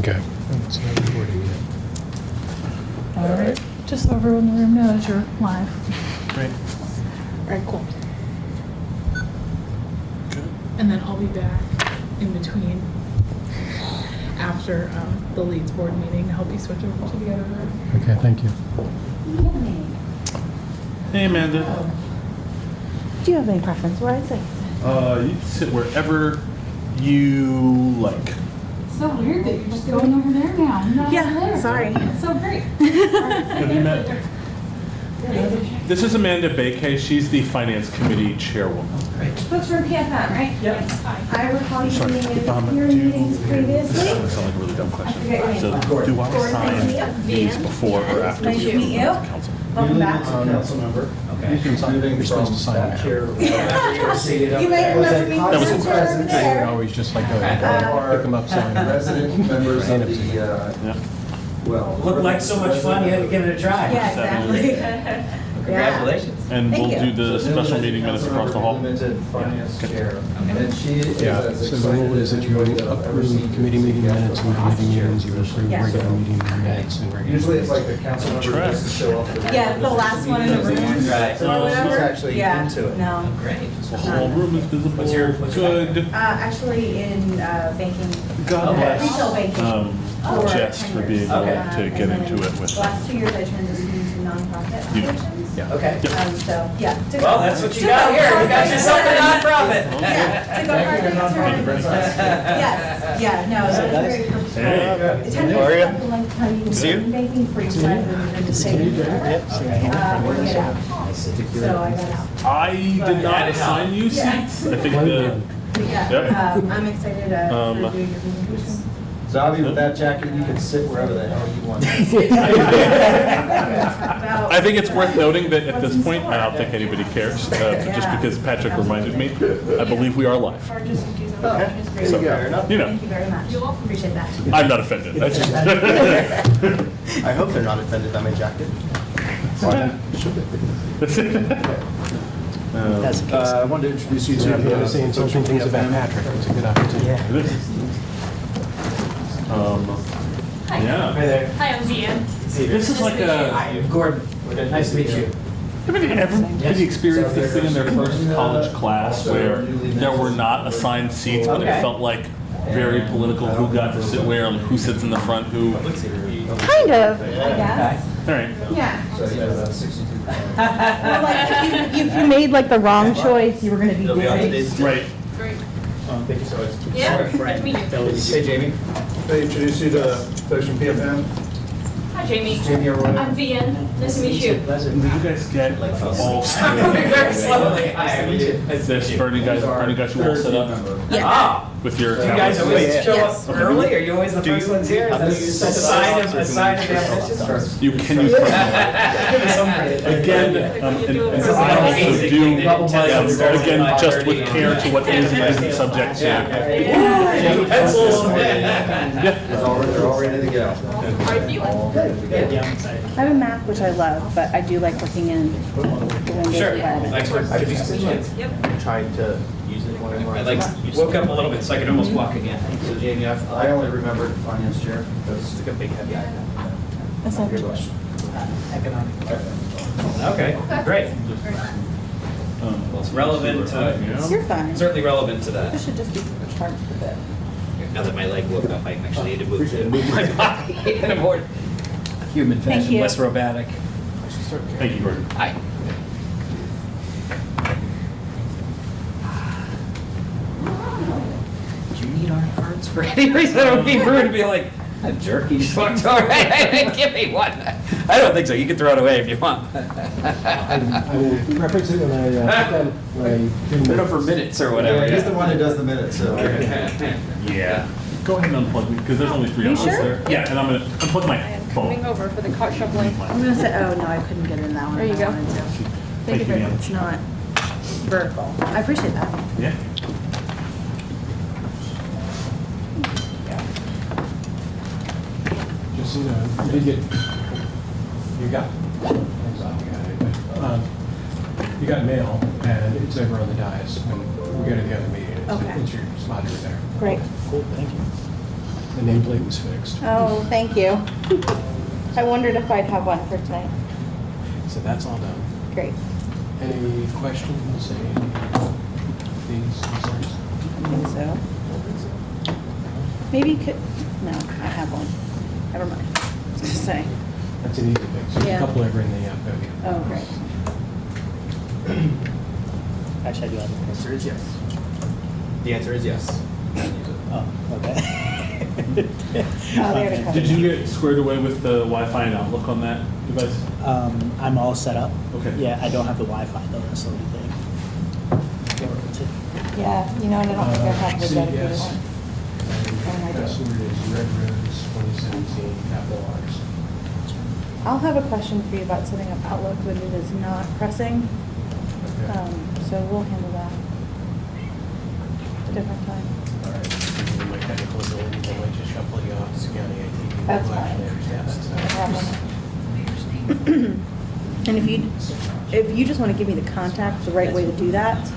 Okay. It's not recording yet. All right. Just so everyone in the room knows you're live. Great. All right, cool. Good. And then I'll be back in between after the Leeds board meeting to help you switch over to the other room. Okay, thank you. Hey, Amanda. Do you have any preference where I sit? You can sit wherever you like. It's so weird that you're just going over there now. Not over there. Sorry. It's so great. Have you met? This is Amanda Bakay. She's the Finance Committee Chairwoman. Folks from PFM, right? Yep. I recall you Sorry. being in your meetings This previously. is going to sound like a really dumb question. I forget your So, name. do I sign these before or after Nice we to meet you. council? Welcome back. Council member. Okay. You can sign. You're supposed to sign now. You might remember me That was from a- over I there. always just like go pick them up, sign them. Resident members of the, Yeah. well. Looked like so much fun, you had to give it a try. Yeah, exactly. Congratulations. And Thank we'll you. do the special meeting minutes across the hall. Limited finance Yeah. chair. And she is Yeah, as so the rule excited is that as you anybody that I've ever approve seen committee meeting to minutes and committee meetings, you approve Yeah. regular meeting minutes and regular. Usually it's like the council member Trash. doesn't show up. for Yeah, the last one in the room. Right. Or whatever. She's actually Yeah, into it. no. Great. The whole room is visible. What's your Good. Actually in banking. God Okay. Retail banking. For Jess for 10 being years. willing Okay. to And get then into it with. The last 2 years I transitioned into nonprofit You- operations. Yeah. Okay. So, yeah. to Well, go- that's what you to got go here. You got hard yourself a and nonprofit. Yeah, to go hard and turn. Yes, yeah, no, it's very purposeful. Hey. 10 years ago, like how you See you. in banking for each side and then to stay in forever. Or get out. So I got out. I did not assign you seats. I think the. But yeah, Yep. I'm excited for doing your presentation. So Avi, with that jacket, you can sit wherever the hell you want. I think it's worth noting that at this point, I don't think anybody cares, just because Patrick reminded me. I believe we are live. Charges and fees are Okay. just great. So, you know, Thank you very much. Appreciate that. I'm not offended. I just. I hope they're not offended by my jacket. I wanted to introduce you So if you to ever say insulting things about Patrick, it's a good opportunity. Yeah. Hi there. Hi, I'm Diaz. This is like a. Hi, Gordon. Nice to meet you. Everybody experienced this thing in their first college class where there were not assigned seats, but it Okay. felt like very political who got to sit where and who sits in the front, who. Kind of, I guess. All right. Yeah. So you have 62. Well, like, if you made like the wrong choice, you were gonna be dizzy. Right. Great. Thank you so much. Yeah, nice to meet you. Hey, Jamie. Can I introduce you to folks from PFM? Hi, Jamie. Jamie Arroyo. I'm Vian. Nice to meet you. Did you guys get all Very slowly. Hi, I meet you. this? Bernie got you all set up Ah, with your. you guys always show Yes. up early? Are you always the first ones here? Is that a sign of ambition? You can use. Again, and I also do, again, just with care to what is and isn't subject to. Pencils. They're all ready to go. How are you feeling? I have a Mac, which I love, but I do like looking in the windows. Sure. environment. Thanks for giving us a chance. Yep. Tried to use it more and more. I woke up a little bit so I could almost walk again. So Jamie, I only remembered finance chair. That's Took a big heavy eye. That's your not question. Okay, great. Well, it's relevant to, You're fine. certainly relevant to that. This should just be charged a bit. Now that my leg woke up, I actually need to move my body in a more human Thank fashion, you. less robotic. Thank you, Gordon. Hi. Do you need our cards for any reason? It would be rude to be like, a jerk, you just walked over. Give me one. I don't think so. You can throw it away if you want. I will reference it when I put down my. Put it up for minutes or whatever. Yeah, he's the one who does the minutes, so. Yeah. Go ahead and unplug me, because there's only 3 of us sure? there. Yeah, and I'm gonna unplug my Coming phone. over for the cart shoveling. I'm gonna say, oh, no, I couldn't get in that one. There you if I go. wanted to. Thank you, man. It's not vertical. I appreciate that. Yeah. Just so you know, you did get, you got, you got mail, and it's over on the dais when we go to the other meeting. Okay. It's your spot over there. Great. Cool, thank you. And nameplate was fixed. Oh, thank you. I wondered if I'd have one for tonight. So that's all done. Great. Any questions, any things, concerns? I think so. Maybe you could, no, I have one. Never mind. I was gonna say. That's an easy fix. There's Yeah. a couple over in the podium. Oh, great. Actually, I do have the Answer is yes. The answer is yes. Oh, okay. Oh, they already covered Did you it. get squared away with the Wi-Fi and Outlook on that device? I'm all set up. Okay. Yeah, I don't have the Wi-Fi though, that's the only thing. Yeah, you know, and I don't think I have the See, dedicated yes. one. Oh, I do. Password is Red Rose 2017, capital R's. I'll have a question for you about setting up Outlook when it is not pressing. Okay. So we'll handle that at a different time. All right. Given my technical ability, they might just shuffle you off to county IT. people That's who actually fine. understand that No stuff. problem. And if you just want to give me the contact, the right way to do that,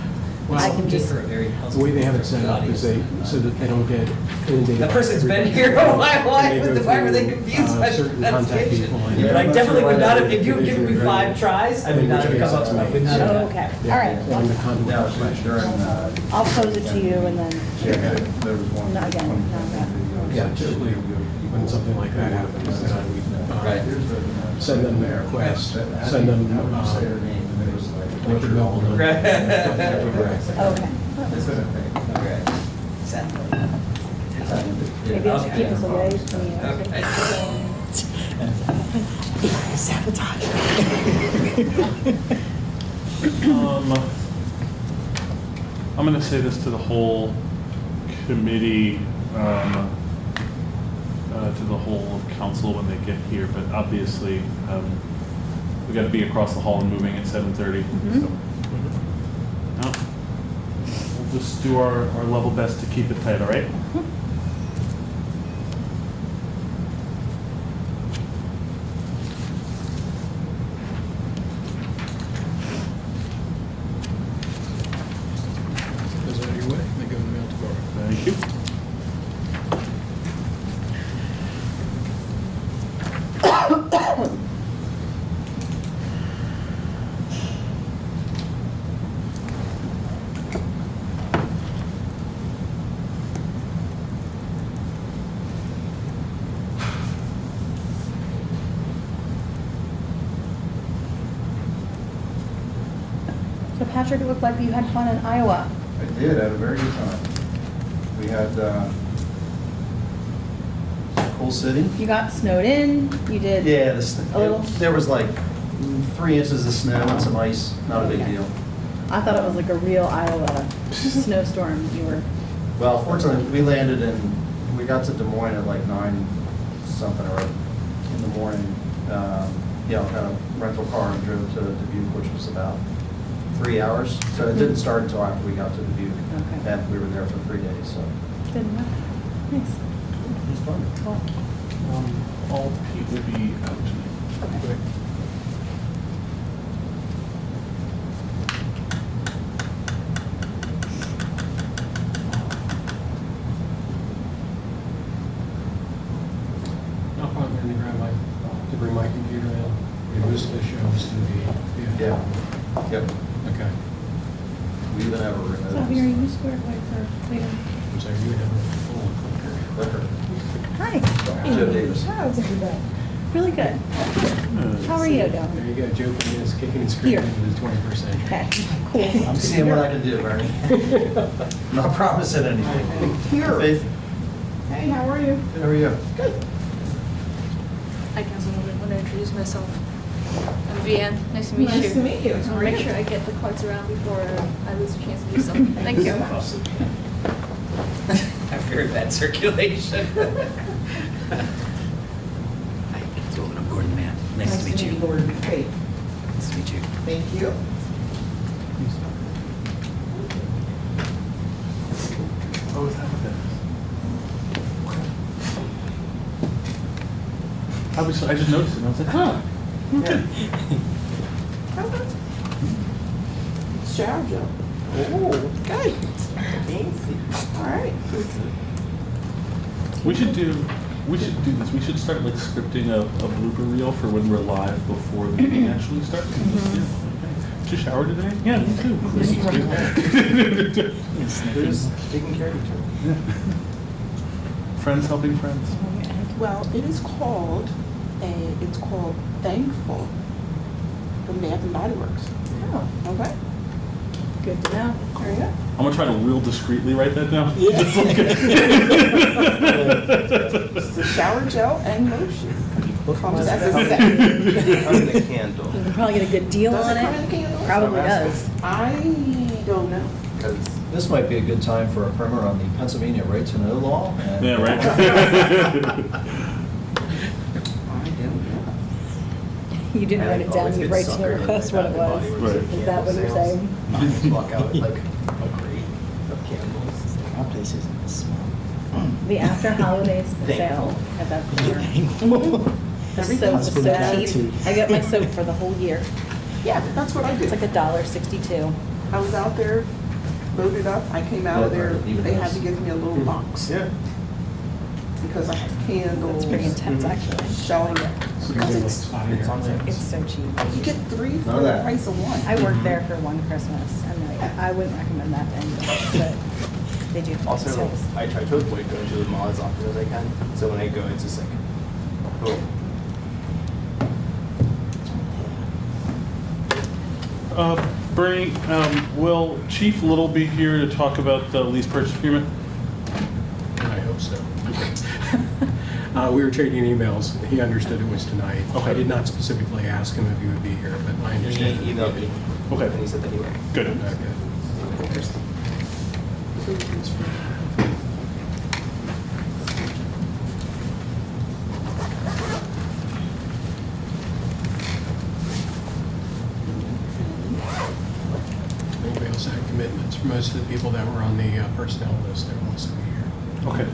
I can just. The way they have it set up is so that they don't get inundated. That by person's been everybody. here a while. Why And they go were they through, confused by the certain contact pronunciation? people and- But I definitely would not have, if you had given me 5 tries, I would not have come up with it. I would not have. Oh, okay, all right. Yeah, on the conduit No, question. I'll pose it to you and then, There was one. not again, not that. Yeah, typically, when something like that happens, then I would Right. send them their request, send them what the bill will. Right. Okay. Okay. Maybe I should keep this away from you. Okay. Sabotage. I'm going to say this to the whole committee, to the whole of council when they get here, but obviously, we got to be across the hall and moving at 7:30. Mhm. So, no, we'll just do our level best to keep it tight, all right? Those are your way, they go in the mail tomorrow. Thank you. So Patrick, it looked like you had fun in Iowa. I did, had a very good time. We had, Cool city? You got snowed in, you did. Yeah, A little? there was like 3 inches of snow and some ice, not a big Okay. deal. I thought it was like a real Iowa snowstorm. You were, Well, fortunately, we landed we got to Des Moines at like 9 something or in the morning. Kind of rental car and drove to Dubuque, which was about 3 hours. So it didn't start until after we got to Dubuque. Okay. And we were there for 3 days, so. good enough. Nice. It was fun. Cool. All Pete will be out tonight. Okay. I'll probably gonna grab to bring my computer in. Most of the shows to the. Yeah. Yep. Okay. We even have a So remote. here, you squared away for later. I'm sorry, you would have a full clicker. Liquor. Hi. Joe Davis. How's everybody? Really good. How are you There doing? you go, Joe is kicking and screaming Here. into the 21st century. Okay, cool. I'm seeing what I can do, Bernie. I'm not promising anything. Here. Faith, Hey, how are you? how are you? Good. Hi, Councilwoman. I want to introduce myself. I'm Vianne. Nice to meet you. Nice to meet you. I just want to make sure I get the cards around before I lose a chance to do something. Thank you. I have very bad circulation. Hi, Councilwoman, I'm Gordon Mann. Nice to meet you. Gordon. Great. Nice to meet you. Thank you. Oh, is that what that is? I just noticed it, and I was like, huh. Yeah. Shower gel. Oh, good. Fancy. All right. We should do this. We should start like scripting a blooper reel for when we're live before the meeting actually starts. Did you shower today? Yeah, me too. There's taking care of each other. Friends helping friends. Well, it's called Thankful from Bath and Body Works. Oh, Okay? good to know. There you go. I'm gonna try to real discreetly write that down. It's the shower gel and lotion. Comes as a Come set. in the candle. You can probably get a good deal Does on it come in it. the candle? Probably I'm does. I don't know. Because this might be a good time for a primer on the Pennsylvania right to know law. And Yeah, right. I don't know. You didn't write it down, you write to request what it was. Right. Is that what you're saying? Walk out with like a crate of candles. Our place isn't this small. The after holidays sale at that corner. The soap Everything's is full so of cheap. attitude. I get my soap for the whole year. Yeah, that's what I It's did. like $1.62. I was out there, loaded up. I came out of there, Even they had less. to give me a little box. Yeah. Because I had candles. It's pretty intense, actually. Showing it. So you're gonna look spotty It's on there. It's so cheap. You get three for None of the that. price of one. I worked there for one Christmas, and like, I wouldn't recommend that to anybody, but they do. Also, sales. I try to avoid going to the mall as often as I can. So when I go, it's just like, boom. Bernie, will Chief Little be here to talk about the lease purchase agreement? I hope so. We were trading emails. He understood it was tonight. Okay. I did not specifically ask him if he would be here, but my He understanding. emailed me. Okay. And he said that he would. Good. Okay. Anybody else had commitments? For most of the people that were on the personnel list, they will also be here. Okay.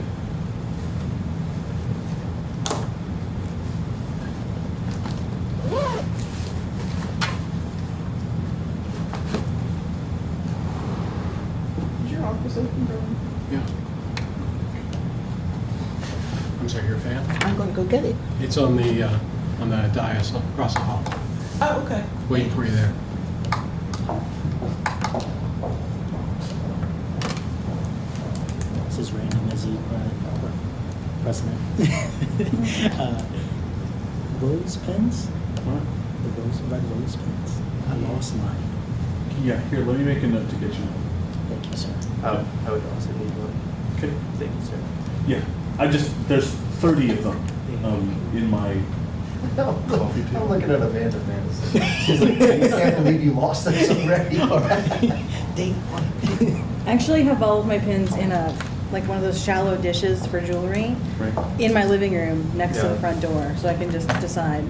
Is your office open, Brian? Yeah. I'm sorry, you're a fan? I'm gonna go get it. It's on the Diaz across the hall. Oh, okay. Waiting for you there. This is random as you, President. Rose pens? What? The red rose pens. I lost mine. Yeah, here, let me make a note to get you. Thank you, sir. I would also need one. Okay. Thank you, sir. Yeah, there's 30 of them in my coffee I'm table. looking at Amanda, man. She's like, I can't believe you lost this already. Date one. I actually have all of my pins in like one of those shallow dishes for jewelry Right. in my living room next to the Yeah. front door, so I can just decide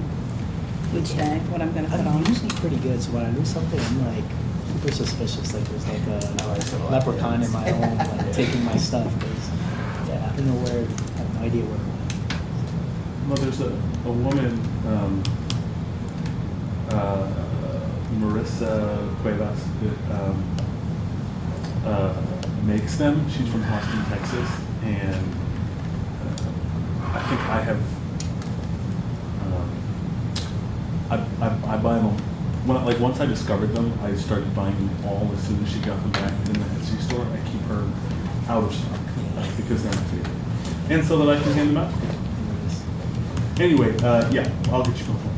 each day what I'm gonna put I'm on. usually pretty good, so when I lose something, I'm like super suspicious. Like there's like a leprechaun in my home, like taking my stuff. 'Cause, yeah, I don't know where. I have no idea where. Well, there's a woman, Marissa Cuevas, that makes them. She's from Austin, Texas, and I think I have. I buy them. Once I discovered them, I started buying them all as soon as she got them back in the Etsy store. I keep her out of stock because they're my favorite, and so that I can hand them out to people. Anyway, yeah, I'll get you both one.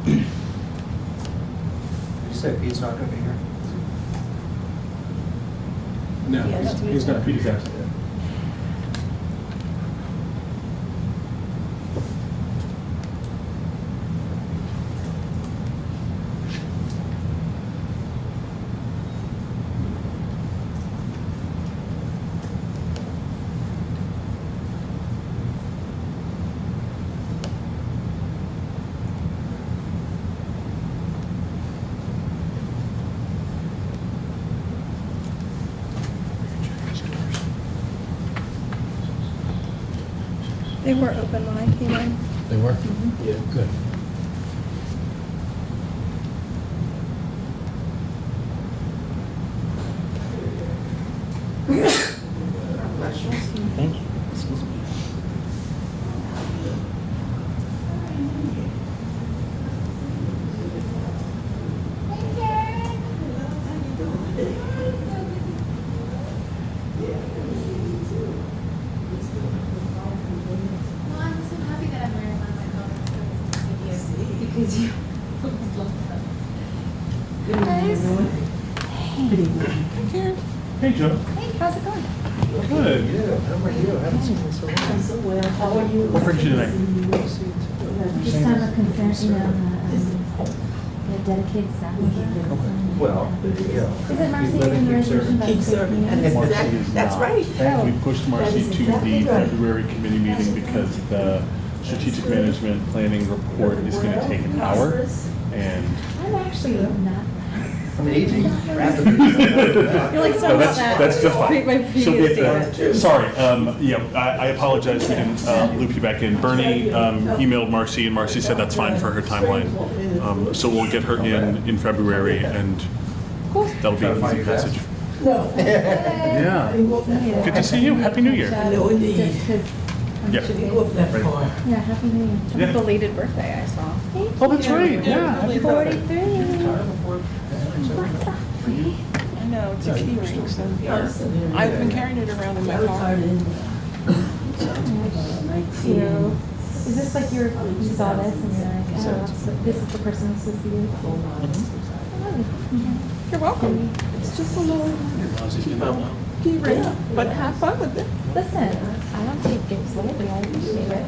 Did you say Pete's not gonna be here? No, Yeah, that's what he's not. Peter's absent. They were open when I came in. They were? Yeah. Good. Thank you. Excuse me. Well, I'm so happy that I'm wearing one of my photos because you almost love them. Guys. Hey, Joe. Hey, how's it going? Good. How are you? I haven't seen you so long. How are you? What brings you tonight? Just kind of concerned, you know, the dedicated staff. Well, Is it Marcy in the resolution about Keep serving. taking That's it? that's right. We pushed Marcy to the February committee meeting because the strategic management planning report is going to take an hour. And I'm actually not. I'm aging rapidly. You're like, so about that. that's just fine. My She'll previous be at statement. Sorry, I apologize, we didn't loop you back in. Bernie emailed Marcy, and Marcy said that's fine for her timeline. So we'll get her in February, and that'll be an easy passage. Yeah. Good to see you. Happy New Year. No, indeed. Just 'cause I'm Yeah. sure you- Go up that far. Yeah, happy New Year. Yeah. Belated birthday, I saw. Oh, that's right. Yeah. Happy 43. I know, it's a key ring, so I've been carrying it around in my car. You know, is this like you saw this and you're like, oh, this is the person who's supposed to be? You're welcome. It's just a little key ring, but have fun with it. Listen, I don't take gifts lightly. I appreciate it.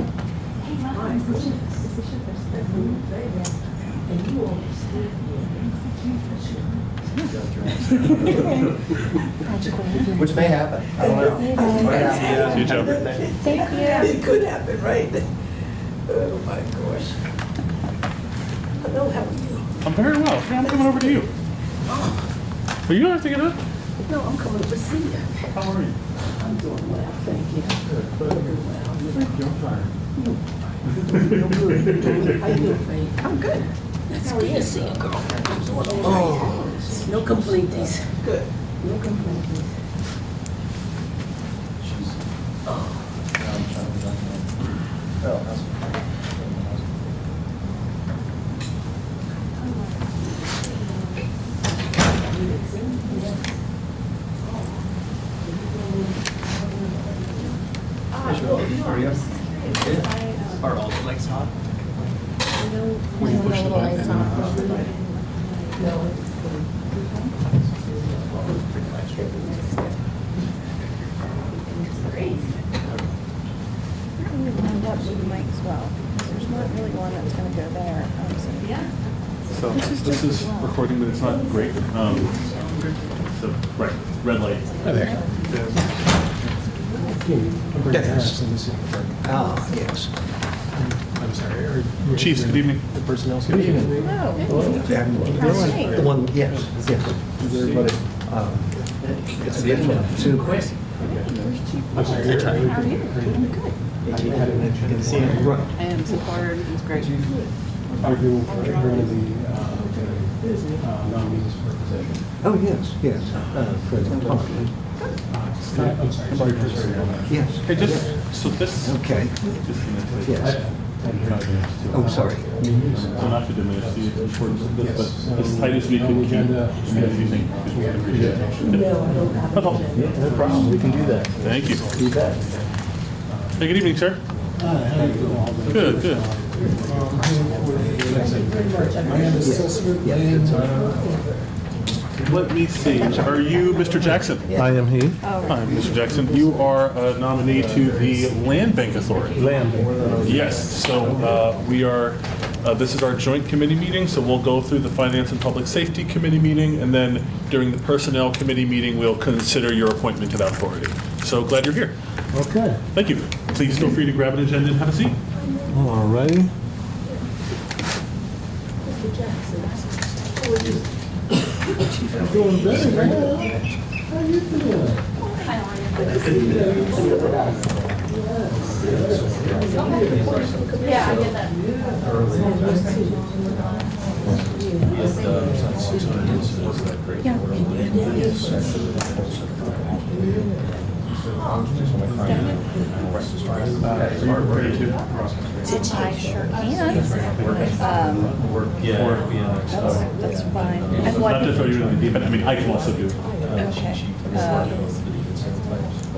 Hey, Mom, is this your first Which may happen. I don't know. Might happen. See you, Joe. Thank you. It could happen, right? Oh my gosh. Hello, how are you? I'm very well. Yeah, I'm coming over to you. But you don't have to get up. No, I'm coming to see you. How are you? I'm doing well, thank you. How you doing, Faye? I'm good. It's good to see you, girl. Oh, no complaints. Good. No complaints. Are all the lights hot? When you push the button. Lined up with the mic as well. There's not really one that's gonna go there. So this is recording, but it's not great. So, right, red light. Hi there. Dennis. Ah, yes. I'm sorry. are- Chiefs, good evening. The personnel. Good evening. No. The one, yes, yes. Everybody. It's the two. I'm sorry. How are you? You can see it. And so far, everything's great. Are you one of the nominees for position? Oh, yes, yes. Scott, I'm sorry. Yes. Hey, just, so this. Okay. Just Yes. Oh, sorry. So not to diminish the importance of this, but as tight as we can keep, as you think, is what I appreciate. That's all. No problem, we can do that. Thank you. Do that. Hey, good evening, sir. Good, good. Let me see. Are you Mr. Jackson? I am he. Hi, Mr. Jackson. You are a nominee to the Land Bank Authority. Land. Yes. So we are. This is our joint committee meeting. So we'll go through the Finance and Public Safety Committee meeting, and then during the Personnel Committee meeting, we'll consider your appointment to that authority. So glad you're here. Okay. Thank you. Please feel free to grab an agenda and have a seat. All righty. Doing better, man. How you doing? Yeah, I get that. I sure can. That's fine. And what? Not to throw you in the deep end, I mean, I can also do it. Okay.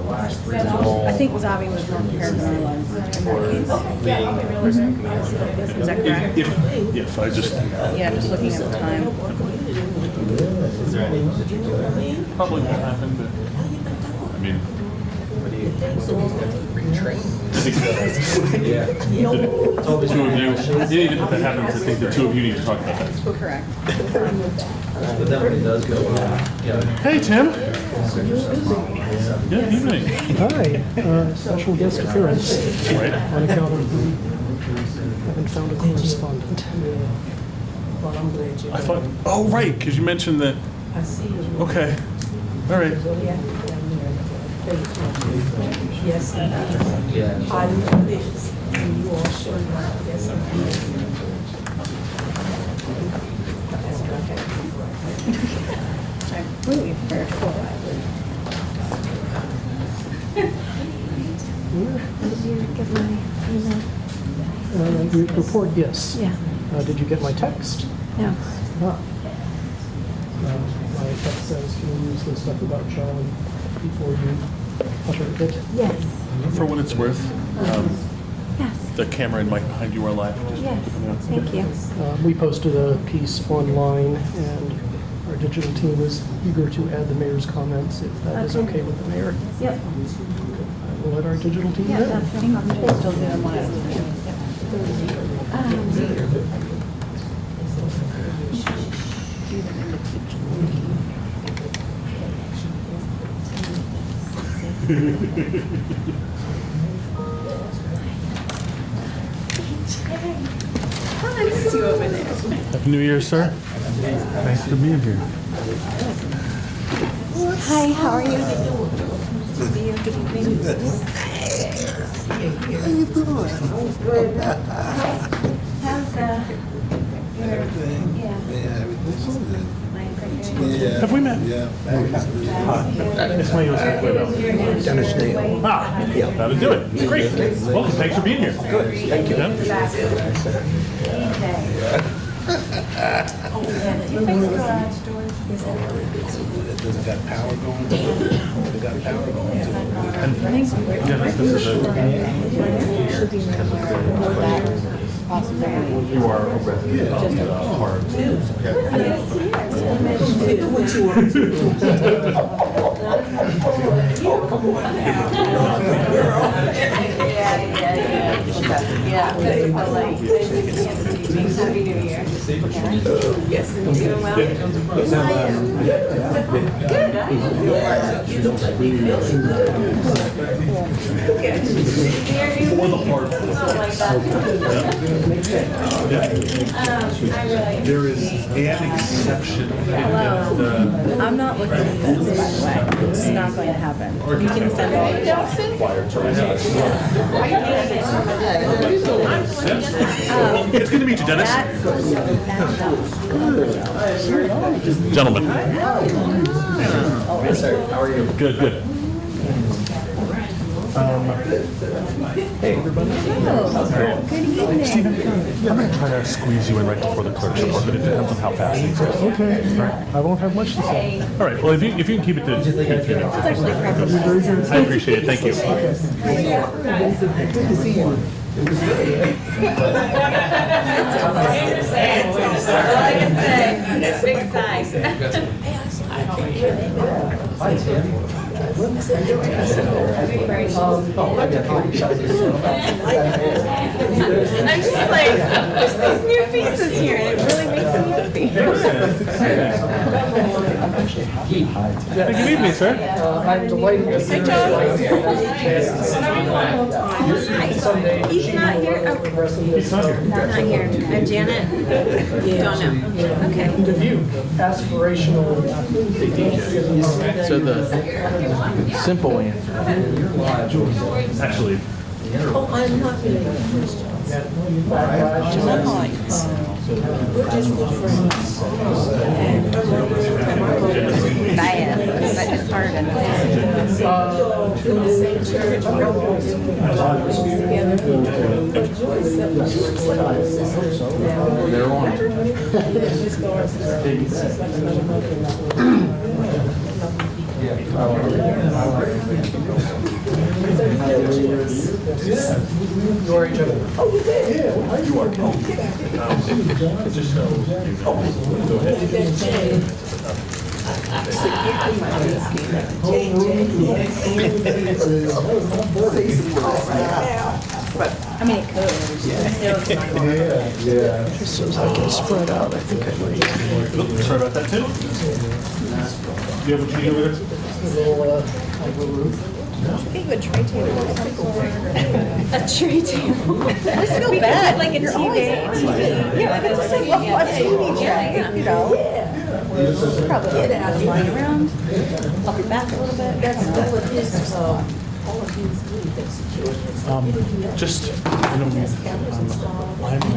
I think Zavi was more prepared than I was in that case. Is that correct? If I just. Yeah, just looking at the time. Is there any? Probably won't happen, but, I mean. Yeah. The two of you, even if that happens, I think the two of you need to talk about that. Correct. But then when it does go, yeah. Hey, Tim. Good evening. Hi, special guest appearance. Right. On account of haven't found a correspondent. I thought, oh, right, because you mentioned that. Okay. All right. Yes, Yeah. I know this, and you all show now, yes, I completely prepared for that. Did you get my email? Report, yes. Yeah. Did you get my text? No. Ah. My text says, can you use the stuff about Charlie before you utter it? Yes. For what it's worth, Yes. the camera and mic behind you are live. Yes. Thank you. We posted a piece online, and our digital team is eager to add the mayor's comments, if that is okay with the mayor. Yep. I will let our digital team Yeah, know. that's no problem. We'll still do them live. Happy New Year, sir. Nice to meet you. Hi, how are you? Good to see you. Good evening. How you doing? Good. How's Everything? Yeah. Everything's good. Yeah. Have we met? Yeah. It's my Dennis Neal. Ah, that'll do it. Great. Welcome. Thanks for being here. Good. Thank you, Ben. Does it got power going? It got power going to it. Yeah, this is you are a resident of Hart. what you want to do. Happy New Year. Yes, and you doing For the Hart. There is an exception. I'm not looking at this, by the way. It's not going to happen. You can send all your It's good to meet you, Dennis. Gentlemen. How are you? Good, good. Hey, everybody. Good evening. Stephen, I'm going to try to squeeze you in right before the clerk's report, but it depends on how fast things go. Okay. I won't have much to say. All right, well, if you can keep it to 3 minutes. I appreciate it. Thank you. Good to see you. Big size. I'm just like, there's these new faces here, and it really makes me happy. Good evening, sir. I'm delighted to see He's not here. Oh, He's not here. not here. And Janet? Don't know. Okay. the view, aspirational. So the simple answer. Actually, Oh, I'm not related. We're just good friends. And I remember the time I wrote Bad, but it's hard in the same church, we all went together. But Joyce said that she was like my sister. They're on. She's going Ignore each other. Oh, you did? Yeah. You are. Just so you know. Go ahead. I mean, it could. Yeah. Just so I can spread out, I think I might. Sorry about that too. Do you have what you need over there? I think a tray table. A tray table. I just feel bad, like a TV. Yeah, like a TV tray, you know. Probably get it out of lying around. Up your back a little bit. That's all of his, all of his really big security. Just, I'm going to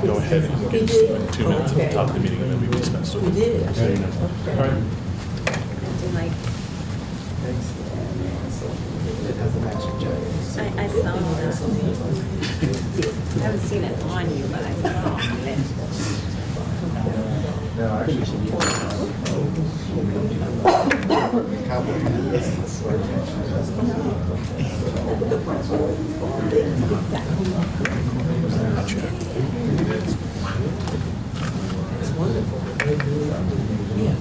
go ahead and get 2 minutes at the top of the meeting and then we dispense with it. We did. So you know. All right. Like, I saw that. I haven't seen it on you, but I saw it. No, actually, It's wonderful. Yeah.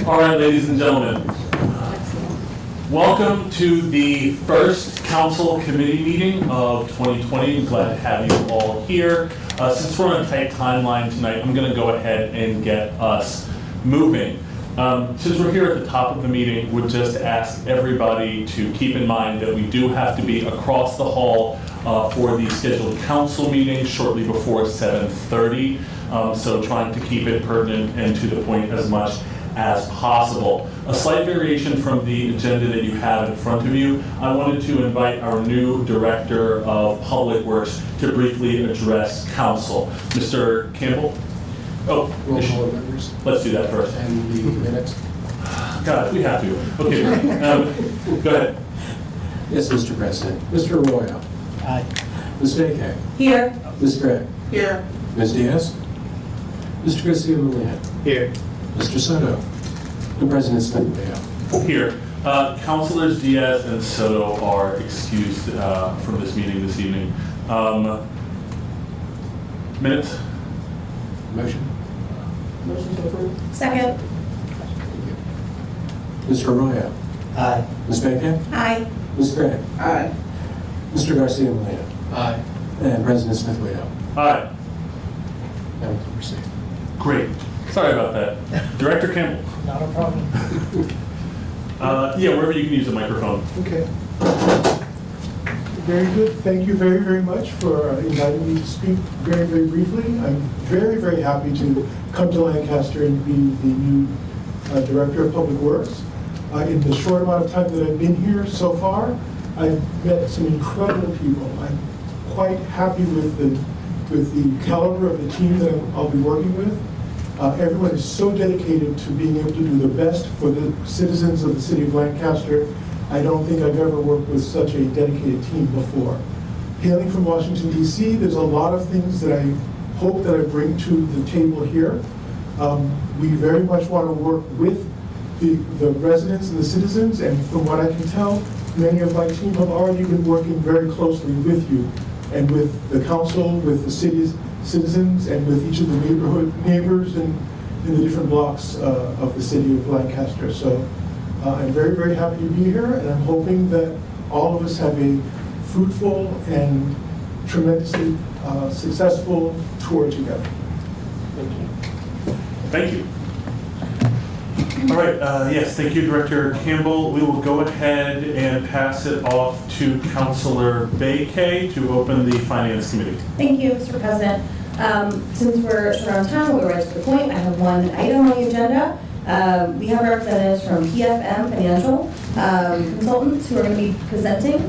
All right, ladies and gentlemen. Welcome to the first council committee meeting of 2020. I'm glad to have you all here. Since we're on a tight timeline tonight, I'm going to go ahead and get us moving. Since we're here at the top of the meeting, would just ask everybody to keep in mind that we do have to be across the hall for the scheduled council meeting shortly before 7:30. So trying to keep it pertinent and to the point as much as possible. A slight variation from the agenda that you have in front of you, I wanted to invite our new Director of Public Works to briefly address council. Mr. Campbell? Oh, Roll call members let's do that first. and the minutes. God, we have to. Okay, go ahead. Yes, Mr. President. Mr. Arroyo. Aye. Ms. Bakay. Here. Ms. Gregg. Here. Ms. Diaz. Mr. Garcia-Molina. Here. Mr. Soto. And President Smith. Here. Councilors Diaz and Soto are excused from this meeting this evening. Minutes? Motion. Motion to approve. Second. Mr. Arroyo. Aye. Ms. Bakay. Aye. Ms. Gregg. Aye. Mr. Garcia-Molina. Aye. And President Smith Waito. Aye. Now we can proceed. Great. Sorry about that. Director Campbell. Not a problem. Yeah, wherever you can use the microphone. Okay. Very good. Thank you very, very much for inviting me to speak very, very briefly. I'm very, very happy to come to Lancaster and be the new Director of Public Works. In the short amount of time that I've been here so far, I've met some incredible people. I'm quite happy with the caliber of the team that I'll be working with. Everyone is so dedicated to being able to do the best for the citizens of the city of Lancaster. I don't think I've ever worked with such a dedicated team before. Hailing from Washington, D.C., there's a lot of things that I hope that I bring to the table here. We very much want to work with the residents and the citizens, and from what I can tell, many of my team have already been working very closely with you and with the council, with the city's citizens, and with each of the neighbors in the different blocks of the city of Lancaster. So I'm very, very happy to be here, and I'm hoping that all of us have a fruitful and tremendously successful tour together. Thank you. Thank you. All right, yes, thank you, Director Campbell. We will go ahead and pass it off to Councilor Bakay to open the Finance Committee. Thank you, Mr. President. Since we're around town, we're right to the point. I have one item on the agenda. We have representatives from PFM Financial Consultants who are going to be presenting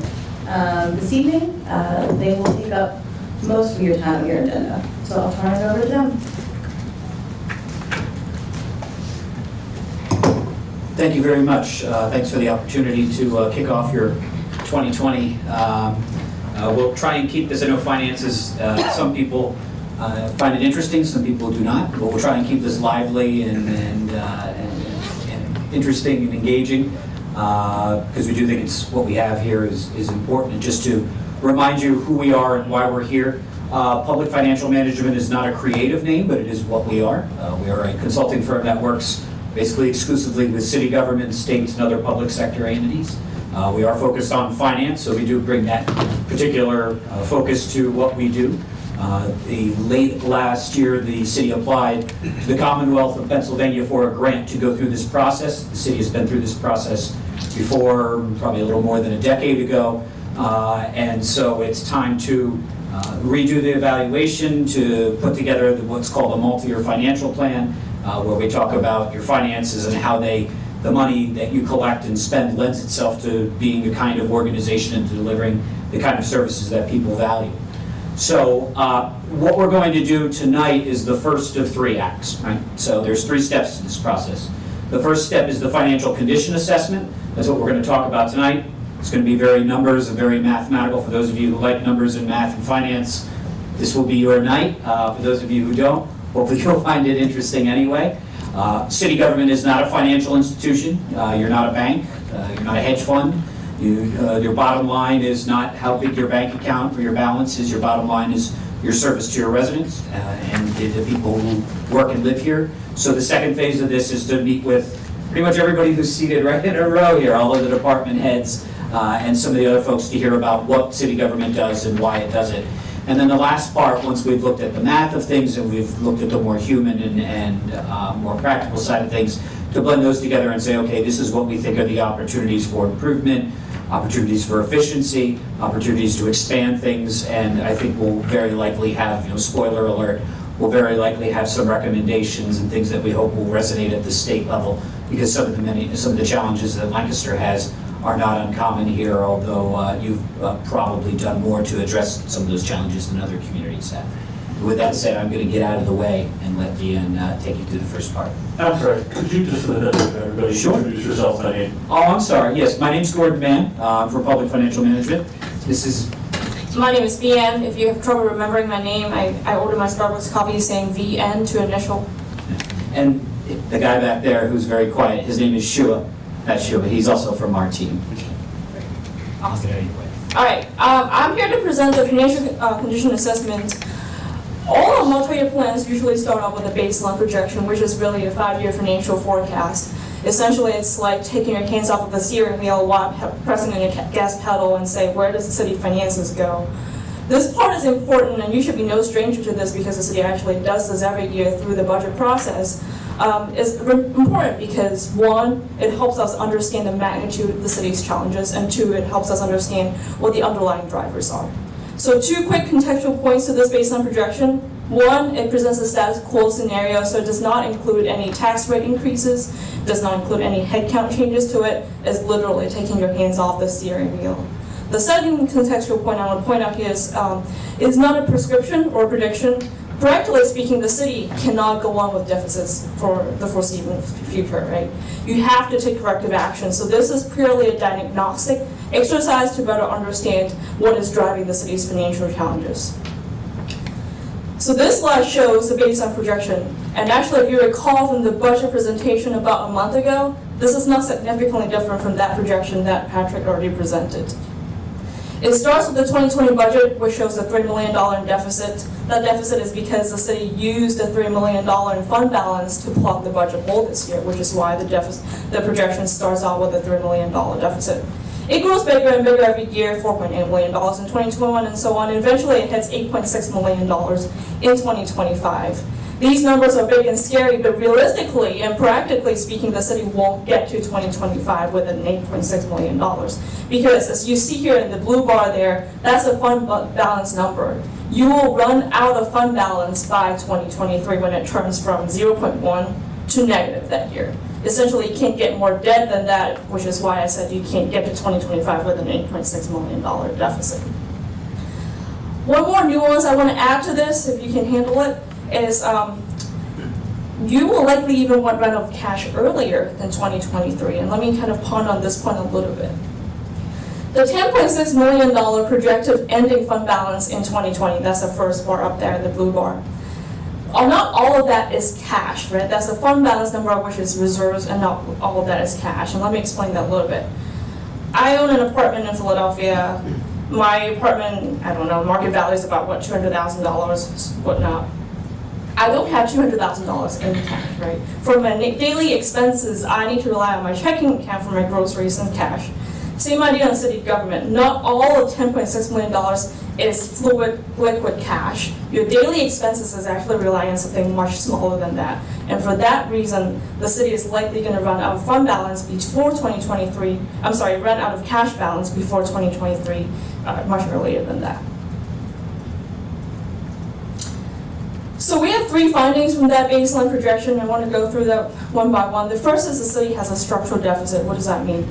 this evening. They will take up most of your time on your agenda. So I'll turn it over to them. Thank you very much. Thanks for the opportunity to kick off your 2020. We'll try and keep this, I know finances, some people find it interesting, some people do not, but we'll try and keep this lively and interesting and engaging, because we do think it's what we have here is important. And just to remind you who we are and why we're here, Public Financial Management is not a creative name, but it is what we are. We are a consulting firm that works basically exclusively with city government, states, and other public sector entities. We are focused on finance, so we do bring that particular focus to what we do. Late last year, the city applied to the Commonwealth of Pennsylvania for a grant to go through this process. The city has been through this process before, probably a little more than a decade ago, and so it's time to redo the evaluation, to put together what's called a multi-year financial plan, where we talk about your finances and how the money that you collect and spend lends itself to being the kind of organization and delivering the kind of services that people value. So what we're going to do tonight is the first of 3 acts, right? So there's 3 steps to this process. The first step is the financial condition assessment. That's what we're going to talk about tonight. It's going to be very numbers and very mathematical. For those of you who like numbers and math and finance, this will be your night. For those of you who don't, hopefully you'll find it interesting anyway. City government is not a financial institution. You're not a bank. You're not a hedge fund. Your bottom line is not how big your bank account or your balance is. Your bottom line is your service to your residents and the people who work and live here. So the second phase of this is to meet with pretty much everybody who's seated right in a row here, all of the department heads and some of the other folks, to hear about what city government does and why it does it. And then the last part, once we've looked at the math of things and we've looked at the more human and more practical side of things, to blend those together and say, okay, this is what we think are the opportunities for improvement, opportunities for efficiency, opportunities to expand things, and I think we'll very likely have, spoiler alert, we'll very likely have some recommendations and things that we hope will resonate at the state level, because some of the challenges that Lancaster has are not uncommon here, although you've probably done more to address some of those challenges than other communities have. With that said, I'm going to get out of the way and let Diaz take you through the first part. I'm sorry, could you just let everybody introduce yourself by name? Oh, I'm sorry. Yes, my name's Gordon Mann from Public Financial Management. This is... My name is VN. If you have trouble remembering my name, I ordered my Starbucks coffee saying VN to initial. And the guy back there who's very quiet, his name is Shua. That's Shua. He's also from our team. Awesome. All right. I'm here to present the financial condition assessment. All our multi-year plans usually start off with a baseline projection, which is really a 5-year financial forecast. Essentially, it's like taking your hands off of the steering wheel while pressing on your gas pedal and say, where does the city finances go? This part is important, and you should be no stranger to this because the city actually does this every year through the budget process. It's important because, 1, it helps us understand the magnitude of the city's challenges, and 2, it helps us understand what the underlying drivers are. So 2 quick contextual points to this baseline projection. 1, it presents a status quo scenario, so it does not include any tax rate increases, does not include any headcount changes to it. It's literally taking your hands off the steering wheel. The second contextual point I want to point out here is not a prescription or a prediction. Practically speaking, the city cannot go on with deficits for the foreseeable future, right? You have to take corrective action. So this is purely a diagnostic exercise to better understand what is driving the city's financial challenges. So this slide shows the baseline projection. And actually, if you recall from the budget presentation about a month ago, this is not significantly different from that projection that Patrick already presented. It starts with the 2020 budget, which shows a $3 million deficit. That deficit is because the city used the $3 million in fund balance to plug the budget hole this year, which is why the projection starts out with a $3 million deficit. It grows bigger and bigger every year, $4.8 million in 2021 and so on. And eventually it hits $8.6 million in 2025. These numbers are big and scary, but realistically and practically speaking, the city won't get to 2025 with an $8.6 million. Because as you see here in the blue bar there, that's a fund balance number. You will run out of fund balance by 2023 when it turns from 0.1 to negative that year. Essentially, you can't get more debt than that, which is why I said you can't get to 2025 with an $8.6 million deficit. One more nuance I want to add to this, if you can handle it, is you will likely even want run out of cash earlier than 2023. And let me kind of ponder on this point a little bit. The $10.6 million projected ending fund balance in 2020, that's the first bar up there, the blue bar. Not all of that is cash, right? That's the fund balance number, which is reserves, and not all of that is cash. And let me explain that a little bit. I own an apartment in Philadelphia. My apartment, I don't know, market value is about, what, $200,000, whatnot. I don't have $200,000 in cash, right? For my daily expenses, I need to rely on my checking account for my groceries and cash. Same idea on city government. Not all of $10.6 million is fluid, liquid cash. Your daily expenses is actually relying on something much smaller than that. And for that reason, the city is likely going to run out of fund balance before 2023. I'm sorry, run out of cash balance before 2023, much earlier than that. So we have three findings from that baseline projection. I want to go through that one by one. The first is the city has a structural deficit. What does that mean?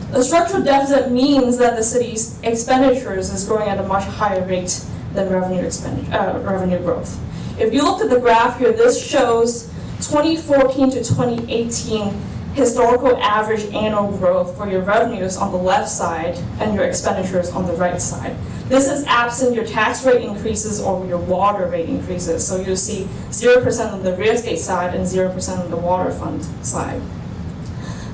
The structural deficit means that the city's expenditures is growing at a much higher rate than revenue growth. If you look at the graph here, this shows 2014 to 2018 historical average annual growth for your revenues on the left side and your expenditures on the right side. This is absent your tax rate increases or your water rate increases. So you'll see 0% on the real estate side and 0% on the water fund side.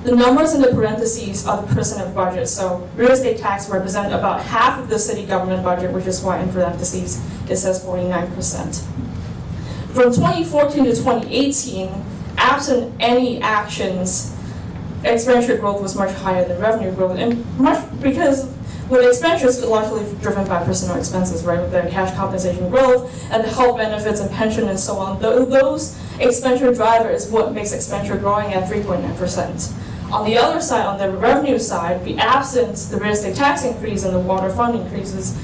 The numbers in the parentheses are the percent of budget. So real estate tax represent about half of the city government budget, which is why in parentheses it says 49%. From 2014 to 2018, absent any actions, expenditure growth was much higher than revenue growth, and much because with expenditures largely driven by personal expenses, right, with their cash compensation growth and the health benefits and pension and so on. Those expenditure drivers what makes expenditure growing at 3.9%. On the other side, on the revenue side, the absence, the real estate tax increase and the water fund increases,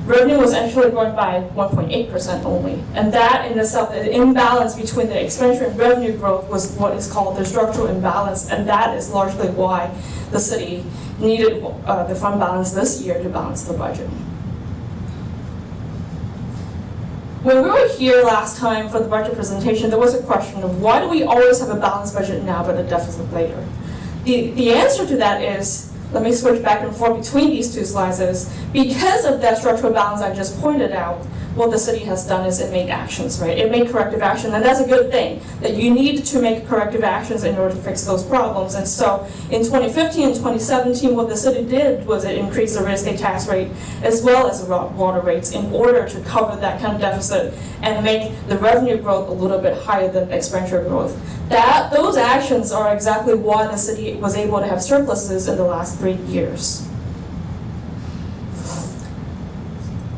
revenue was actually growing by 1.8% only. And that in itself, the imbalance between the expenditure and revenue growth was what is called the structural imbalance, and that is largely why the city needed the fund balance this year to balance the budget. When we were here last time for the budget presentation, there was a question of why do we always have a balanced budget now but a deficit later? The answer to that is, let me switch back and forth between these two slides, is because of that structural balance I just pointed out, what the city has done is it made actions, right? It made corrective action, and that's a good thing, that you need to make corrective actions in order to fix those problems. And so in 2015 and 2017, what the city did was it increased the real estate tax rate as well as the water rates in order to cover that kind of deficit and make the revenue growth a little bit higher than expenditure growth. Those actions are exactly why the city was able to have surpluses in the last 3 years.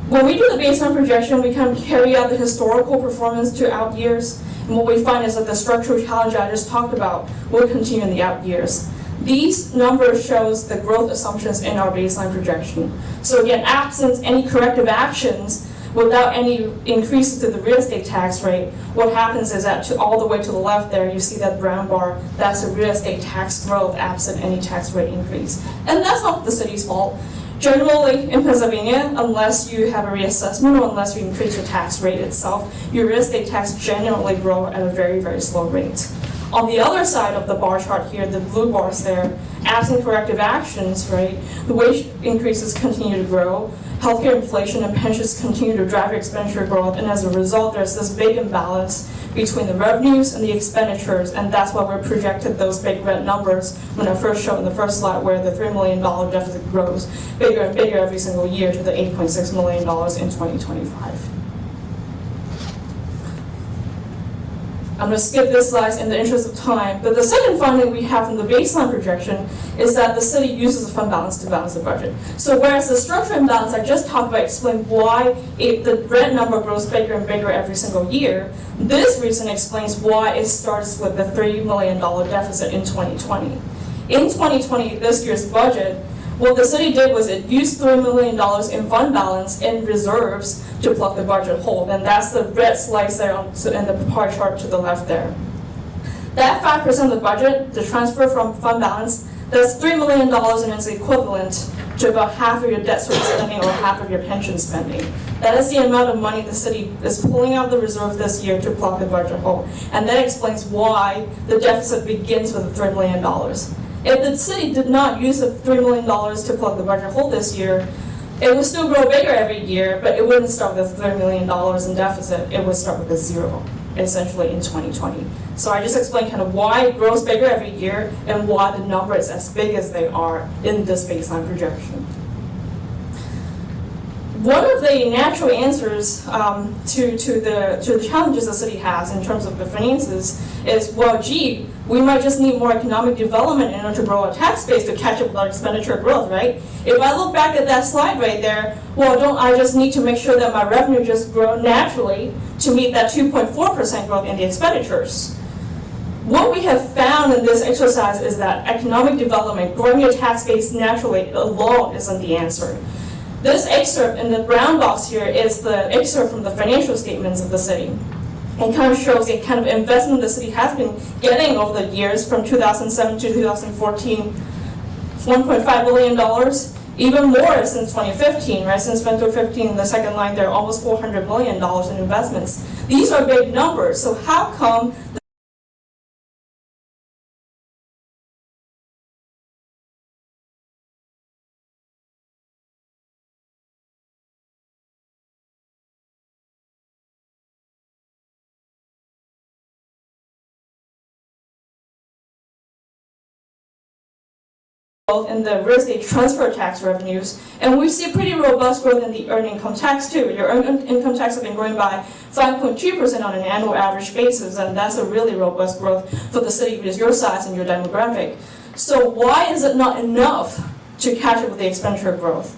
When we do the baseline projection, we kind of carry out the historical performance to out years. And what we find is that the structural challenge I just talked about will continue in the out years. These numbers shows the growth assumptions in our baseline projection. So again, absent any corrective actions, without any increases to the real estate tax rate, what happens is that all the way to the left there, you see that brown bar, that's the real estate tax growth absent any tax rate increase. And that's not the city's fault. Generally, in Pennsylvania, unless you have a reassessment or unless you increase your tax rate itself, your real estate tax generally grow at a very, very slow rate. On the other side of the bar chart here, the blue bars there, absent corrective actions, right, the wage increases continue to grow, healthcare inflation and pensions continue to drive expenditure growth, and as a result, there's this big imbalance between the revenues and the expenditures, and that's why we projected those big red numbers when I first showed in the first slide, where the $3 million deficit grows bigger and bigger every single year to the $8.6 million in 2025. I'm going to skip this slide in the interest of time, but the second finding we have from the baseline projection is that the city uses the fund balance to balance the budget. So whereas the structural imbalance I just talked about explained why the red number grows bigger and bigger every single year, this reason explains why it starts with the $3 million deficit in 2020. In 2020, this year's budget, what the city did was it used $3 million in fund balance and reserves to plug the budget hole, and that's the red slice there in the pie chart to the left there. That 5% of the budget, the transfer from fund balance, that's $3 million and it's equivalent to about half of your debt service spending or half of your pension spending. That is the amount of money the city is pulling out of the reserve this year to plug the budget hole, and that explains why the deficit begins with the $3 million. If the city did not use the $3 million to plug the budget hole this year, it would still grow bigger every year, but it wouldn't start with $3 million in deficit. It would start with a zero, essentially, in 2020. So I just explained kind of why it grows bigger every year and why the number is as big as they are in this baseline projection. One of the natural answers to the challenges the city has in terms of the finances is, well, gee, we might just need more economic development in order to grow our tax base to catch up with our expenditure growth, right? If I look back at that slide right there, well, don't I just need to make sure that my revenue just grow naturally to meet that 2.4% growth in the expenditures? What we have found in this exercise is that economic development, growing your tax base naturally alone isn't the answer. This excerpt in the brown box here is the excerpt from the financial statements of the city. It kind of shows the kind of investment the city has been getting over the years from 2007 to 2014, $1.5 billion, even more since 2015, right? Since 2015, the second line there, almost $400 million in investments. These are big numbers, so how come in the real estate transfer tax revenues, and we see pretty robust growth in the earned income tax too. Your earned income tax has been growing by 5.2% on an annual average basis, and that's a really robust growth for the city with your size and your demographic. So why is it not enough to catch up with the expenditure growth?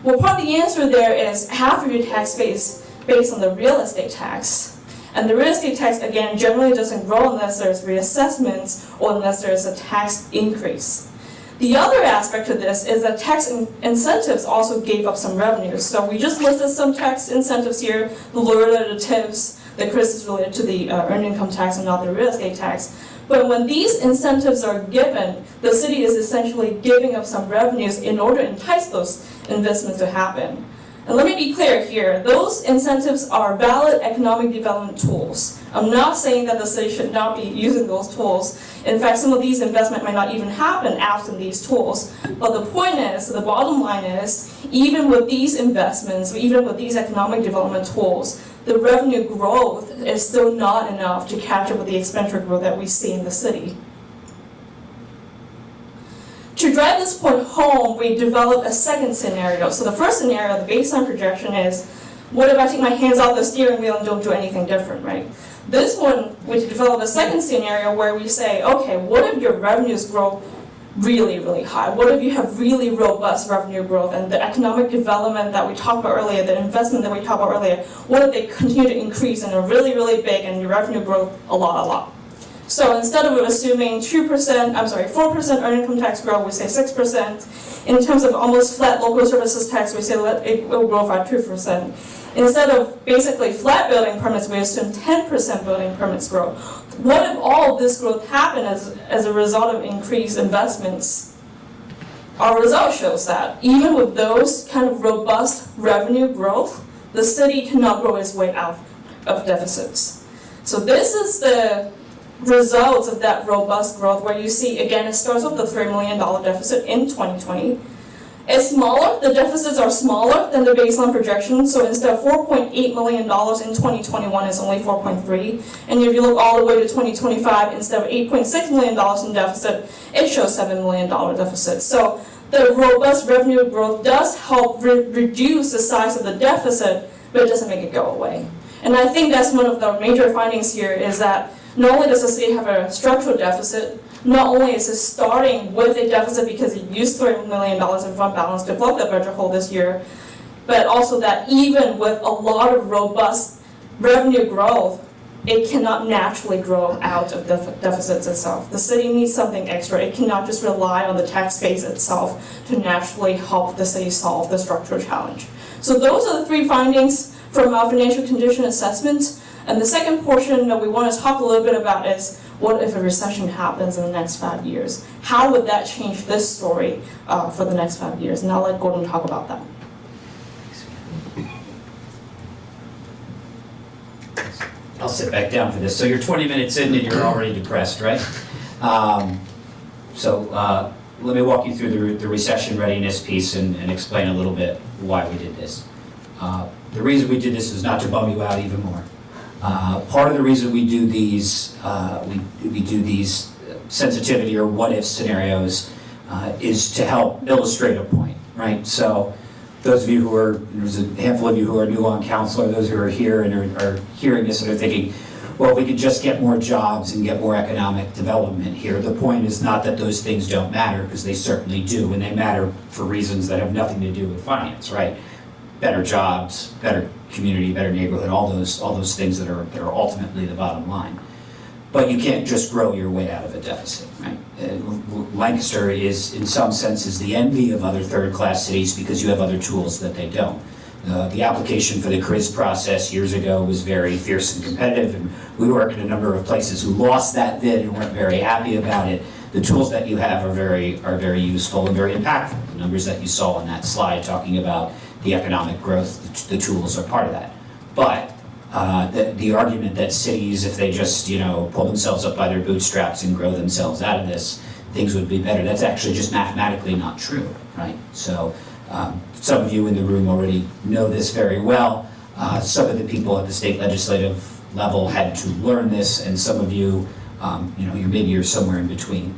Well, part of the answer there is half of your tax base based on the real estate tax. And the real estate tax, again, generally doesn't grow unless there's reassessments or unless there's a tax increase. The other aspect to this is that tax incentives also gave up some revenues. So we just listed some tax incentives here, the related tips, the credits related to the earned income tax and not the real estate tax. But when these incentives are given, the city is essentially giving up some revenues in order to entice those investments to happen. And let me be clear here, those incentives are valid economic development tools. I'm not saying that the city should not be using those tools. In fact, some of these investments might not even happen absent these tools. But the point is, the bottom line is, even with these investments, even with these economic development tools, the revenue growth is still not enough to catch up with the expenditure growth that we see in the city. To drive this point home, we developed a second scenario. So the first scenario, the baseline projection is, what if I take my hands off the steering wheel and don't do anything different, right? This one, we developed a second scenario where we say, okay, what if your revenues grow really, really high? What if you have really robust revenue growth and the economic development that we talked about earlier, the investment that we talked about earlier, what if they continue to increase and are really, really big and your revenue growth a lot? So instead of assuming 4% earned income tax growth, we say 6%. In terms of almost flat local services tax, we say it will grow by 2%. Instead of basically flat building permits, we assume 10% building permits grow. What if all of this growth happened as a result of increased investments? Our result shows that even with those kind of robust revenue growth, the city cannot grow its way out of deficits. So this is the results of that robust growth where you see, again, it starts with the $3 million deficit in 2020. It's smaller, the deficits are smaller than the baseline projection, so instead of $4.8 million in 2021, it's only 4.3. And if you look all the way to 2025, instead of $8.6 million in deficit, it shows $7 million deficit. So the robust revenue growth does help reduce the size of the deficit, but it doesn't make it go away. And I think that's one of the major findings here is that not only does the city have a structural deficit, not only is it starting with a deficit because it used $3 million in fund balance to plug the budget hole this year, but also that even with a lot of robust revenue growth, it cannot naturally grow out of the deficits itself. The city needs something extra. It cannot just rely on the tax base itself to naturally help the city solve the structural challenge. So those are the 3 findings from our financial condition assessment. And the second portion that we want to talk a little bit about is, what if a recession happens in the next 5 years? How would that change this story for the next 5 years? And I'll let Gordon talk about that. I'll sit back down for this. So you're 20 minutes in and you're already depressed, right? Let me walk you through the recession readiness piece and explain a little bit why we did this. The reason we did this is not to bum you out even more. Part of the reason we do these sensitivity or what-if scenarios is to help illustrate a point, right? So those of you who are, there's a handful of you who are new on council, or those who are here and are hearing this and are thinking, well, if we could just get more jobs and get more economic development here. The point is not that those things don't matter, because they certainly do, and they matter for reasons that have nothing to do with finance, right? Better jobs, better community, better neighborhood, all those things that are ultimately the bottom line. But you can't just grow your way out of a deficit, right? Lancaster is, in some senses, the envy of other third-class cities because you have other tools that they don't. The application for the CRIZ process years ago was very fierce and competitive, and we work in a number of places who lost that bid and weren't very happy about it. The tools that you have are very useful and very impactful. The numbers that you saw on that slide talking about the economic growth, the tools are part of that. But the argument that cities, if they just pull themselves up by their bootstraps and grow themselves out of this, things would be better. That's actually just mathematically not true, right? So some of you in the room already know this very well. Some of the people at the state legislative level had to learn this, and some of you, you're somewhere in between.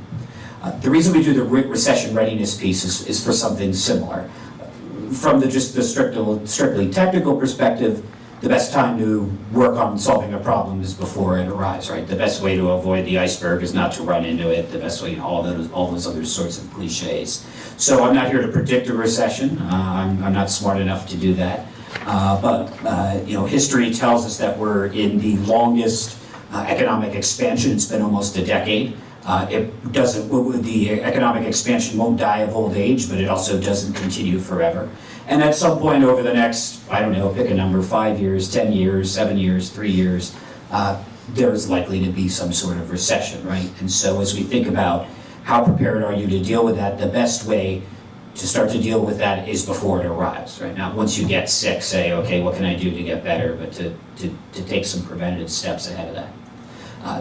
The reason we do the recession readiness piece is for something similar. From the strictly technical perspective, the best time to work on solving a problem is before it arrives, right? The best way to avoid the iceberg is not to run into it. The best way, all those other sorts of cliches. So I'm not here to predict a recession. I'm not smart enough to do that. But history tells us that we're in the longest economic expansion. It's been almost a decade. The economic expansion won't die of old age, but it also doesn't continue forever. And at some point over the next, pick a number, 5 years, 10 years, 7 years, 3 years, there's likely to be some sort of recession, right? And so as we think about how prepared are you to deal with that, the best way to start to deal with that is before it arrives, right? Now, once you get sick, say, okay, what can I do to get better? But to take some preventative steps ahead of that.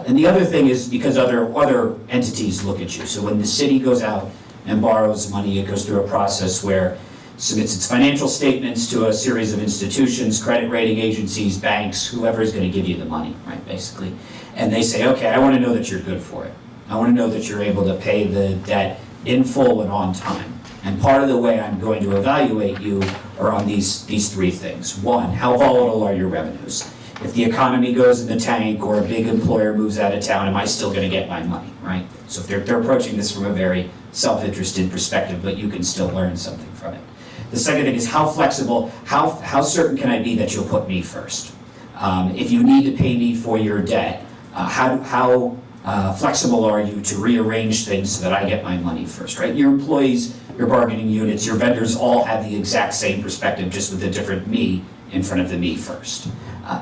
And the other thing is because other entities look at you. So when the city goes out and borrows money, it goes through a process where it submits its financial statements to a series of institutions, credit rating agencies, banks, whoever is going to give you the money, right, basically. And they say, okay, I want to know that you're good for it. I want to know that you're able to pay the debt in full and on time. And part of the way I'm going to evaluate you are on these 3 things. 1, how volatile are your revenues? If the economy goes in the tank or a big employer moves out of town, am I still going to get my money, right? So if they're approaching this from a very self-interested perspective, but you can still learn something from it. The second thing is how flexible, how certain can I be that you'll put me first? If you need to pay me for your debt, how flexible are you to rearrange things so that I get my money first, right? Your employees, your bargaining units, your vendors all have the exact same perspective, just with a different me in front of the me first.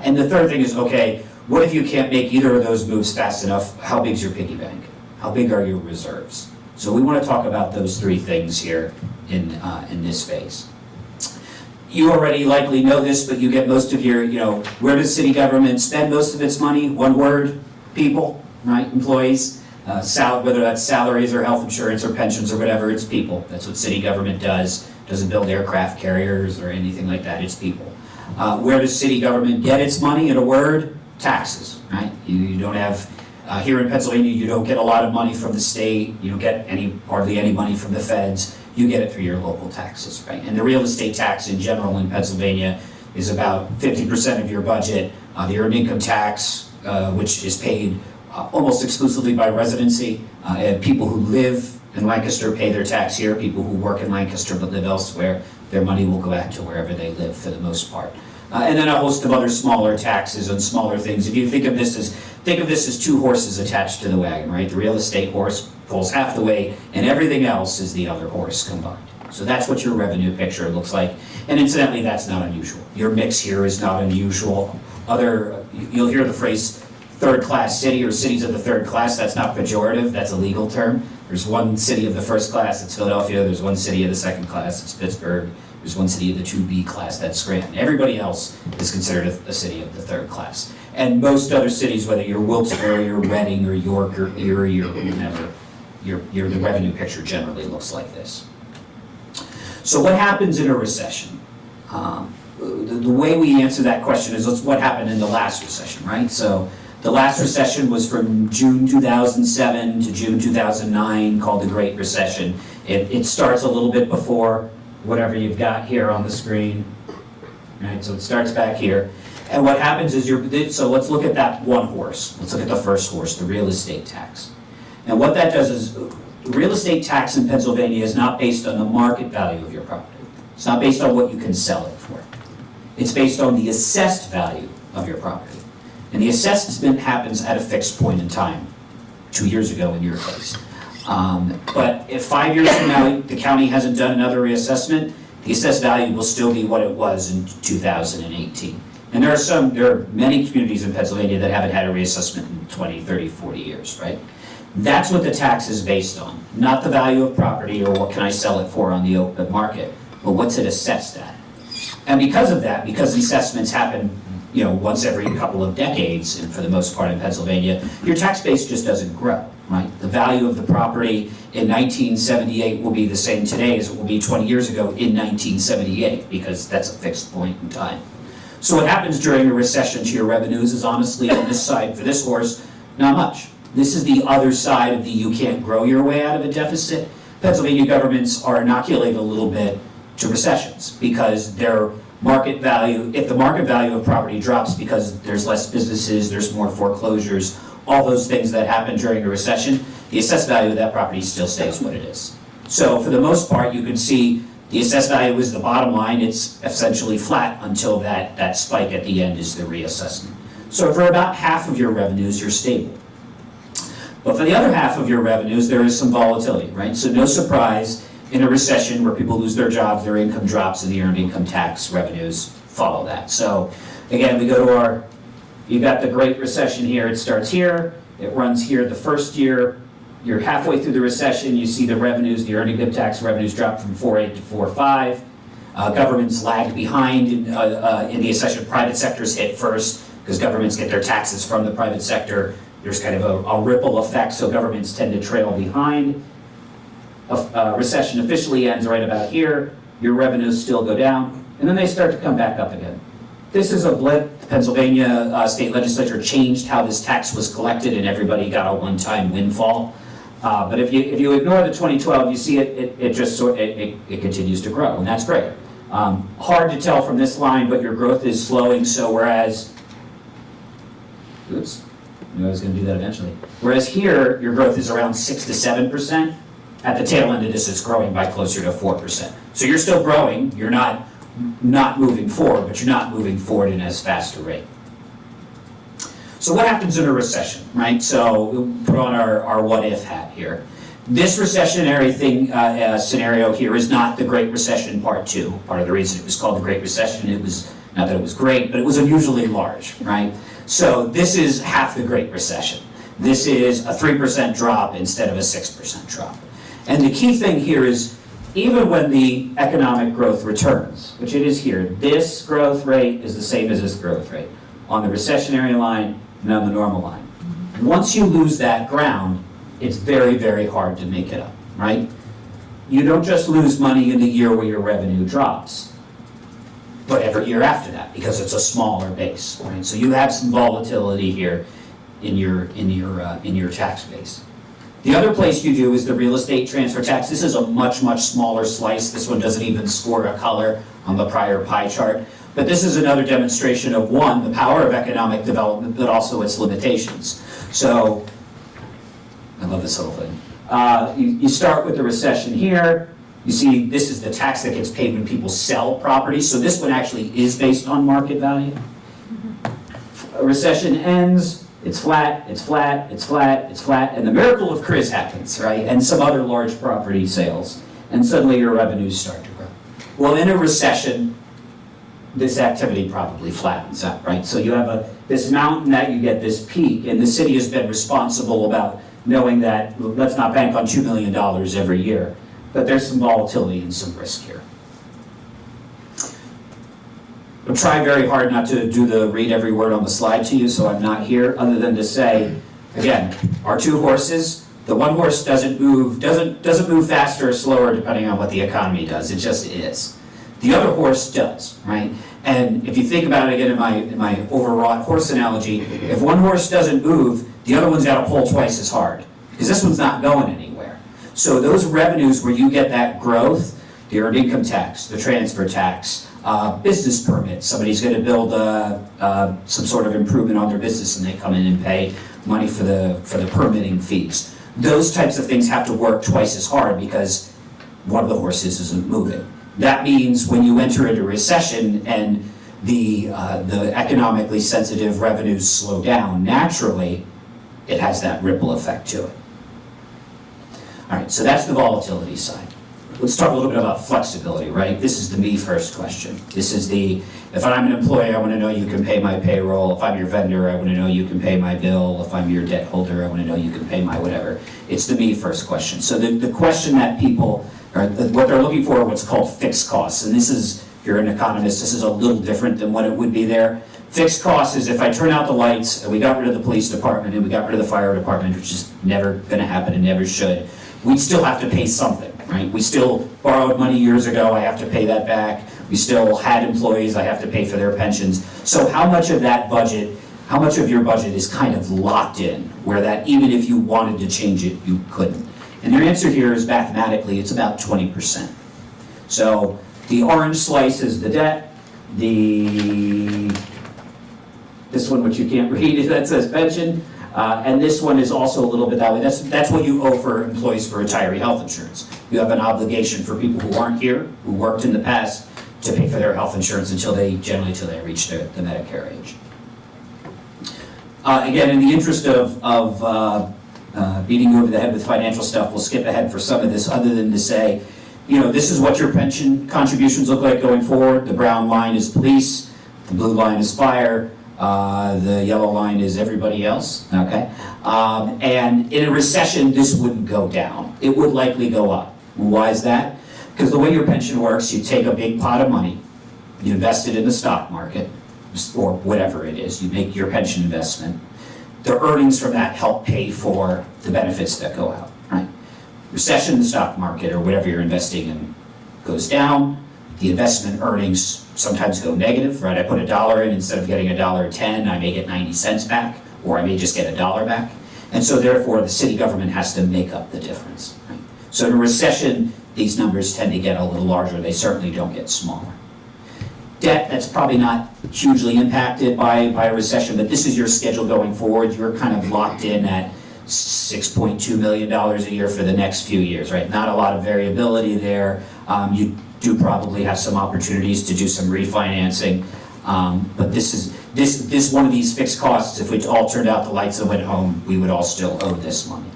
And the third thing is, okay, what if you can't make either of those moves fast enough? How big's your piggy bank? How big are your reserves? So we want to talk about those 3 things here in this phase. You already likely know this, but you get most of your, where does city government spend most of its money? One word, people, right? Employees, whether that's salaries or health insurance or pensions or whatever, it's people. That's what city government does. Doesn't build aircraft carriers or anything like that, it's people. Where does city government get its money? In a word, taxes, right? You don't have, here in Pennsylvania, you don't get a lot of money from the state. You don't get hardly any money from the feds. You get it through your local taxes, right? And the real estate tax in general in Pennsylvania is about 50% of your budget. The earned income tax, which is paid almost exclusively by residency. People who live in Lancaster pay their tax here. People who work in Lancaster but live elsewhere, their money will go back to wherever they live for the most part. And then a host of other smaller taxes and smaller things. If you think of this as two horses attached to the wagon, right? The real estate horse pulls half the weight, and everything else is the other horse combined. So that's what your revenue picture looks like. And incidentally, that's not unusual. Your mix here is not unusual. You'll hear the phrase third-class city or cities of the third class. That's not pejorative, that's a legal term. There's one city of the first class, it's Philadelphia. There's one city of the second class, it's Pittsburgh. There's one city of the 2B class, that's Scranton. Everybody else is considered a city of the third class. And most other cities, whether you're Wilkes-Barre or Reading or York or Erie or whomever, the revenue picture generally looks like this. So what happens in a recession? The way we answer that question is what happened in the last recession, right? So the last recession was from June 2007 to June 2009, called the Great Recession. It starts a little bit before whatever you've got here on the screen, right? So it starts back here. And what happens is so let's look at that one horse. Let's look at the first horse, the real estate tax. And what that does is, real estate tax in Pennsylvania is not based on the market value of your property. It's not based on what you can sell it for. It's based on the assessed value of your property. And the assessment happens at a fixed point in time, 2 years ago in your case. But if 5 years from now the county hasn't done another reassessment, the assessed value will still be what it was in 2018. And there are many communities in Pennsylvania that haven't had a reassessment in 20, 30, 40 years, right? That's what the tax is based on, not the value of property or what can I sell it for on the open market, but what's it assessed at. And because of that, because assessments happen once every couple of decades, and for the most part in Pennsylvania, your tax base just doesn't grow, right? The value of the property in 1978 will be the same today as it will be 20 years ago in 1978, because that's a fixed point in time. So what happens during a recession to your revenues is honestly on this side, for this horse, not much. This is the other side of the you can't grow your way out of a deficit. Pennsylvania governments are inoculated a little bit to recessions because their market value, if the market value of property drops because there's less businesses, there's more foreclosures, all those things that happen during a recession, the assessed value of that property still stays what it is. So for the most part, you can see the assessed value is the bottom line. It's essentially flat until that spike at the end is the reassessment. So for about half of your revenues, you're stable. But for the other half of your revenues, there is some volatility, right? So no surprise, in a recession where people lose their jobs, their income drops, and the earned income tax revenues follow that. So again, we go to you've got the Great Recession here. It starts here, it runs here the first year. You're halfway through the recession, you see the revenues, the earned income tax revenues drop from 4.8 to 4.5. Governments lag behind in the recession. Private sectors hit first because governments get their taxes from the private sector. There's kind of a ripple effect, so governments tend to trail behind. Recession officially ends right about here. Your revenues still go down, and then they start to come back up again. This is a blip. The Pennsylvania state legislature changed how this tax was collected, and everybody got a one-time windfall. But if you ignore the 2012, you see it continues to grow, and that's great. Hard to tell from this line, but your growth is slowing. So whereas, oops, I knew I was going to do that eventually. Whereas here, your growth is around 6 to 7%. At the tail end of this, it's growing by closer to 4%. So you're still growing. You're not moving forward, but you're not moving forward in as fast a rate. So what happens in a recession, right? So we'll put on our what-if hat here. This recessionary scenario here is not the Great Recession Part 2. Part of the reason it was called the Great Recession, it was not that it was great, but it was unusually large, right? So this is half the Great Recession. This is a 3% drop instead of a 6% drop. And the key thing here is, even when the economic growth returns, which it is here, this growth rate is the same as this growth rate on the recessionary line and on the normal line. Once you lose that ground, it's very, very hard to make it up, right? You don't just lose money in the year where your revenue drops, but every year after that, because it's a smaller base, right? So you have some volatility here in your tax base. The other place you do is the real estate transfer tax. This is a much, much smaller slice. This one doesn't even score a color on the prior pie chart. But this is another demonstration of, one, the power of economic development, but also its limitations. So, I love this whole thing. You start with the recession here. You see, this is the tax that gets paid when people sell property. So this one actually is based on market value. A recession ends, it's flat, it's flat, it's flat, it's flat, and the miracle of Chris happens, right? And some other large property sales. And suddenly your revenues start to grow. Well, in a recession, this activity probably flattens out, right? So you have this mountain that you get this peak, and the city has been responsible about knowing that, let's not bank on $2 million every year, but there's some volatility and some risk here. I'll try very hard not to read every word on the slide to you, so I'm not here, other than to say, again, our two horses, the one horse doesn't move faster or slower depending on what the economy does, it just is. The other horse does, right? And if you think about it again in my overwrought horse analogy, if one horse doesn't move, the other one's got to pull twice as hard, because this one's not going anywhere. So those revenues where you get that growth, the earned income tax, the transfer tax, business permits, somebody's going to build some sort of improvement on their business and they come in and pay money for the permitting fees. Those types of things have to work twice as hard because one of the horses isn't moving. That means when you enter into recession and the economically sensitive revenues slow down, naturally, it has that ripple effect to it. All right, so that's the volatility side. Let's talk a little bit about flexibility, right? This is the me first question. This is if I'm an employee, I want to know you can pay my payroll. If I'm your vendor, I want to know you can pay my bill. If I'm your debt holder, I want to know you can pay my whatever. It's the me first question. So the question that people, or what they're looking for, are what's called fixed costs. And this is, if you're an economist, this is a little different than what it would be there. Fixed costs is if I turn out the lights and we got rid of the police department and we got rid of the fire department, which is never going to happen and never should, we'd still have to pay something, right? We still borrowed money years ago, I have to pay that back. We still had employees, I have to pay for their pensions. So how much of that budget, how much of your budget is kind of locked in, where that even if you wanted to change it, you couldn't? And your answer here is mathematically, it's about 20%. So the orange slice is the debt, this one, which you can't read, that says pension. And this one is also a little bit that way. That's what you owe for employees for retiree health insurance. You have an obligation for people who aren't here, who worked in the past, to pay for their health insurance until they reach the Medicare age. Again, in the interest of beating you over the head with financial stuff, we'll skip ahead for some of this, other than to say, this is what your pension contributions look like going forward. The brown line is police, the blue line is fire, the yellow line is everybody else, okay? And in a recession, this wouldn't go down. It would likely go up. Why is that? Because the way your pension works, you take a big pot of money, you invest it in the stock market, or whatever it is, you make your pension investment. The earnings from that help pay for the benefits that go out, right? Recession, the stock market, or whatever you're investing in, goes down. The investment earnings sometimes go negative, right? I put $1 in, instead of getting $1.10, I may get 90 cents back, or I may just get $1 back. And so therefore, the city government has to make up the difference, right? So in a recession, these numbers tend to get a little larger. They certainly don't get smaller. Debt, that's probably not hugely impacted by a recession, but this is your schedule going forward. You're kind of locked in at $6.2 million a year for the next few years, right? Not a lot of variability there. You do probably have some opportunities to do some refinancing, but this one of these fixed costs, if we all turned out the lights and went home, we would all still owe this money.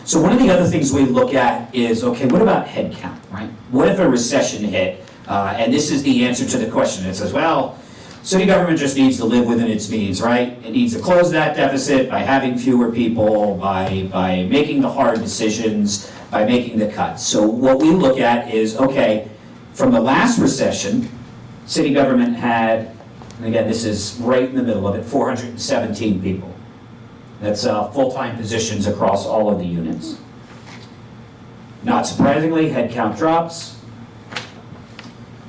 So one of the other things we look at is, okay, what about headcount, right? What if a recession hit? And this is the answer to the question. It says, well, city government just needs to live within its means, right? It needs to close that deficit by having fewer people, by making the hard decisions, by making the cuts. So what we look at is, okay, from the last recession, city government had, and again, this is right in the middle of it, 417 people. That's full-time positions across all of the units. Not surprisingly, headcount drops.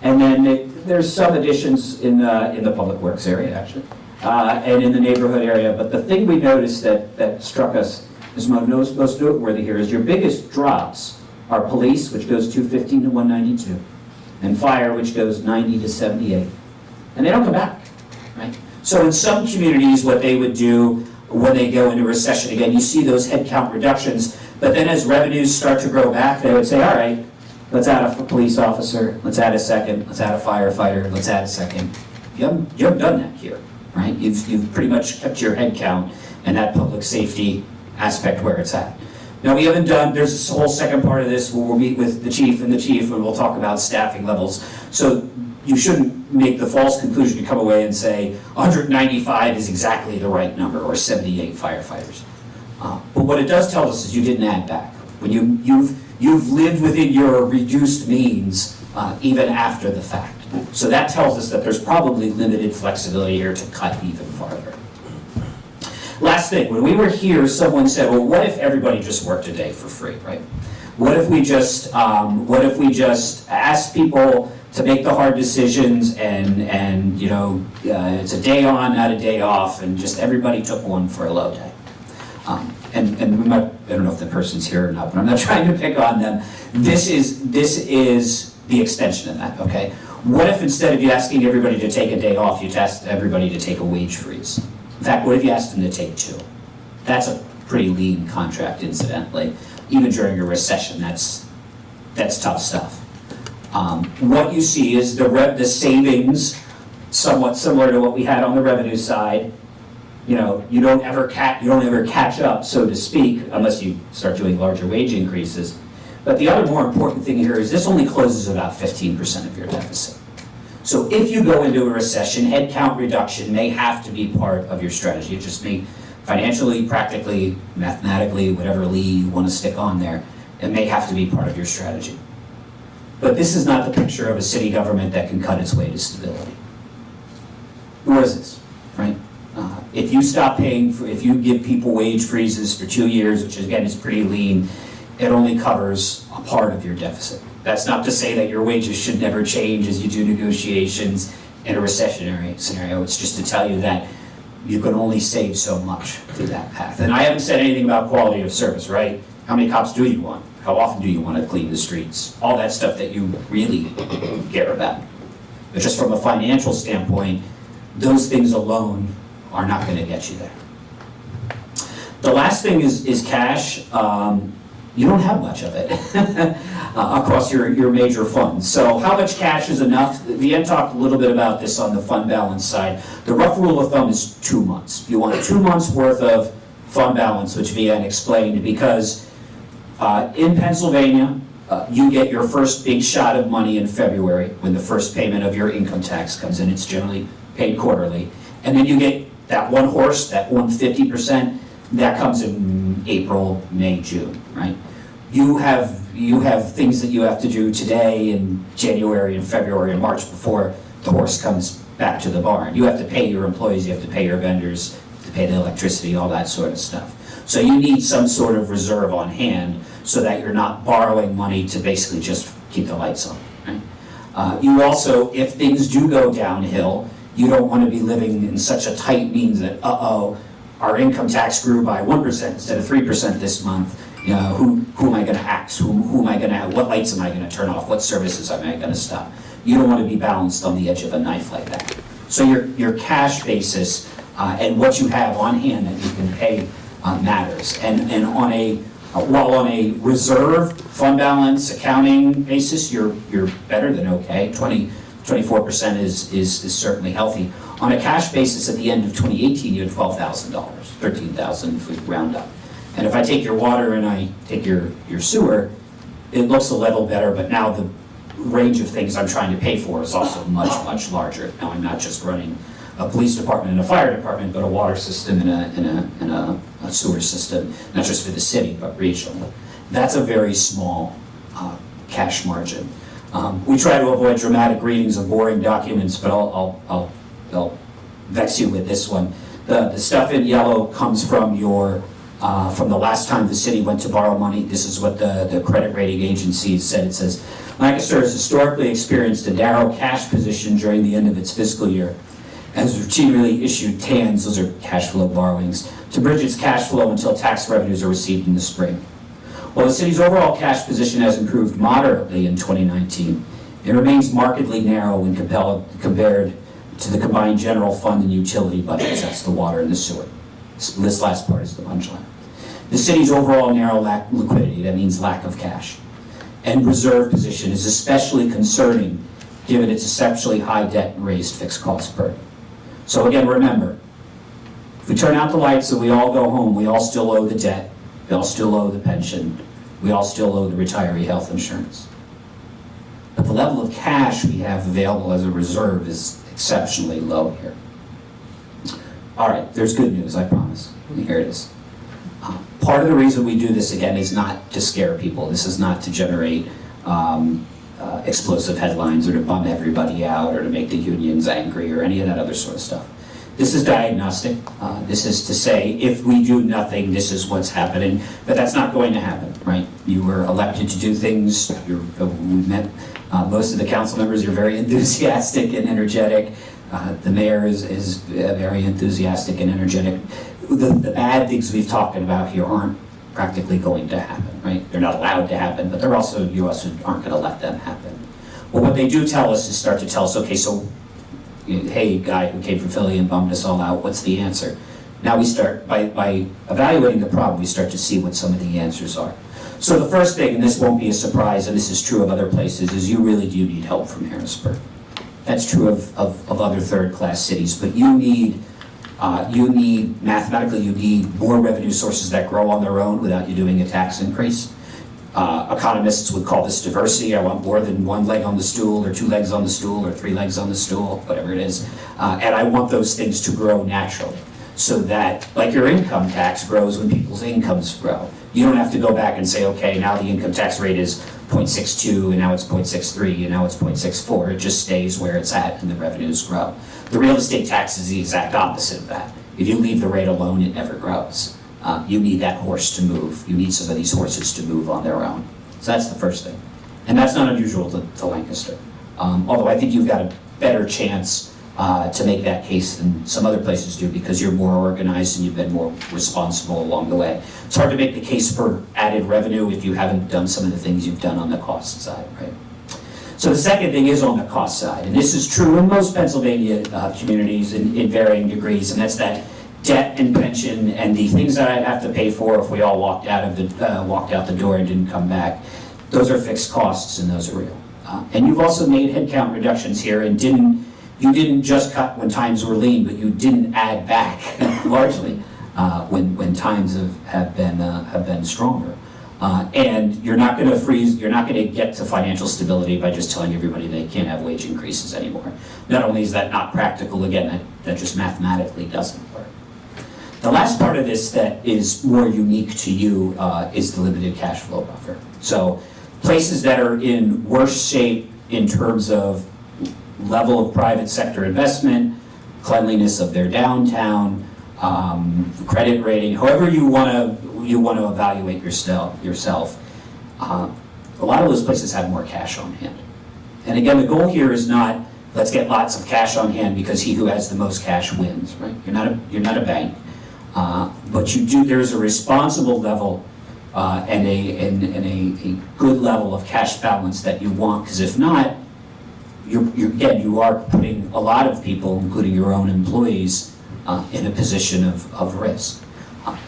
And then there's some additions in the public works area, actually, and in the neighborhood area. But the thing we noticed that struck us as most noteworthy here is your biggest drops are police, which goes 215 to 192. and fire, which goes 90 to 78. And they don't come back, right? So in some communities, what they would do when they go into recession, again, you see those headcount reductions, but then as revenues start to grow back, they would say, all right, let's add a police officer, let's add a second, let's add a firefighter, let's add a second. You haven't done that here, right? You've pretty much kept your headcount and that public safety aspect where it's at. Now, we haven't done, there's this whole second part of this where we'll meet with the chief and we'll talk about staffing levels. So you shouldn't make the false conclusion to come away and say 195 is exactly the right number, or 78 firefighters. But what it does tell us is you didn't add back. When you've lived within your reduced means even after the fact. So that tells us that there's probably limited flexibility here to cut even farther. Last thing, when we were here, someone said, well, what if everybody just worked a day for free, right? What if we just asked people to make the hard decisions and you know, it's a day on, not a day off, and just everybody took one for a low day. I don't know if the person's here or not, but I'm not trying to pick on them. This is the extension of that, okay? What if instead of you asking everybody to take a day off, you asked everybody to take a wage freeze? In fact, what if you asked them to take 2? That's a pretty lean contract, incidentally. Even during a recession, that's tough stuff. What you see is the savings, somewhat similar to what we had on the revenue side. You know, you don't ever catch up, so to speak, unless you start doing larger wage increases. But the other more important thing here is this only closes about 15% of your deficit. So if you go into a recession, headcount reduction may have to be part of your strategy. It just may, financially, practically, mathematically, whatever Lee you want to stick on there, it may have to be part of your strategy. But this is not the picture of a city government that can cut its way to stability. Nor is this, right? If you stop paying for, if you give people wage freezes for 2 years, which again is pretty lean, it only covers a part of your deficit. That's not to say that your wages should never change as you do negotiations in a recessionary scenario. It's just to tell you that you can only save so much through that path. And I haven't said anything about quality of service, right? How many cops do you want? How often do you want to clean the streets? All that stuff that you really care about. But just from a financial standpoint, those things alone are not going to get you there. The last thing is cash. You don't have much of it across your major funds. So how much cash is enough? Vian talked a little bit about this on the fund balance side. The rough rule of thumb is 2 months. You want 2 months worth of fund balance, which Vian explained, because in Pennsylvania, you get your first big shot of money in February when the first payment of your income tax comes in. It's generally paid quarterly. And then you get that one horse, that 150%, that comes in April, May, June, right? You have things that you have to do today in January and February and March before the horse comes back to the barn. You have to pay your employees, you have to pay your vendors, to pay the electricity, all that sort of stuff. So you need some sort of reserve on hand so that you're not borrowing money to basically just keep the lights on, right? You also, if things do go downhill, you don't want to be living in such a tight means that, our income tax grew by 1% instead of 3% this month. You know, who am I going to ask? Who am I going to? What lights am I going to turn off? What services am I going to stop? You don't want to be balanced on the edge of a knife like that. So your cash basis and what you have on hand that you can pay matters. And on a while on a reserve fund balance accounting basis, you're better than okay. 24% is certainly healthy. On a cash basis, at the end of 2018, you had $12,000, $13,000 if we round up. And if I take your water and I take your sewer, it looks a little better, but now the range of things I'm trying to pay for is also much, much larger. Now I'm not just running a police department and a fire department, but a water system and a sewer system, not just for the city, but regionally. That's a very small cash margin. We try to avoid dramatic readings of boring documents, but I'll vex you with this one. The stuff in yellow comes from from the last time the city went to borrow money. This is what the credit rating agency said. It says, Lancaster has historically experienced a narrow cash position during the end of its fiscal year, and has routinely issued TANs, those are cash flow borrowings, to bridge its cash flow until tax revenues are received in the spring. While the city's overall cash position has improved moderately in 2019, It remains markedly narrow when compared to the combined general fund and utility budgets. That's the water and the sewer. This last part is the punchline. The city's overall narrow liquidity, that means lack of cash, and reserve position is especially concerning given its exceptionally high debt and raised fixed cost burden. So again, remember, if we turn out the lights and we all go home, we all still owe the debt, we all still owe the pension, we all still owe the retiree health insurance. But the level of cash we have available as a reserve is exceptionally low here. All right, there's good news, I promise. Here it is. Part of the reason we do this, again, is not to scare people. This is not to generate explosive headlines or to bum everybody out or to make the unions angry or any of that other sort of stuff. This is diagnostic. This is to say, if we do nothing, this is what's happening. But that's not going to happen, right? You were elected to do things. We met most of the council members. You're very enthusiastic and energetic. The mayor is very enthusiastic and energetic. The bad things we've talked about here aren't practically going to happen, right? They're not allowed to happen, but you also aren't going to let them happen. Well, what they do tell us is start to tell us, okay, so, hey, guy who came from Philly and bummed us all out, what's the answer? Now we start, by evaluating the problem, we start to see what some of the answers are. So the first thing, and this won't be a surprise, and this is true of other places, is you really do need help from Harrisburg. That's true of other third-class cities, but you need mathematically, you need more revenue sources that grow on their own without you doing a tax increase. Economists would call this diversity. I want more than one leg on the stool, or two legs on the stool, or three legs on the stool, whatever it is. And I want those things to grow naturally, so that, like your income tax grows when people's incomes grow. You don't have to go back and say, okay, now the income tax rate is 0.62, and now it's 0.63, and now it's 0.64. It just stays where it's at, and the revenues grow. The real estate tax is the exact opposite of that. If you leave the rate alone, it never grows. You need that horse to move. You need some of these horses to move on their own. So that's the first thing. And that's not unusual to Lancaster. Although I think you've got a better chance to make that case than some other places do, because you're more organized and you've been more responsible along the way. It's hard to make the case for added revenue if you haven't done some of the things you've done on the cost side, right? So the second thing is on the cost side, and this is true in most Pennsylvania communities in varying degrees, and that's that debt and pension and the things that I'd have to pay for if we all walked out the door and didn't come back. Those are fixed costs, and those are real. And you've also made headcount reductions here, and you didn't just cut when times were lean, but you didn't add back largely when times have been stronger. And you're not going to freeze. You're not going to get to financial stability by just telling everybody they can't have wage increases anymore. Not only is that not practical, again, that just mathematically doesn't work. The last part of this that is more unique to you is the limited cash flow buffer. So places that are in worse shape in terms of level of private sector investment, cleanliness of their downtown, credit rating, however you want to evaluate yourself. A lot of those places have more cash on hand. And again, the goal here is not let's get lots of cash on hand because he who has the most cash wins, right? You're not a bank, but there's a responsible level and a good level of cash balance that you want, because if not, you are putting a lot of people, including your own employees, in a position of risk.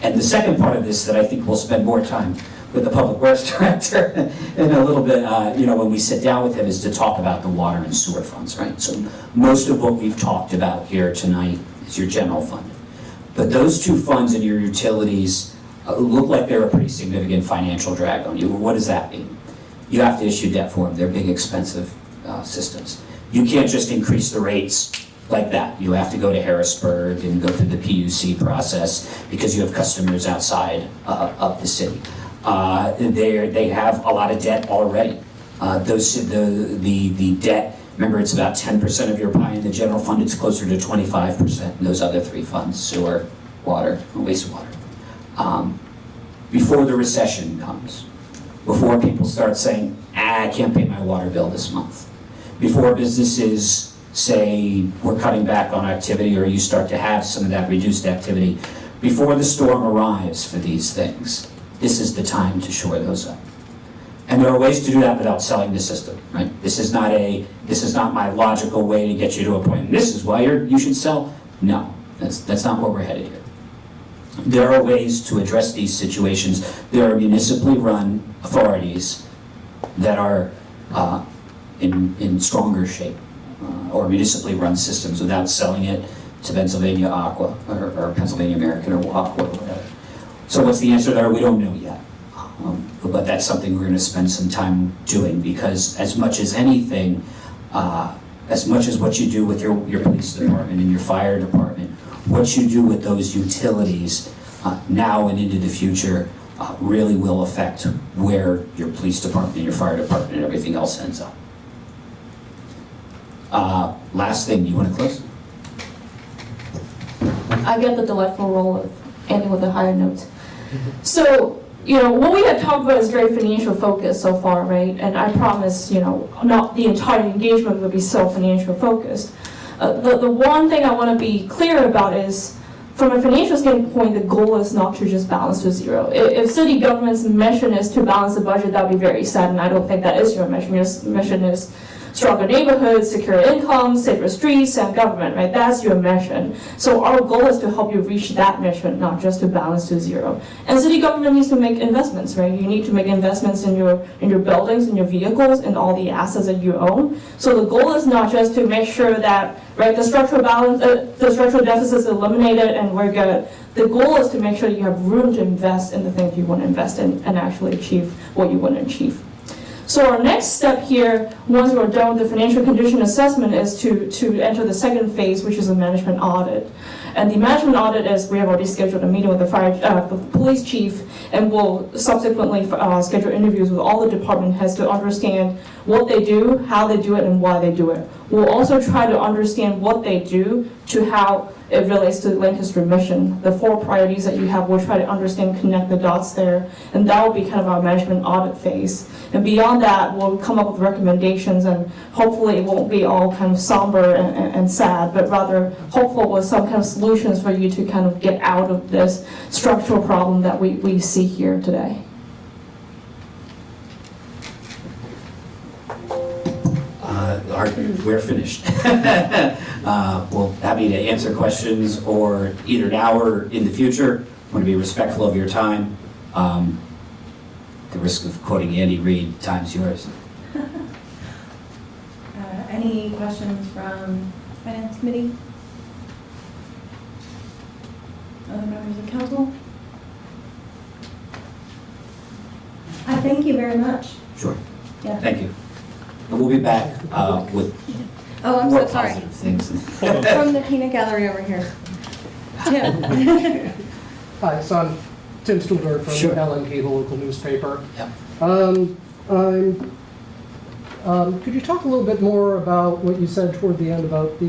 And the second part of this that I think we'll spend more time with the Public Works Director in a little bit, when we sit down with him, is to talk about the water and sewer funds, right? So most of what we've talked about here tonight is your general fund. But those two funds and your utilities look like they're a pretty significant financial drag on you. Well, what does that mean? You have to issue debt for them. They're big, expensive systems. You can't just increase the rates like that. You have to go to Harrisburg and go through the PUC process because you have customers outside of the city. They have a lot of debt already. The debt, remember, it's about 10% of your pie in the general fund. It's closer to 25% in those other three funds: sewer, water, and wastewater. Before the recession comes, before people start saying, I can't pay my water bill this month, before businesses say we're cutting back on activity, or you start to have some of that reduced activity, before the storm arrives for these things, this is the time to shore those up. And there are ways to do that without selling the system, right? This is not my logical way to get you to a point. And this is why you should sell. No, that's not where we're headed here. There are ways to address these situations. There are municipally run authorities that are in stronger shape, or municipally run systems without selling it to Pennsylvania Aqua or Pennsylvania American or Aqua or whatever. So what's the answer there? We don't know yet. But that's something we're going to spend some time doing, because as much as anything, as much as what you do with your police department and your fire department, what you do with those utilities now and into the future really will affect where your police department and your fire department and everything else ends up. Last thing, you want to close? I get the delightful role of ending with a higher note. So, what we have talked about is very financial focused so far, right? And I promise, not the entire engagement will be so financial focused. The one thing I want to be clear about is, from a financial standpoint, the goal is not to just balance to zero. If city government's mission is to balance the budget, that would be very sad, and I don't think that is your mission. Your mission is stronger neighborhoods, secure income, safer streets, and government, right? That's your mission. So our goal is to help you reach that mission, not just to balance to zero. And city government needs to make investments, right? You need to make investments in your buildings, in your vehicles, and all the assets that you own. So the goal is not just to make sure that, right, the structural deficit is eliminated and we're good. The goal is to make sure you have room to invest in the things you want to invest in and actually achieve what you want to achieve. So our next step here, once we're done with the financial condition assessment, is to enter the second phase, which is a management audit. And the management audit is, we have already scheduled a meeting with the police chief, and we'll subsequently schedule interviews with all the department heads to understand what they do, how they do it, and why they do it. We'll also try to understand what they do to how it relates to the Lancaster mission. The 4 priorities that you have, we'll try to understand, connect the dots there, and that will be kind of our management audit phase. And beyond that, we'll come up with recommendations, and hopefully it won't be all kind of somber and sad, but rather hopeful with some kind of solutions for you to kind of get out of this structural problem that we see here today. We're finished. We're happy to answer questions, or either now or in the future. I want to be respectful of your time. The risk of quoting Andy Reid, time's yours. Any questions from Finance Committee? Other members of council? I thank you very much. Sure. Yeah. Thank you. And we'll be back with I'm more so sorry. positive things. From the peanut gallery over here. Tim. Hi, so I'm Tim Stuhlberg from Sure. LNP, the local newspaper. Yeah. Could you talk a little bit more about what you said toward the end about the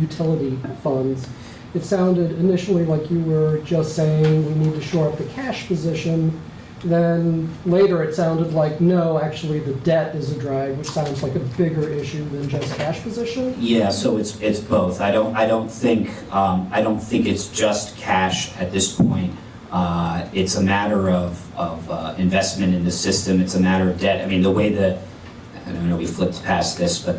utility funds? It sounded initially like you were just saying we need to shore up the cash position. Then later it sounded like, no, actually the debt is a drag, which sounds like a bigger issue than just cash position. Yeah, so it's both. I don't think it's just cash at this point. It's a matter of investment in the system. It's a matter of debt. I mean, the way that, I don't know, we flipped past this, but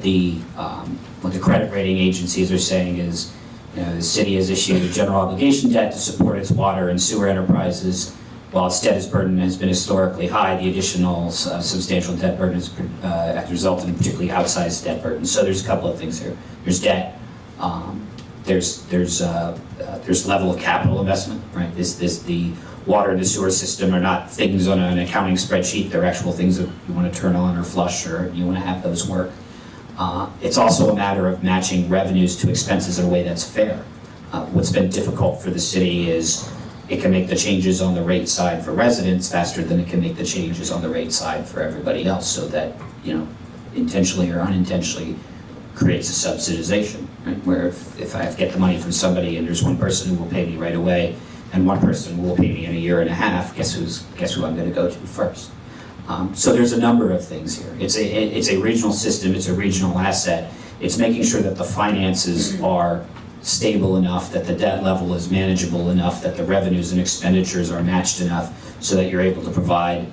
what the credit rating agencies are saying is, the city has issued general obligation debt to support its water and sewer enterprises. While its debt burden has been historically high, the additional substantial debt burden has resulted in particularly outsized debt burden. So there's a couple of things here. There's debt. There's level of capital investment, right? The water and the sewer system are not things on an accounting spreadsheet. They're actual things that you want to turn on or flush, or you want to have those work. It's also a matter of matching revenues to expenses in a way that's fair. What's been difficult for the city is it can make the changes on the rate side for residents faster than it can make the changes on the rate side for everybody else, so that, intentionally or unintentionally creates a subsidization, right? Where if I get the money from somebody and there's one person who will pay me right away and one person who will pay me in a year and a half, guess who I'm going to go to first? So there's a number of things here. It's a regional system. It's a regional asset. It's making sure that the finances are stable enough, that the debt level is manageable enough, that the revenues and expenditures are matched enough so that you're able to provide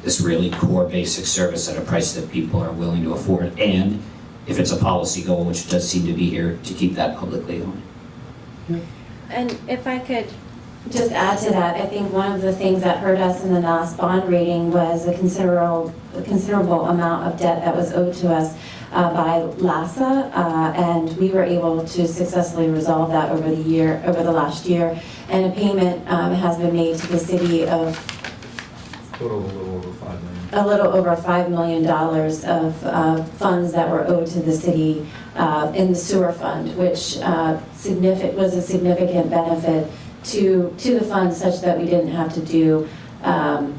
this really core basic service at a price that people are willing to afford, and if it's a policy goal, which does seem to be here, to keep that publicly owned. And if I could just add to that, I think one of the things that hurt us in the last bond rating was a considerable amount of debt that was owed to us by LASA, and we were able to successfully resolve that over the last year, and a payment has been made to the city of Total a little over $5 million. a little over $5 million of funds that were owed to the city in the sewer fund, which was a significant benefit to the fund, such that we didn't have to do a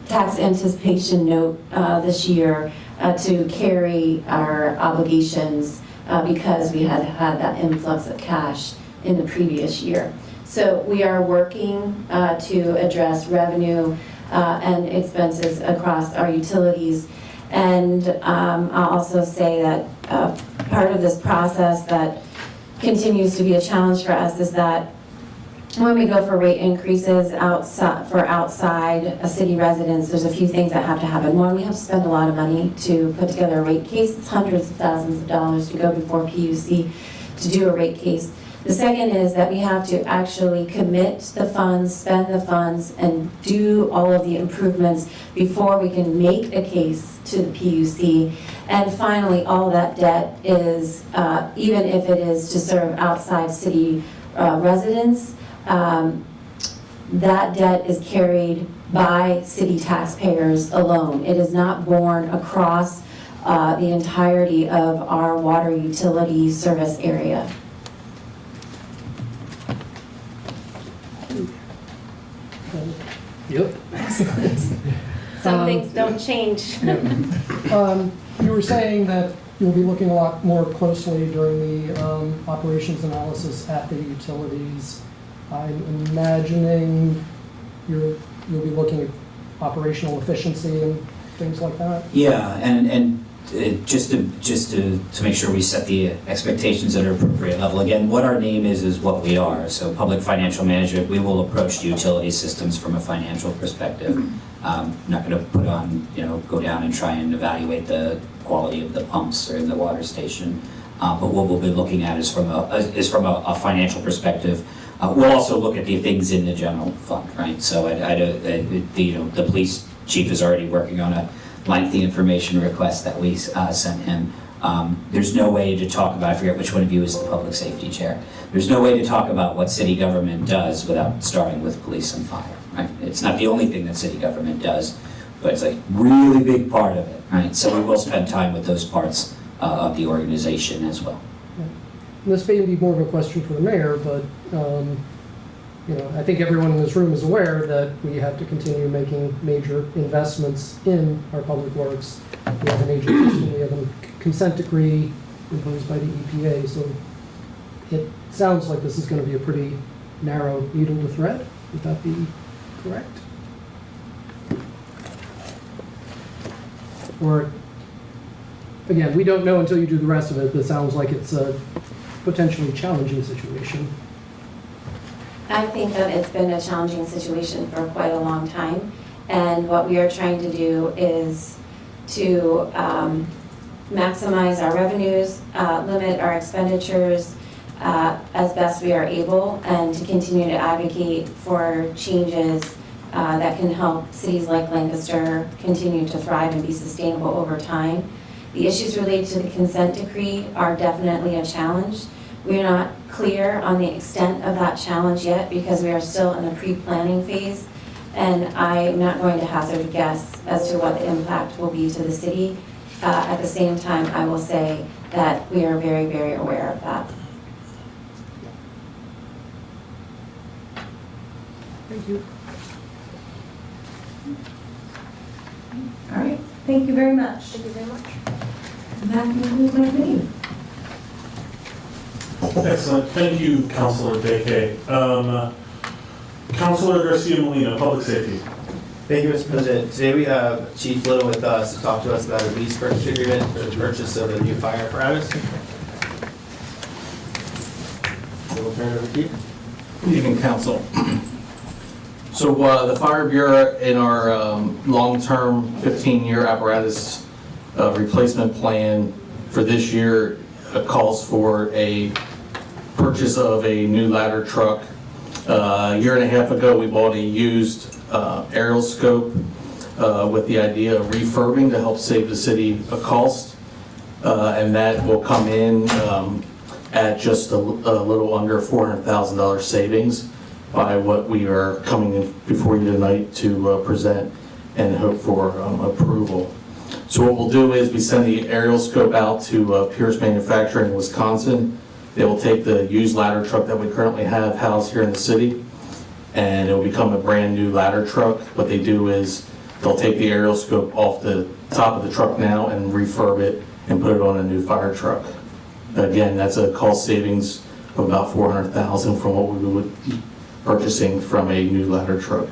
tax anticipation note this year to carry our obligations because we had had that influx of cash in the previous year. So we are working to address revenue and expenses across our utilities. And I'll also say that part of this process that continues to be a challenge for us is that when we go for rate increases outside city residents, there's a few things that have to happen. One, we have to spend a lot of money to put together a rate case. It's hundreds of thousands of dollars to go before PUC to do a rate case. The second is that we have to actually commit the funds, spend the funds, and do all of the improvements before we can make a case to the PUC. And finally, all that debt is, even if it is to serve outside city residents, that debt is carried by city taxpayers alone. It is not borne across the entirety of our water utility service area. Yep. Some things don't change. You were saying that you'll be looking a lot more closely during the operations analysis at the utilities. I'm imagining you'll be looking at operational efficiency and things like that? Yeah, and just to make sure we set the expectations at an appropriate level. Again, what our name is what we are. So public financial management, we will approach the utility systems from a financial perspective. Not going to put on, go down and try and evaluate the quality of the pumps or in the water station. But what we'll be looking at is from a financial perspective. We'll also look at the things in the general fund, right? So the police chief is already working on a lengthy information request that we sent him. There's no way to talk about, I forget which one of you is the public safety chair. There's no way to talk about what city government does without starting with police and fire, right? It's not the only thing that city government does, but it's a really big part of it, right? So we will spend time with those parts of the organization as well. And this may be more of a question for the mayor, but I think everyone in this room is aware that we have to continue making major investments in our public works. We have an aging system, we have a consent decree imposed by the EPA, so it sounds like this is going to be a pretty narrow needle to thread. Would that be correct? Or, again, we don't know until you do the rest of it, but it sounds like it's a potentially challenging situation. I think that it's been a challenging situation for quite a long time, and what we are trying to do is to maximize our revenues, limit our expenditures as best we are able, and to continue to advocate for changes that can help cities like Lancaster continue to thrive and be sustainable over time. The issues related to the consent decree are definitely a challenge. We're not clear on the extent of that challenge yet because we are still in the pre-planning phase, and I'm not going to hazard a guess as to what the impact will be to the city. At the same time, I will say that we are very, very aware of that. Thank you. All right, thank you very much. Thank you very much. And that concludes my meeting. Excellent. Thank you, Councilor Bakay. Councilor Garcia-Molina, Public Safety. Thank you, Mr. President. Today we have Chief Little with us to talk to us about a lease purchase agreement for the purchase of a new fire apparatus. So we'll turn it over to Chief. Good evening, Council. So the Fire Bureau in our long-term 15-year apparatus replacement plan for this year calls for a purchase of a new ladder truck. A year and a half ago, we bought a used aerial scope with the idea of refurbing to help save the city a cost. And that will come in at just a little under $400,000 savings by what we are coming in before you tonight to present and hope for approval. So what we'll do is we send the aerial scope out to Pierce Manufacturing in Wisconsin. They will take the used ladder truck that we currently have housed here in the city, and it will become a brand new ladder truck. What they do is they'll take the aerial scope off the top of the truck now and refurb it and put it on a new fire truck. Again, that's a cost savings of about $400,000 from what we would be purchasing from a new ladder truck.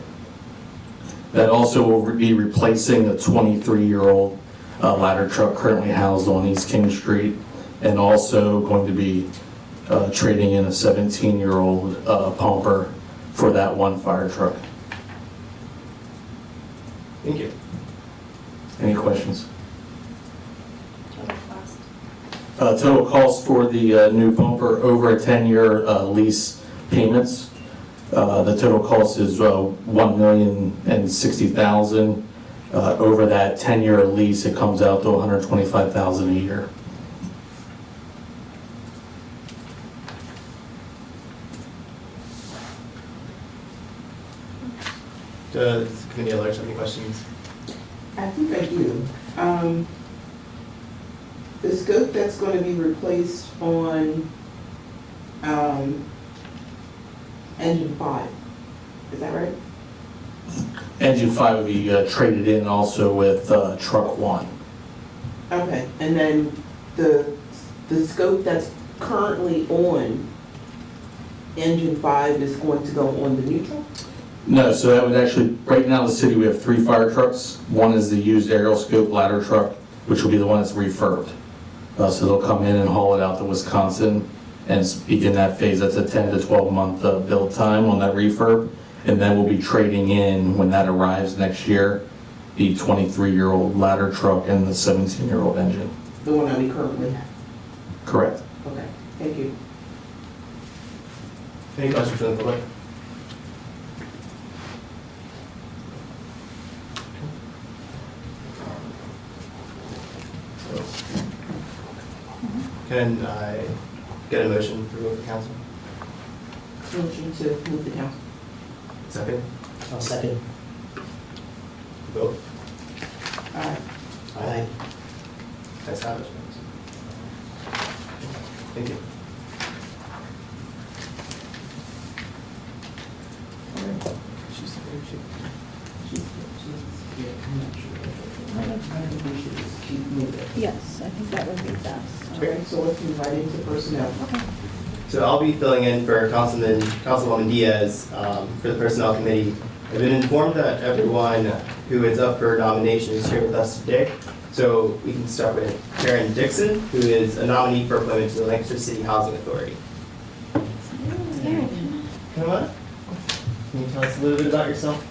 That also will be replacing a 23-year-old ladder truck currently housed on East King Street, and also going to be trading in a 17-year-old pumper for that one fire truck. Thank you. Any questions? Total cost for the new pumper over a 10-year lease payments. The total cost is $1,060,000. Over that 10-year lease, it comes out to $125,000 a year. Does committee at large have any questions? I think I do. The scope that's going to be replaced on engine 5, is that right? Engine 5 will be traded in also with truck 1. Okay, and then the scope that's currently on engine 5 is going to go on the new truck? No, so that would actually, right now in the city we have 3 fire trucks. One is the used aerial scope ladder truck, which will be the one that's refurbed. So they'll come in and haul it out to Wisconsin and begin that phase. That's a 10 to 12 month build time on that refurb. And then we'll be trading in, when that arrives next year, the 23-year-old ladder truck and the 17-year-old engine. The one that we currently have? Correct. Okay, thank you. Any questions from the public? Can I get a motion to move the council? Motion to move the council. Second? I'll second. Vote? Aye. Aye. That's how it is. Thank you. Yes, I think that would be best. Okay, so let's move right into personnel. Okay. So I'll be filling in for Councilwoman Diaz for the Personnel Committee. I've been informed that everyone who is up for nomination is here with us today. So we can start with Karen Dixon, who is a nominee for appointment to the Lancaster City Housing Authority. Karen. Come on. Can you tell us a little bit about yourself?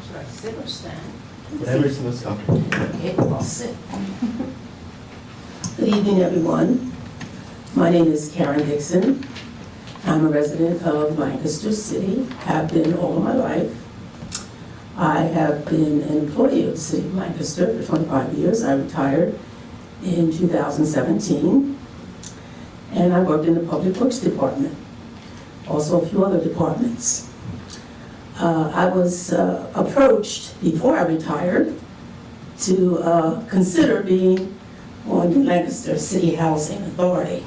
Should I sit or stand? Whatever's most comfortable. Okay, I'll sit. Good evening, everyone. My name is Karen Dixon. I'm a resident of Lancaster City, have been all my life. I have been an employee of the city of Lancaster for 25 years. I retired in 2017, and I worked in the Public Works Department, also a few other departments. I was approached before I retired to consider being on the Lancaster City Housing Authority.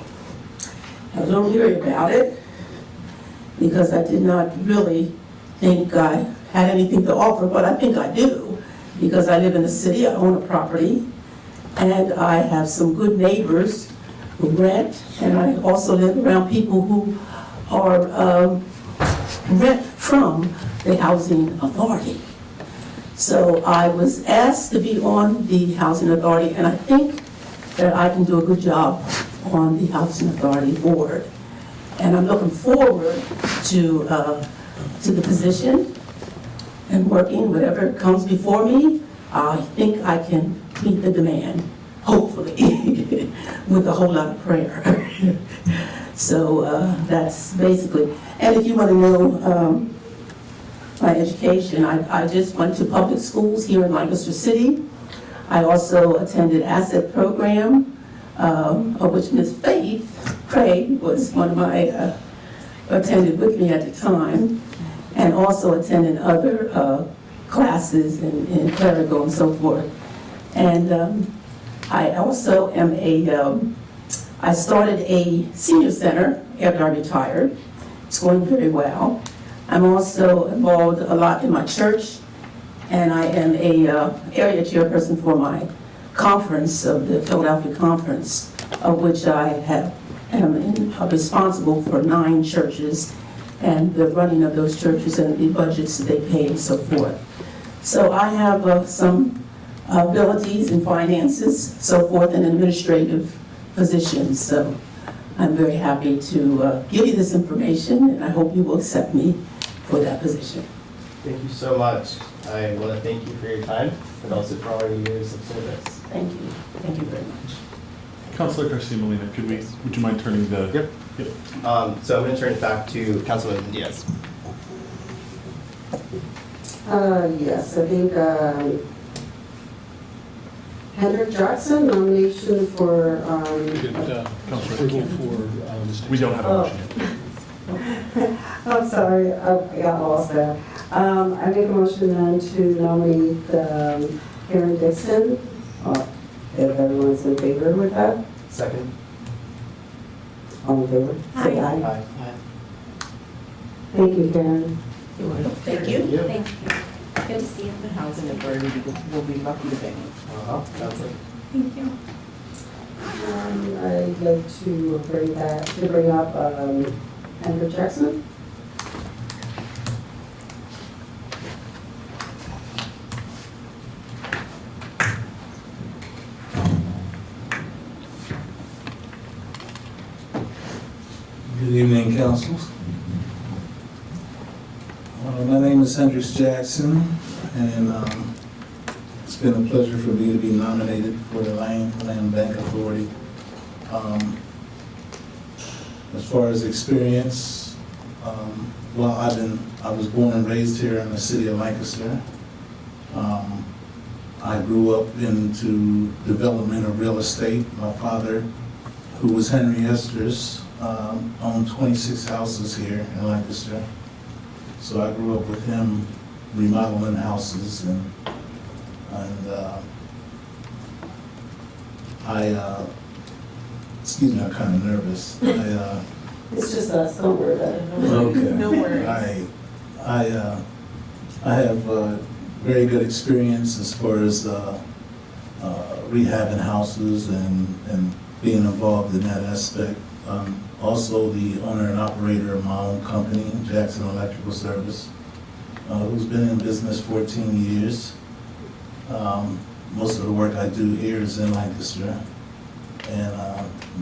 I was a little leery about it because I did not really think I had anything to offer, but I think I do because I live in the city, I own a property, and I have some good neighbors who rent, and I also live around people who are rent from the Housing Authority. So I was asked to be on the Housing Authority, and I think that I can do a good job on the Housing Authority board. And I'm looking forward to the position and working whatever comes before me. I think I can meet the demand, hopefully, with a whole lot of prayer. So that's basically, and if you want to know my education, I just went to public schools here in Lancaster City. I also attended asset program, of which Ms. Faith Craig was one of my, attended with me at the time, and also attended other classes in clerical and so forth. And I also am I started a senior center after I retired. It's going very well. I'm also involved a lot in my church, and I am a area chairperson for my conference of the Philadelphia Conference, of which I am responsible for 9 churches and the running of those churches and the budgets that they pay and so forth. So I have some abilities in finances, so forth, and administrative positions. So I'm very happy to give you this information, and I hope you will accept me for that position. Thank you so much. I want to thank you for your time and also for all your years of service. Thank you. Thank you very much. Councilor Garcia-Molina, would you mind turning the... Yep. So I'm going to turn it back to Councilman Diaz. Yes, I think Hendricks Jackson nomination for... We don't have a motion yet. I'm sorry, I got lost there. I make a motion then to nominate Karen Dixon. If everyone's in favor with that. Second. All in favor? Say aye. Aye. Thank you, Karen. You're welcome. Thank you. Thank you. Good to see you. The housing authority will be lucky to be. Councilor. Thank you. I'd like to bring up Hendricks Jackson. Good evening, council. My name is Hendricks Jackson, and it's been a pleasure for me to be nominated for the Land Bank Authority. As far as experience, well, I was born and raised here in the city of Lancaster. I grew up into development of real estate. My father, who was Henry Estes, owned 26 houses here in Lancaster. So I grew up with him remodeling houses, and excuse me, I'm kind of nervous. It's just us, don't worry about it. Okay. No worries. I have very good experience as far as rehabbing houses and being involved in that aspect. Also the owner and operator of my own company, Jackson Electrical Service, who's been in business 14 years. Most of the work I do here is in Lancaster, and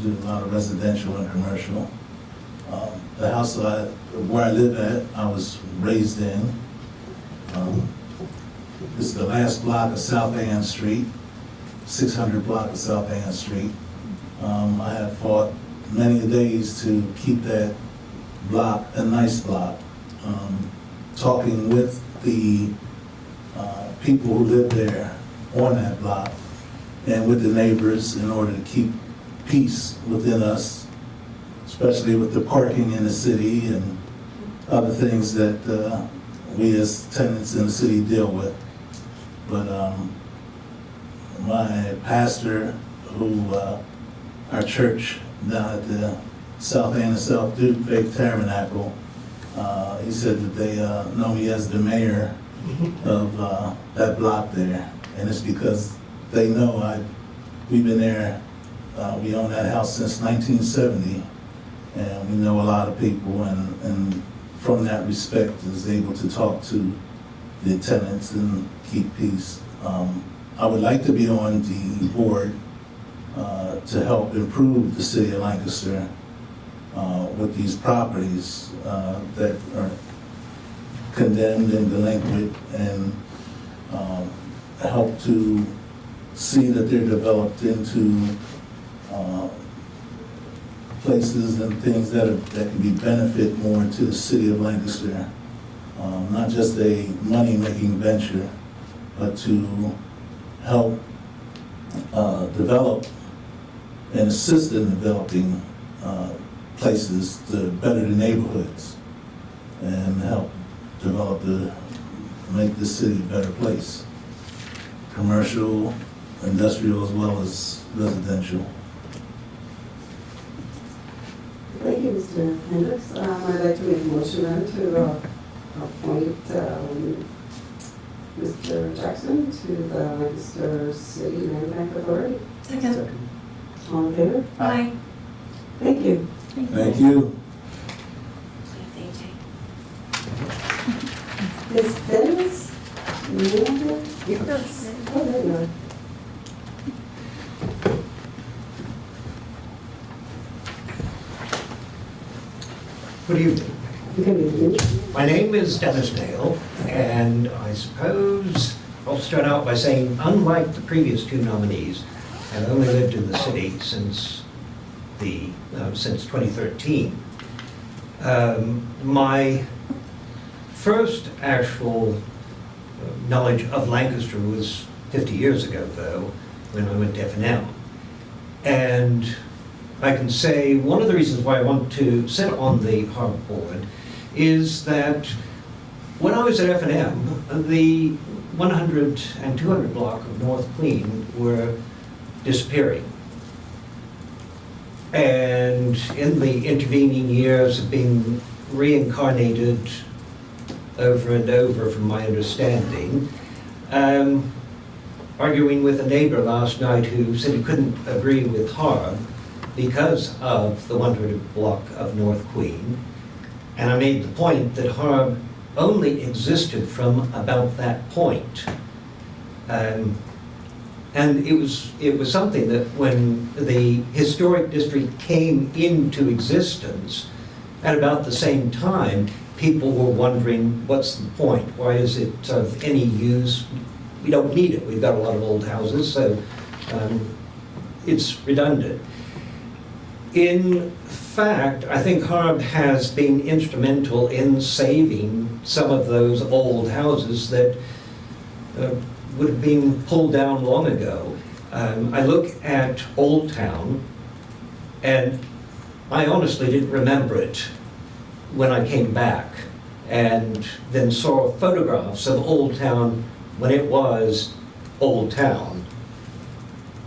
do a lot of residential and commercial. The house where I live at, I was raised in. It's the last block of South Ann Street, 600 block of South Ann Street. I have fought many days to keep that block a nice block. Talking with the people who live there on that block and with the neighbors in order to keep peace within us, especially with the parking in the city and other things that we as tenants in the city deal with. But my pastor, who our church down at the South End of South Duke Faith Tabernacle, he said that they know me as the mayor of that block there, and it's because they know we've been there. We own that house since 1970, and we know a lot of people, and from that respect is able to talk to the tenants and keep peace. I would like to be on the board to help improve the city of Lancaster. with these properties that are condemned and delinquent, and help to see that they're developed into places and things that can be benefit more to the city of Lancaster. Not just a money-making venture, but to help develop and assist in developing places to better the neighborhoods and help develop make the city a better place. Commercial, industrial, as well as residential. Thank you, Mr. Hendricks. I'd like to make a motion then to appoint Mr. Jackson to the Lancaster City Land Bank Authority. Second. All in favor? Aye. Thank you. Thank you. Is Dennis? Yes. Oh, there you are. Good evening. Good evening. My name is Dennis Dale, and I suppose I'll start out by saying, unlike the previous two nominees, I've only lived in the city since 2013. My first actual knowledge of Lancaster was 50 years ago, though, when I went to F&M. And I can say one of the reasons why I want to sit on the harbor board is that when I was at F&M, the 100 and 200 block of North Queen were disappearing. And in the intervening years have been reincarnated over and over, from my understanding. Arguing with a neighbor last night who said he couldn't agree with Harb because of the 100 block of North Queen. And I made the point that Harb only existed from about that point. And it was something that when the historic district came into existence, at about the same time, people were wondering, what's the point? Why is it of any use? We don't need it. We've got a lot of old houses, so it's redundant. In fact, I think Harb has been instrumental in saving some of those old houses that would have been pulled down long ago. I look at Old Town, and I honestly didn't remember it when I came back, and then saw photographs of Old Town when it was Old Town.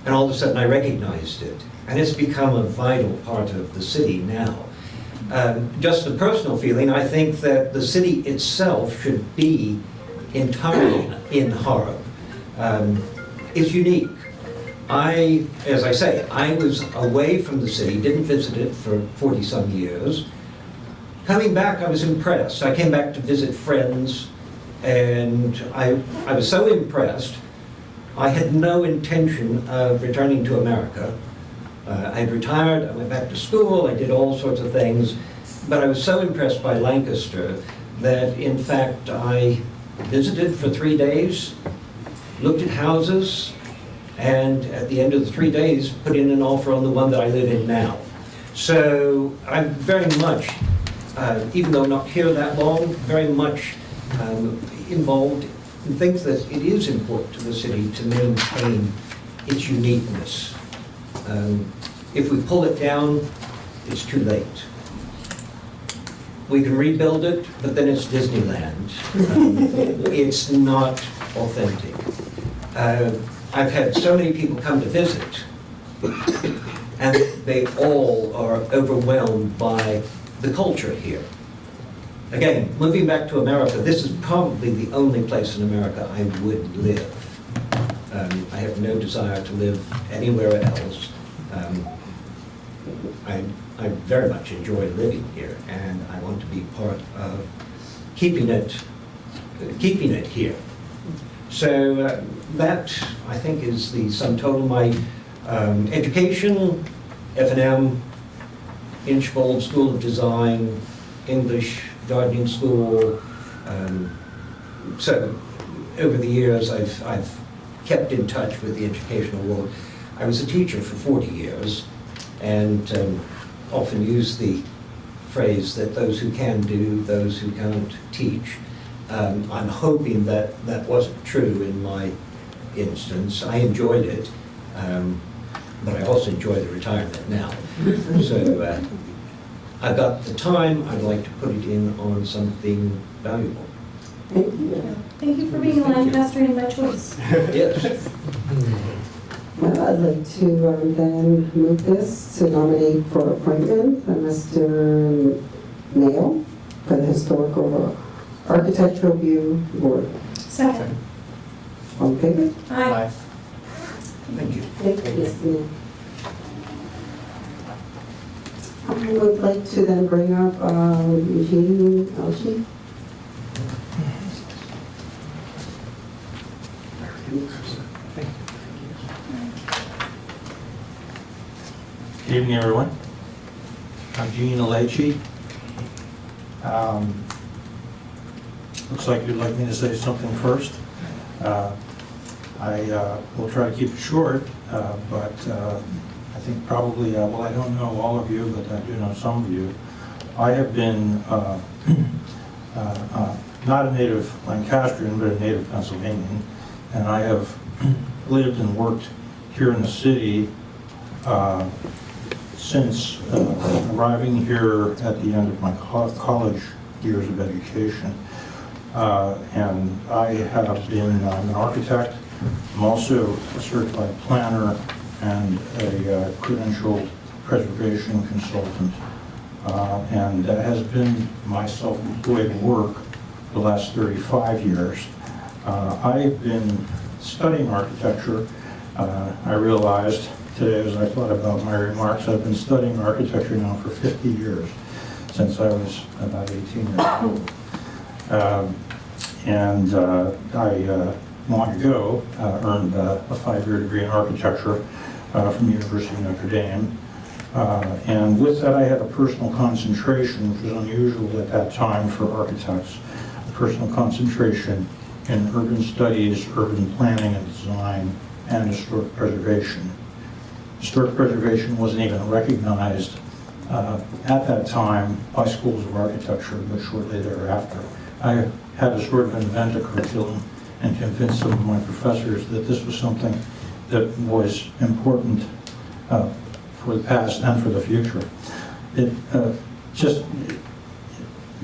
And all of a sudden I recognized it. And it's become a vital part of the city now. Just a personal feeling, I think that the city itself should be entirely in Harb. It's unique. As I say, I was away from the city, didn't visit it for 40-some years. Coming back, I was impressed. I came back to visit friends, and I was so impressed, I had no intention of returning to America. I had retired, I went back to school, I did all sorts of things, but I was so impressed by Lancaster that, in fact, I visited for 3 days, looked at houses, and at the end of the 3 days, put in an offer on the one that I live in now. So I'm very much, even though not here that long, very much involved in things that it is important to the city to maintain its uniqueness. If we pull it down, it's too late. We can rebuild it, but then it's Disneyland. It's not authentic. I've had so many people come to visit, and they all are overwhelmed by the culture here. Again, moving back to America, this is probably the only place in America I would live. I have no desire to live anywhere else. I very much enjoy living here, and I want to be part of keeping it here. So that, I think, is the sum total. My education, F&M, Inchbold School of Design, English Gardening School. So over the years, I've kept in touch with the educational world. I was a teacher for 40 years and often use the phrase that those who can do, those who can't teach. I'm hoping that that wasn't true in my instance. I enjoyed it, but I also enjoy the retirement now. So I've got the time, I'd like to put it in on something valuable. Thank you. Thank you for being a Lancastrian by choice. Yes. Well, I'd like to then move this to nominate for appointment Mr. Nail for the Historical Architectural Review Board. Second. All in favor? Aye. Thank you. Thank you, Mr. Nail. I would like to then bring up Eugene Elchie. Good evening, everyone. I'm Gene Alechi. Looks like you'd like me to say something first. I will try to keep it short, but I think probably, well, I don't know all of you, but I do know some of you. I have been not a native Lancastrian, but a native Pennsylvanian, and I have lived and worked here in the city since arriving here at the end of my college years of education. And I have been I'm an architect. I'm also a certified planner and a credentialed preservation consultant. And that has been my self-employed work for the last 35 years. I've been studying architecture. I realized today, as I thought about my remarks, I've been studying architecture now for 50 years, since I was about 18 years old. And I long ago earned a 5-year degree in architecture from the University of Notre Dame. And with that, I had a personal concentration, which was unusual at that time for architects, a personal concentration in urban studies, urban planning and design, and historic preservation. Historic preservation wasn't even recognized at that time by schools of architecture, but shortly thereafter. I had to sort of invent a curriculum and convince some of my professors that this was something that was important for the past and for the future. It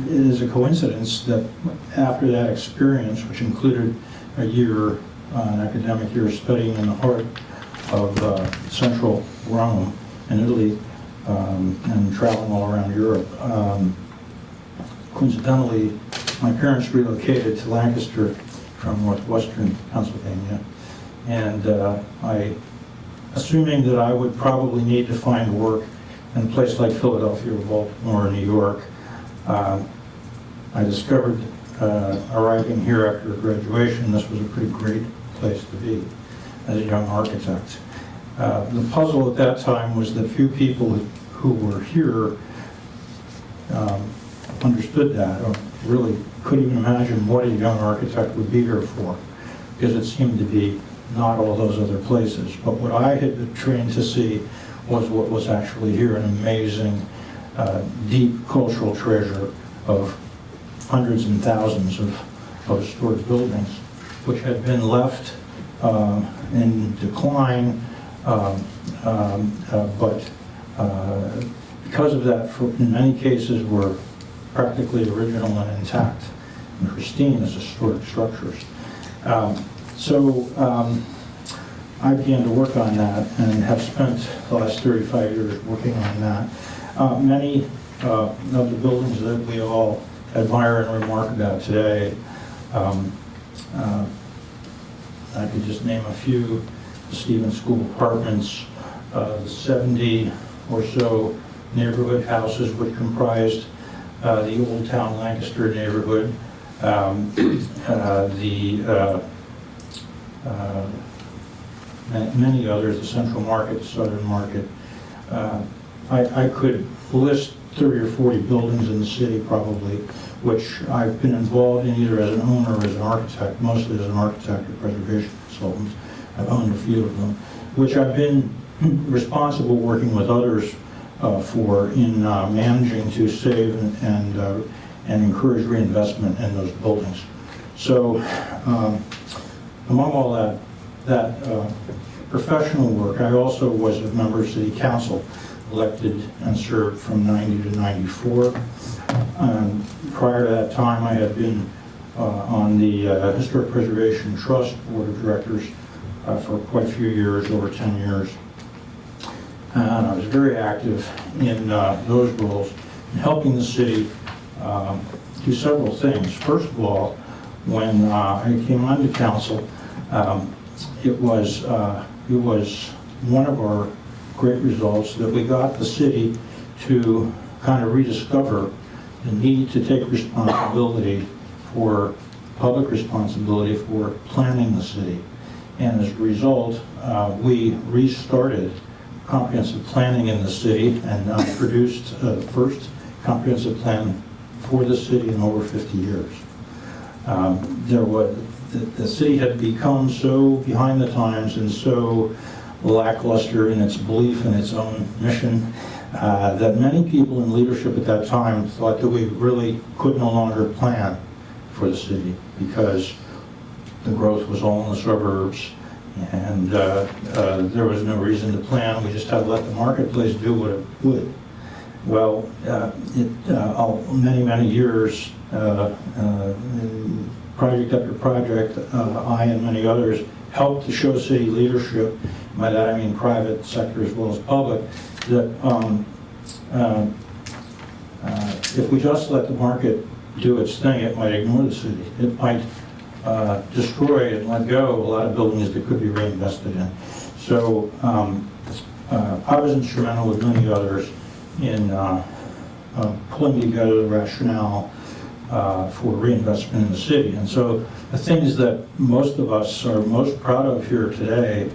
is a coincidence that after that experience, which included a year, an academic year studying in the heart of central Rome and Italy and traveling all around Europe, coincidentally, my parents relocated to Lancaster from northwestern Pennsylvania, and assuming that I would probably need to find work in a place like Philadelphia or Baltimore or New York, I discovered arriving here after graduation, this was a pretty great place to be as a young architect. The puzzle at that time was that few people who were here understood that, or really couldn't even imagine what a young architect would be here for, because it seemed to be not all those other places. But what I had been trained to see was what was actually here, an amazing, deep cultural treasure of hundreds and thousands of historic buildings, which had been left in decline, but because of that, in many cases, were practically original and intact and pristine as historic structures. I began to work on that and have spent the last 35 years working on that. Many of the buildings that we all admire and remark about today, I could just name a few: the Stevens School Apartments, the 70 or so neighborhood houses which comprised the Old Town Lancaster neighborhood, many others, the Central Market, the Southern Market, I could list 30 or 40 buildings in the city probably, which I've been involved in either as an owner or as an architect, mostly as an architect or preservation consultant. I've owned a few of them, which I've been responsible working with others for in managing to save and encourage reinvestment in those buildings. So among all that professional work, I also was a member of City Council, elected and served from 90 to 94. Prior to that time, I had been on the Historic Preservation Trust Board of Directors for quite a few years, over 10 years. And I was very active in those roles, in helping the city do several things. First of all, when I came onto council, it was one of our great results that we got the city to kind of rediscover the need to take responsibility for, public responsibility for planning the city. And as a result, we restarted comprehensive planning in the city and produced the first comprehensive plan for the city in over 50 years. The city had become so behind the times and so lackluster in its belief in its own mission that many people in leadership at that time thought that we really could no longer plan for the city because the growth was all in the suburbs and there was no reason to plan. We just had to let the marketplace do what it would. Well, many years, project after project, I and many others helped to show city leadership, by that I mean private sector as well as public, that if we just let the market do its thing, it might ignore the city. It might destroy and let go a lot of buildings that could be reinvested in. So I was instrumental with many others in pulling together the rationale for reinvestment in the city. And so the things that most of us are most proud of here today,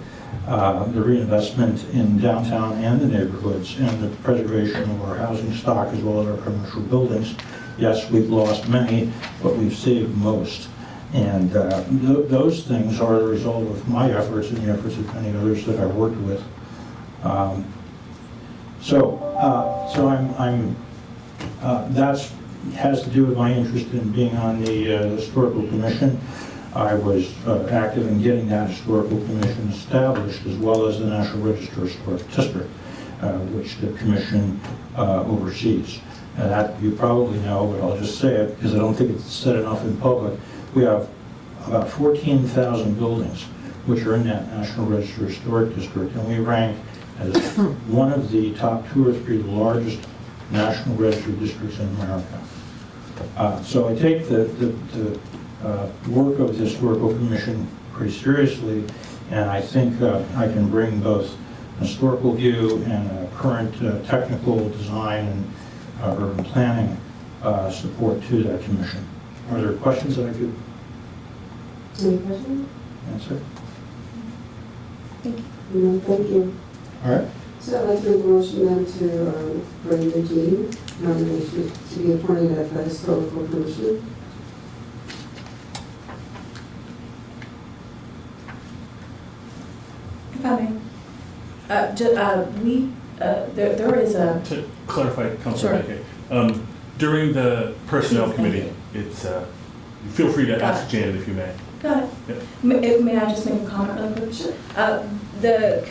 the reinvestment in downtown and the neighborhoods and the preservation of our housing stock as well as our commercial buildings. Yes, we've lost many, but we've saved most. And those things are the result of my efforts and the efforts of many others that I've worked with. That has to do with my interest in being on the Historical Commission. I was active in getting that Historical Commission established, as well as the National Register of Historic District, which the Commission oversees. And that you probably know, but I'll just say it because I don't think it's said enough in public. We have about 14,000 buildings which are in that National Register of Historic District, and we rank as one of the top 2 or 3 largest National Register districts in America. So I take the work of the Historical Commission pretty seriously, and I think I can bring both a historical view and a current technical design and urban planning support to that commission. Are there questions that I could Any questions? answer? Thank you. No, thank you. All right. So I'd like to make a motion then to bring the Jean nomination to be appointed at the Historical Commission. If I may, there is a... To clarify, Councilor Sure. Bakay, during the Personnel Committee, it's, feel free to ask Jan if you may. Got it. Yeah. May I just make a comment really quick? Sure. The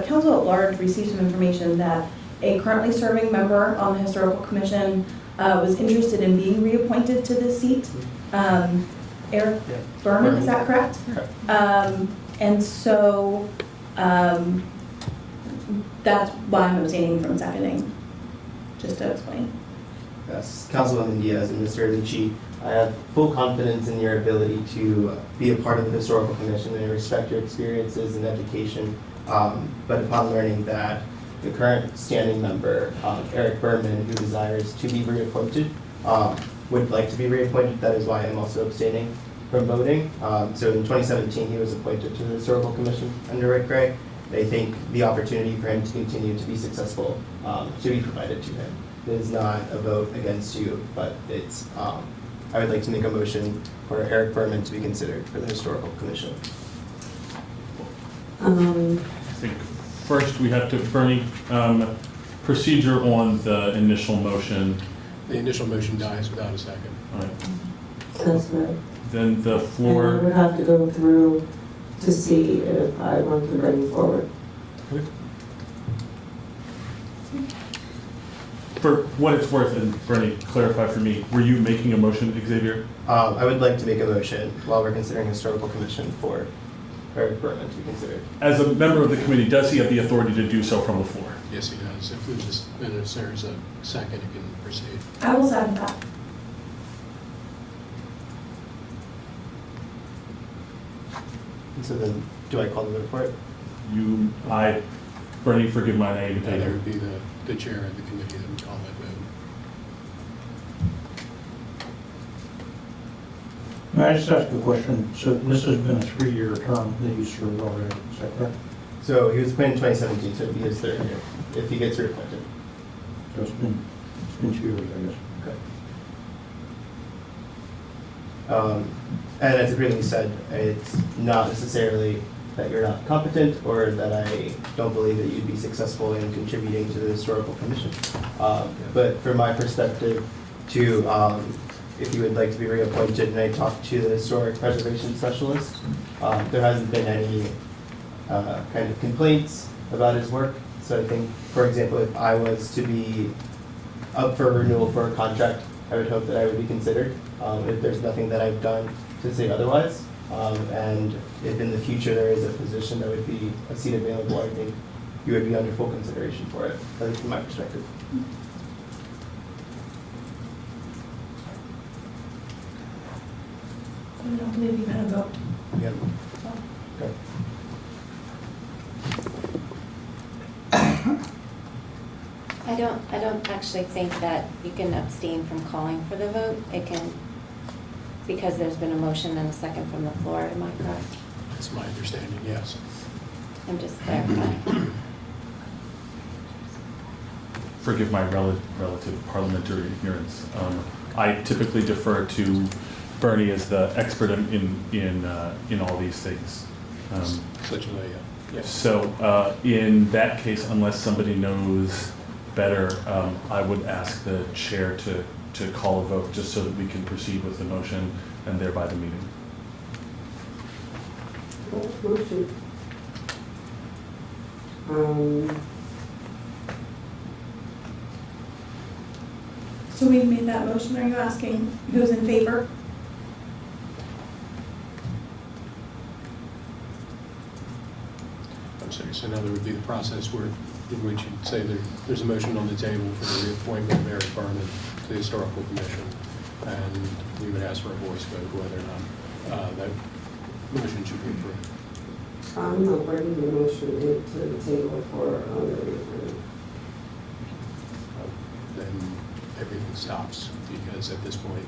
council at large received some information that a currently serving member on the Historical Commission was interested in being reappointed to this seat. Eric Berman, is that correct? And so that's why I'm abstaining from seconding, just to explain. Yes, Councilwoman Diaz and Mr. Lucci, I have full confidence in your ability to be a part of the Historical Commission, and I respect your experiences and education. But upon learning that the current standing member, Eric Berman, who desires to be reappointed, would like to be reappointed, that is why I'm also abstaining from voting. So in 2017, he was appointed to the Historical Commission under Rick Gray, they think the opportunity for him to continue to be successful should be provided to him. It is not a vote against you, but it's, I would like to make a motion for Eric Berman to be considered for the Historical Commission. I think first we have to, Bernie, procedure on the initial motion. The initial motion dies without a second. All right. That's right. Then the And I floor. would have to go through to see if I want to bring forward. For what it's worth, and Bernie, clarify for me, were you making a motion, Xavier? I would like to make a motion while we're considering Historical Commission for Eric Berman to be considered. As a member of the committee, does he have the authority to do so from the floor? Yes, he does. If there's a second, it can proceed. I will second that. And so then, do I call the vote for it? Bernie, forgive my naivete. That would be the chair of the committee that would call that vote. May I just ask a question? So this has been a 3-year term that you served already, is that correct? So he was appointed in 2017, so it'll be his third year, if he gets reappointed. So it's been 2 years, I guess. Okay. And as I previously said, it's not necessarily that you're not competent or that I don't believe that you'd be successful in contributing to the Historical Commission. But from my perspective, if you would like to be reappointed, and I talked to the Historic Preservation Specialist, there hasn't been any kind of complaints about his work. So I think, for example, if I was to be up for renewal for a contract, I would hope that I would be considered. If there's nothing that I've done to say otherwise, and if in the future there is a position that would be a seat available, I think you would be under full consideration for it, at least from my perspective. I don't believe you had a vote. Yeah. Okay. I don't actually think that you can abstain from calling for the vote. It can, because there's been a motion and a second from the floor, am I correct? That's my understanding, yes. I'm just clarifying. Forgive my relative parliamentary ignorance. I typically defer to Bernie as the expert in all these things. Such a way, yes. So in that case, unless somebody knows better, I would ask the chair to call a vote just so that we can proceed with the motion and thereby the meeting. Motion. So we made that motion. Are you asking who's in favor? I'm sorry, so now there would be the process in which you'd say there's a motion on the table for the reappointment of Eric Berman to the Historical Commission, and we would ask for a voice vote whether or not that motion should be approved. I'm not bringing the motion into the table for the reappointment. Then everything stops, because at this point,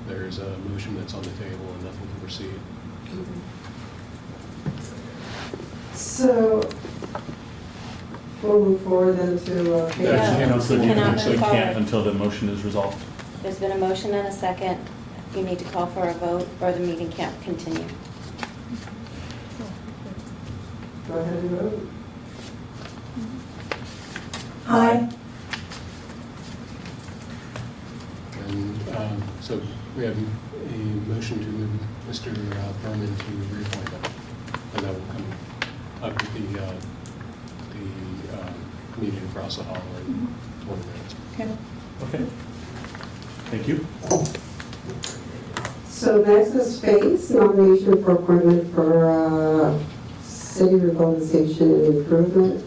there is a motion that's on the table and nothing can proceed. So, we'll move forward then to. You can't until the motion is resolved. There's been a motion and a second. You need to call for a vote or the meeting can't continue. Go ahead and vote. Aye. And so we have a motion to move Mr. Berman to reappointment, and that will come up with the meeting across the hall in 20 minutes. Okay. Okay. Thank you. So next is Faith's nomination for appointment for city revitalization and improvement.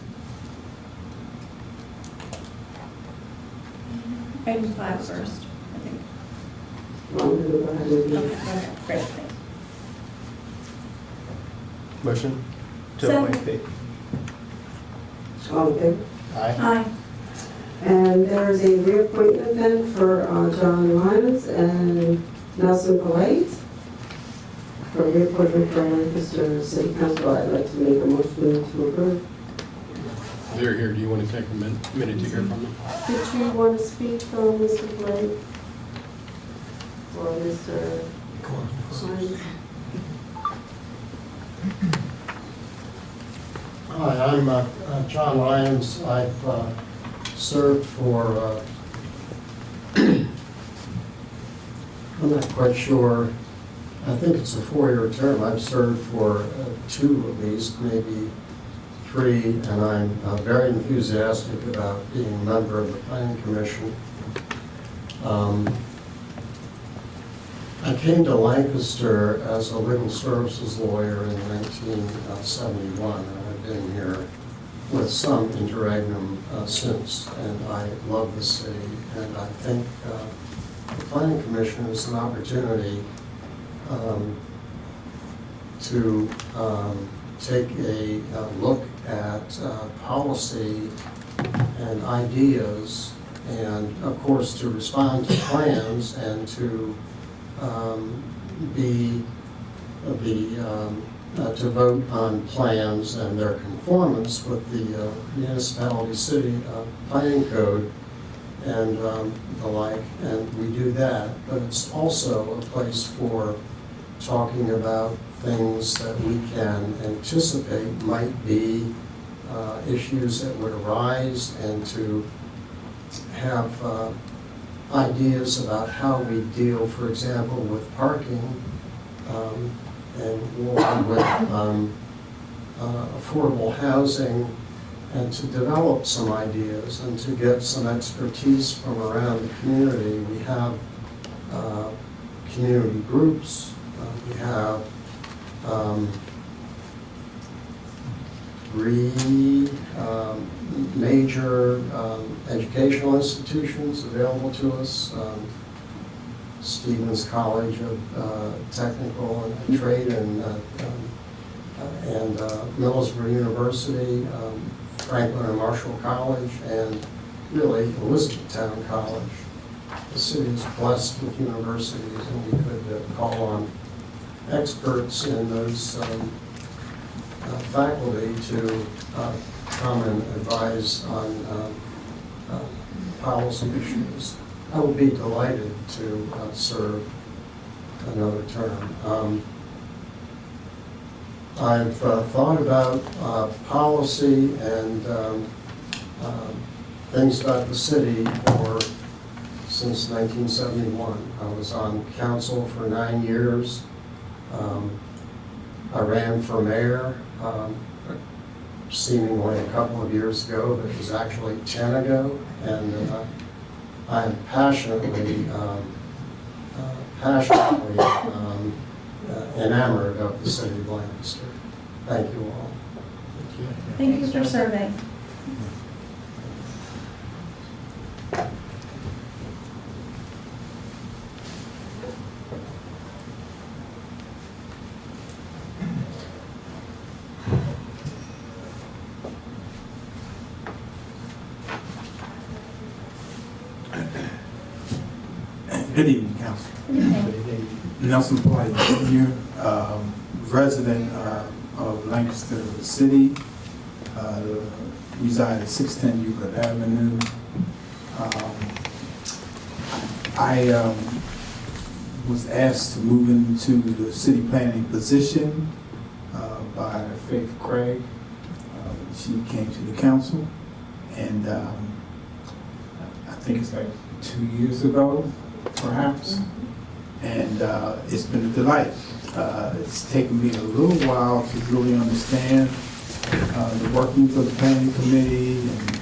Item 5 first, I think. Well, I'm gonna go ahead and do Okay, great, thanks. Motion to Second. appoint Faith. All in favor? Aye. Aye. And there's a reappointment then for John Lyons and Nelson Polite for reappointment for Lancaster City Council, I'd like to make a motion to approve. They're here. Do you want to take a minute to hear from them? Did you want to speak, Mr. Blake? Or Mr. Klein? Hi, I'm John Lyons. I've served for, I'm not quite sure, I think it's a 4-year term. I've served for 2 at least, maybe 3, and I'm very enthusiastic about being a member of the Planning Commission. I came to Lancaster as a legal services lawyer in 1971, and I've been here with some interregnum since, and I love the city, and I think the Planning Commission is an opportunity to take a look at policy and ideas, and of course to respond to plans and to to vote on plans and their conformance with the municipality city planning code and the like, and we do that. But it's also a place for talking about things that we can anticipate might be issues that would arise, and to have ideas about how we deal, for example, with parking and with affordable housing, and to develop some ideas and to get some expertise from around the community. We have community groups, we have 3 major educational institutions available to us. Stevens College of Technical and Trade and Millersville University, Franklin and Marshall College, and really Elizabethtown College. The city is blessed with universities, and we could call on experts in those faculty to come and advise on policy issues. I would be delighted to serve another term. I've thought about policy and things about the city since 1971. I was on council for 9 years. I ran for mayor seemingly a couple of years ago, but it was actually 10 ago, and I'm passionately enamored of the city of Lancaster. Thank you all. Thank you for serving. Good evening, Council. Good evening. Nelson Polite Jr., resident of Lancaster City, reside at 610 Euclid Avenue. I was asked to move into the city planning position by Faith Craig. She came to the council, and I think it's like 2 years ago, perhaps, and it's been a delight. It's taken me a little while to really understand the workings of the planning committee and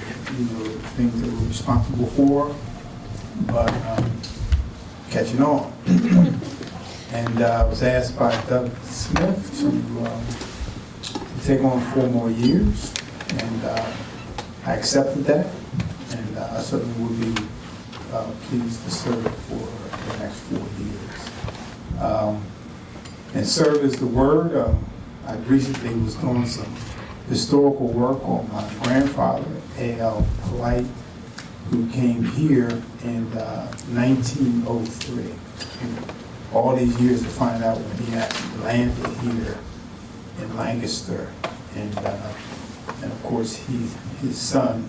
things that we're responsible for, but catching on. And I was asked by Doug Smith to take on 4 more years, and I accepted that, and I certainly would be pleased to serve for the next 4 years. And serve is the word. I recently was doing some historical work on my grandfather, A.L. Polite, who came here in 1903. all these years to find out when he actually landed here in Lancaster. And of course, his son,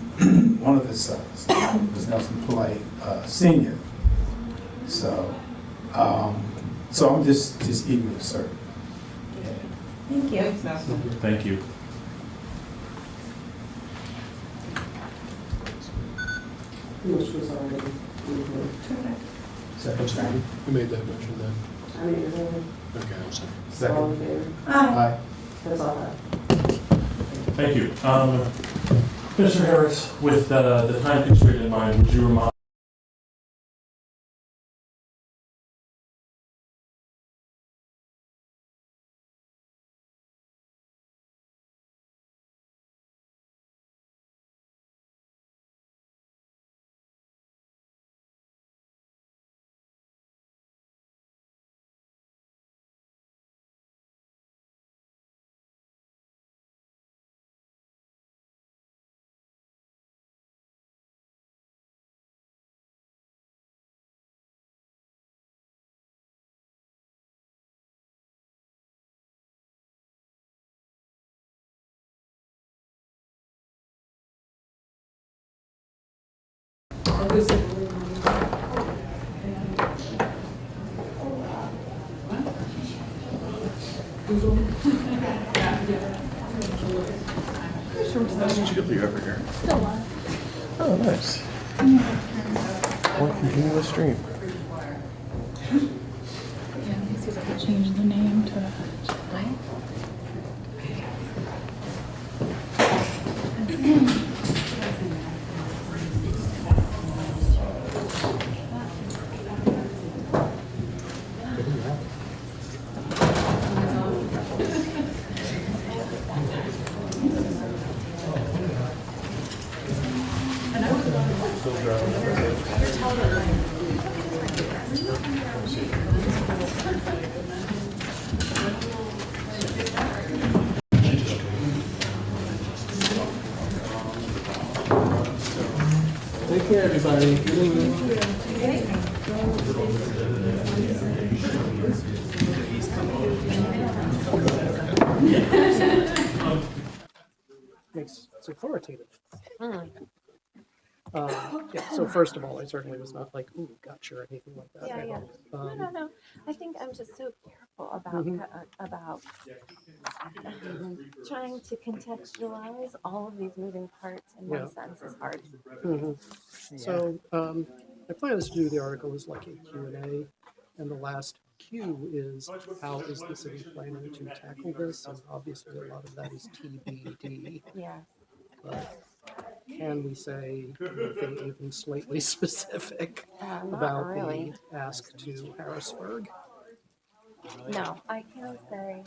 one of his sons, was Nelson Polite Sr. So I'm just eager to serve. Thank you. Thank you. Motion was already moved. Second. Who made that motion then? I made it over. Okay, I'm sorry. All in favor? Aye. That's all I have. Thank you. Mr. Harris, with the time constraint in mind, would you remind Nice chilly over here. Still on. Oh, nice. Want to continue the stream? Yeah, let me see if I can change the name to. Take care, everybody. Good evening. Makes it's authoritative. Yeah, so first of all, I certainly was not like, ooh, gotcha, or anything like that. Yeah. No. I think I'm just so careful about trying to contextualize all of these moving parts in one sense is hard. So my plan is to do the article as like a Q&A, and the last Q is how is the city planning to tackle this? And obviously a lot of that is TBD. Yeah. But can we say anything even slightly specific Not about really. the ask to Harrisburg? No, I can say,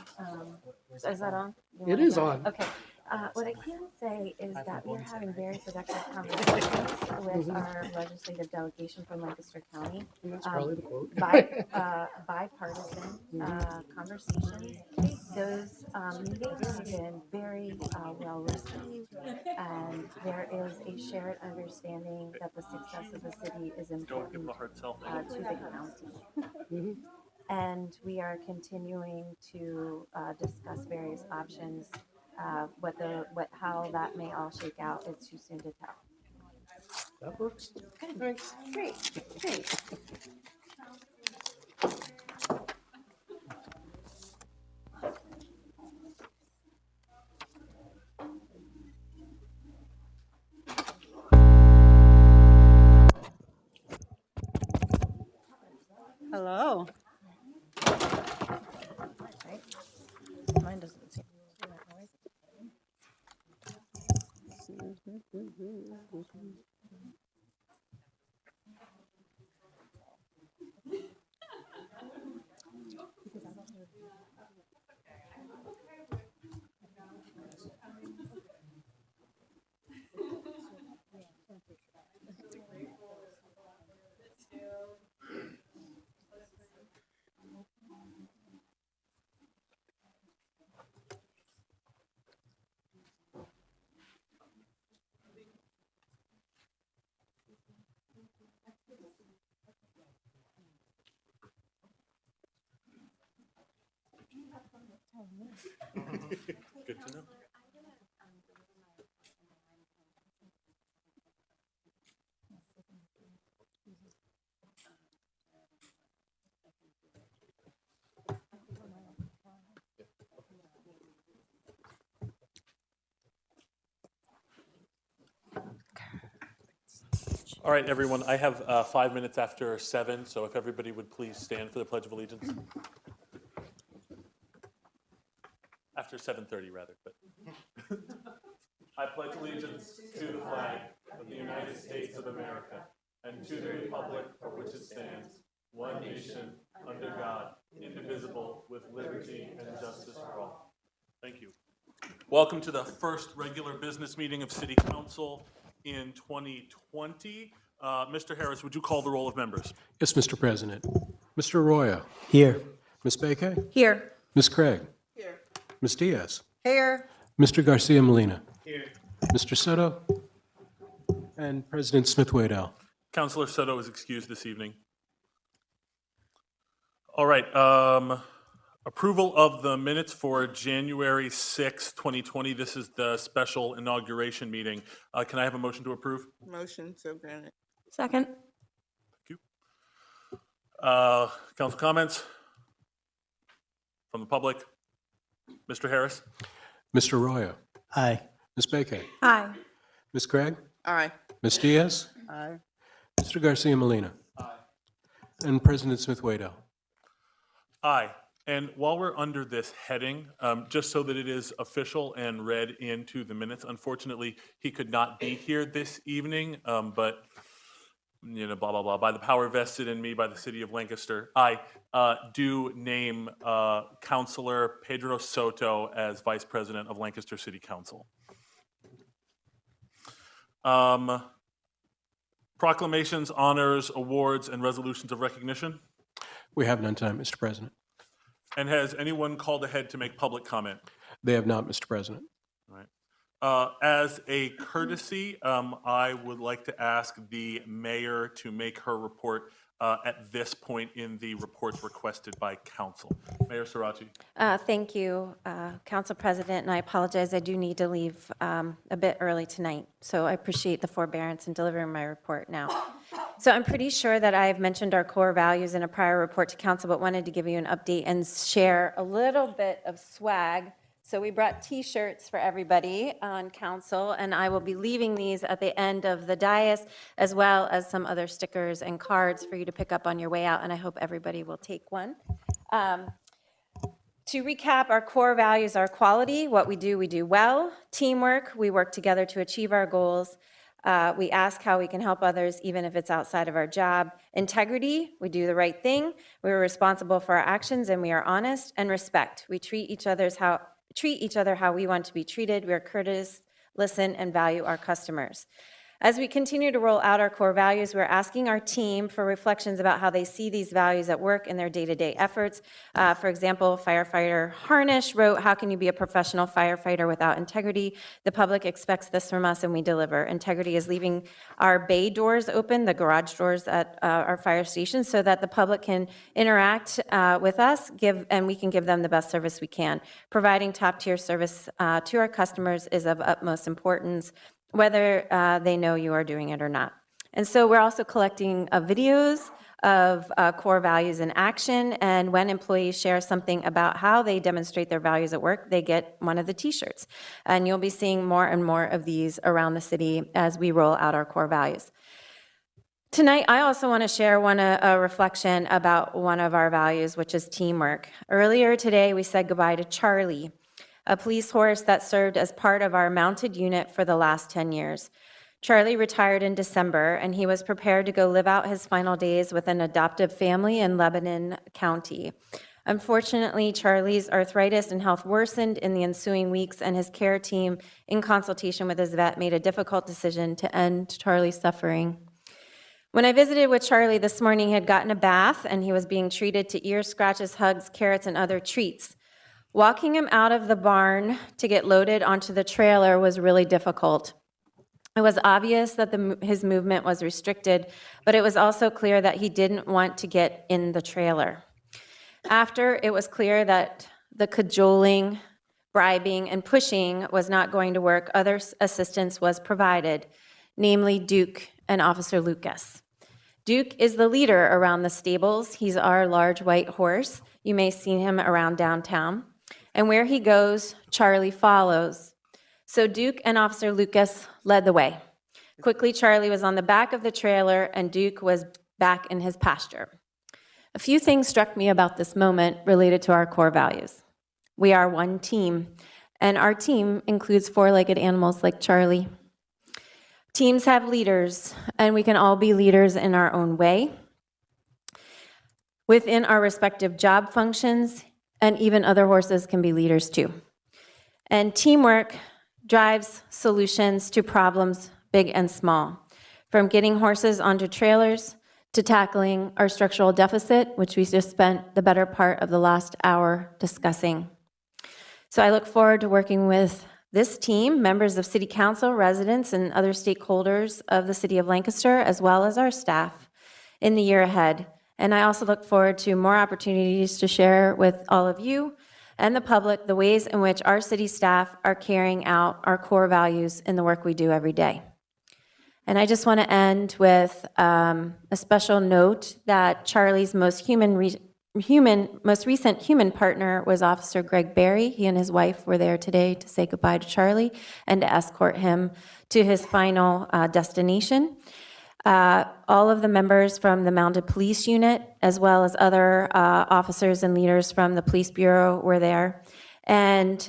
is that on? It is on. Okay. What I can say is that we're having very productive conversations with our legislative delegation from Lancaster County. That's probably the quote. Bipartisan conversations. Those meetings have been very well received, and there is a shared understanding that the success of the city is important to the county. And we are continuing to discuss various options. How that may all shake out is too soon to tell. That works. Okay. Thanks. Great. Hello. Right. Mine doesn't seem to do that noise. Good to know. All right, everyone, I have 5 minutes after 7, so if everybody would please stand for the Pledge of Allegiance. After 7:30, rather, but. I pledge allegiance to the flag of the United States of America and to the republic for which it stands, one nation, under God, indivisible, with liberty and justice for all. Thank you. Welcome to the first regular business meeting of City Council in 2020. Mr. Harris, would you call the roll of members? Yes, Mr. President. Mr. Arroyo. Here. Ms. Bakay. Here. Ms. Craig. Here. Ms. Diaz. Here. Mr. Garcia-Molina. Here. Mr. Soto. And President Smith-Waddell. Councilor Soto is excused this evening. All right. Approval of the minutes for January 6, 2020. This is the special inauguration meeting. Can I have a motion to approve? Motion, so granted. Second. Thank you. Council comments from the public? Mr. Harris? Mr. Arroyo. Aye. Ms. Bakay. Aye. Ms. Craig. Aye. Ms. Diaz. Aye. Mr. Garcia-Molina. Aye. And President Smith-Waddell. Aye. And while we're under this heading, just so that it is official and read into the minutes, unfortunately, he could not be here this evening, but, you know, blah, blah, blah, by the power vested in me by the city of Lancaster, I do name Councilor Pedro Soto as Vice President of Lancaster City Council. Proclamations, honors, awards, and resolutions of recognition. We have none tonight, Mr. President. And has anyone called ahead to make public comment? They have not, Mr. President. All right. As a courtesy, I would like to ask the mayor to make her report at this point in the reports requested by council. Mayor Sirachi. Thank you, Council President, and I apologize, I do need to leave a bit early tonight, so I appreciate the forbearance in delivering my report now. So I'm pretty sure that I've mentioned our core values in a prior report to council, but wanted to give you an update and share a little bit of swag. So we brought T-shirts for everybody on council, and I will be leaving these at the end of the dais, as well as some other stickers and cards for you to pick up on your way out, and I hope everybody will take one. To recap, our core values are quality, what we do well. Teamwork, we work together to achieve our goals. We ask how we can help others, even if it's outside of our job. Integrity, we do the right thing. We're responsible for our actions, and we are honest. And respect, we treat each other how we want to be treated. We are courteous, listen, and value our customers. As we continue to roll out our core values, we're asking our team for reflections about how they see these values at work in their day-to-day efforts. For example, firefighter Harnish wrote, "How can you be a professional firefighter without integrity? The public expects this from us, and we deliver." Integrity is leaving our bay doors open, the garage doors at our fire stations, so that the public can interact with us, and we can give them the best service we can. Providing top-tier service to our customers is of utmost importance, whether they know you are doing it or not. And so we're also collecting videos of core values in action, and when employees share something about how they demonstrate their values at work, they get one of the T-shirts. And you'll be seeing more and more of these around the city as we roll out our core values. Tonight, I also want to share a reflection about one of our values, which is teamwork. Earlier today, we said goodbye to Charlie, a police horse that served as part of our mounted unit for the last 10 years. Charlie retired in December, and he was prepared to go live out his final days with an adoptive family in Lebanon County. Unfortunately, Charlie's arthritis and health worsened in the ensuing weeks, and his care team, in consultation with his vet, made a difficult decision to end Charlie's suffering. When I visited with Charlie this morning, he had gotten a bath, and he was being treated to ear scratches, hugs, carrots, and other treats. Walking him out of the barn to get loaded onto the trailer was really difficult. It was obvious that his movement was restricted, but it was also clear that he didn't want to get in the trailer. After, it was clear that the cajoling bribing, and pushing was not going to work, other assistance was provided, namely Duke and Officer Lucas. Duke is the leader around the stables. He's our large white horse. You may see him around downtown. And where he goes, Charlie follows. So Duke and Officer Lucas led the way. Quickly, Charlie was on the back of the trailer and Duke was back in his pasture. A few things struck me about this moment related to our core values. We are one team, and our team includes four-legged animals like Charlie. Teams have leaders, and we can all be leaders in our own way, within our respective job functions, and even other horses can be leaders too. And teamwork drives solutions to problems big and small, from getting horses onto trailers to tackling our structural deficit, which we just spent the better part of the last hour discussing. So I look forward to working with this team, members of City Council, residents, and other stakeholders of the City of Lancaster, as well as our staff, in the year ahead. And I also look forward to more opportunities to share with all of you and the public the ways in which our city staff are carrying out our core values in the work we do every day. And I just want to end with a special note that Charlie's most recent human partner was Officer Greg Berry. He and his wife were there today to say goodbye to Charlie and to escort him to his final destination. All of the members from the Mounted Police Unit, as well as other officers and leaders from the Police Bureau were there. And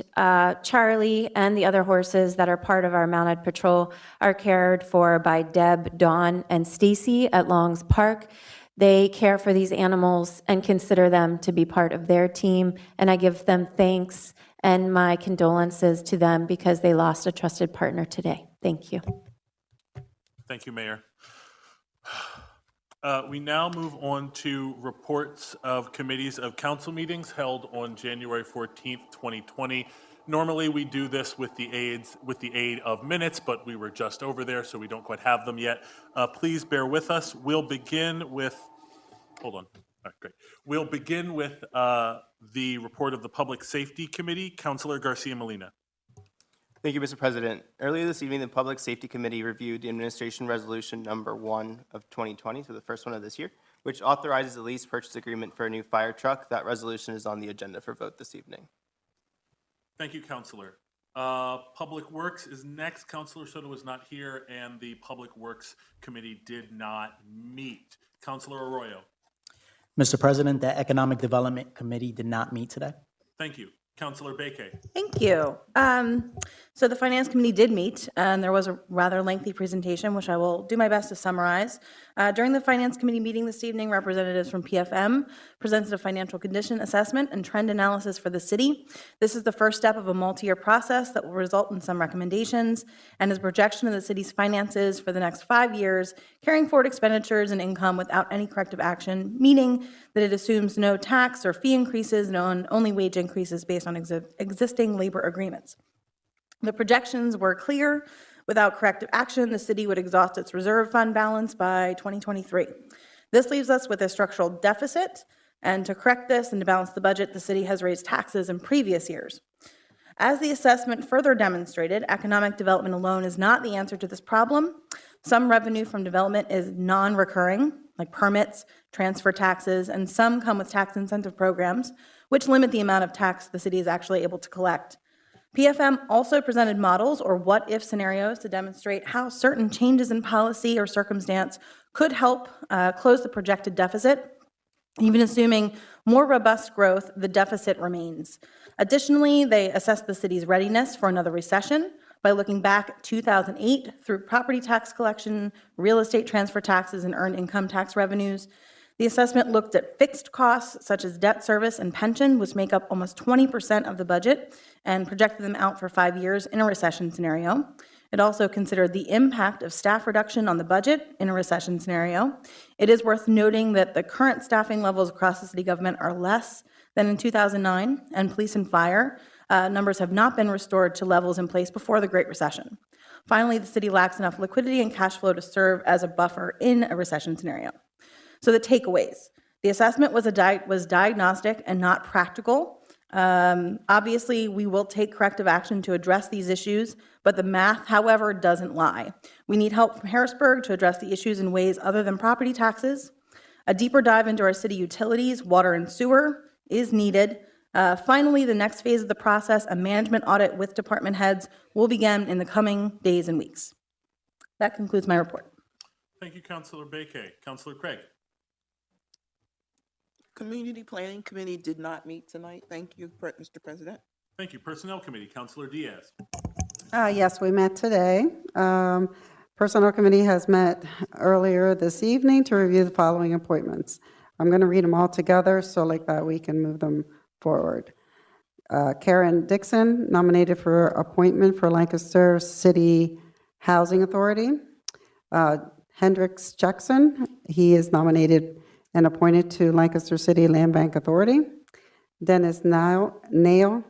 Charlie and the other horses that are part of our mounted patrol are cared for by Deb, Dawn, and Stacy at Long's Park. They care for these animals and consider them to be part of their team, and I give them thanks and my condolences to them because they lost a trusted partner today. Thank you. Thank you, Mayor. We now move on to reports of committees of council meetings held on January 14th, 2020. Normally we do this with the aid of minutes, but we were just over there, so we don't quite have them yet. Please bear with us. We'll begin with, hold on. All right, great. We'll begin with the report of the Public Safety Committee. Councilor Garcia-Molina. Thank you, Mr. President. Earlier this evening, the Public Safety Committee reviewed the Administration Resolution number 1 of 2020, so the first one of this year, which authorizes a lease purchase agreement for a new fire truck. That resolution is on the agenda for vote this evening. Thank you, Councilor. Public Works is next. Councilor Soto is not here, and the Public Works Committee did not meet. Councilor Arroyo. Mr. President, the Economic Development Committee did not meet today. Thank you. Councilor Bakay. Thank you. So the Finance Committee did meet, and there was a rather lengthy presentation, which I will do my best to summarize. During the Finance Committee meeting this evening, representatives from PFM presented a financial condition assessment and trend analysis for the city. This is the first step of a multi-year process that will result in some recommendations and is a projection of the city's finances for the next 5 years, carrying forward expenditures and income without any corrective action, meaning that it assumes no tax or fee increases, only wage increases based on existing labor agreements. The projections were clear. Without corrective action, the city would exhaust its reserve fund balance by 2023. This leaves us with a structural deficit, and to correct this and to balance the budget, the city has raised taxes in previous years. As the assessment further demonstrated, economic development alone is not the answer to this problem. Some revenue from development is non-recurring, like permits, transfer taxes, and some come with tax incentive programs, which limit the amount of tax the city is actually able to collect. PFM also presented models or what-if scenarios to demonstrate how certain changes in policy or circumstance could help close the projected deficit. Even assuming more robust growth, the deficit remains. Additionally, they assessed the city's readiness for another recession by looking back at 2008 through property tax collection, real estate transfer taxes, and earned income tax revenues. The assessment looked at fixed costs such as debt service and pension, which make up almost 20% of the budget, and projected them out for 5 years in a recession scenario. It also considered the impact of staff reduction on the budget in a recession scenario. It is worth noting that the current staffing levels across the city government are less than in 2009, and police and fire numbers have not been restored to levels in place before the Great Recession. Finally, the city lacks enough liquidity and cash flow to serve as a buffer in a recession scenario. So the takeaways. The assessment was diagnostic and not practical. Obviously, we will take corrective action to address these issues, but the math, however, doesn't lie. We need help from Harrisburg to address the issues in ways other than property taxes. A deeper dive into our city utilities, water and sewer, is needed. Finally, the next phase of the process, a management audit with department heads, will begin in the coming days and weeks. That concludes my report. Thank you, Councilor Bakay. Councilor Craig. Community Planning Committee did not meet tonight. Thank you, Mr. President. Thank you. Personnel Committee, Councilor Diaz. Yes, we met today. Personnel Committee has met earlier this evening to review the following appointments. I'm going to read them all together so like that we can move them forward. Karen Dixon, nominated for appointment for Lancaster City Housing Authority. Hendricks Jackson, he is nominated and appointed to Lancaster City Land Bank Authority. Dennis Nail,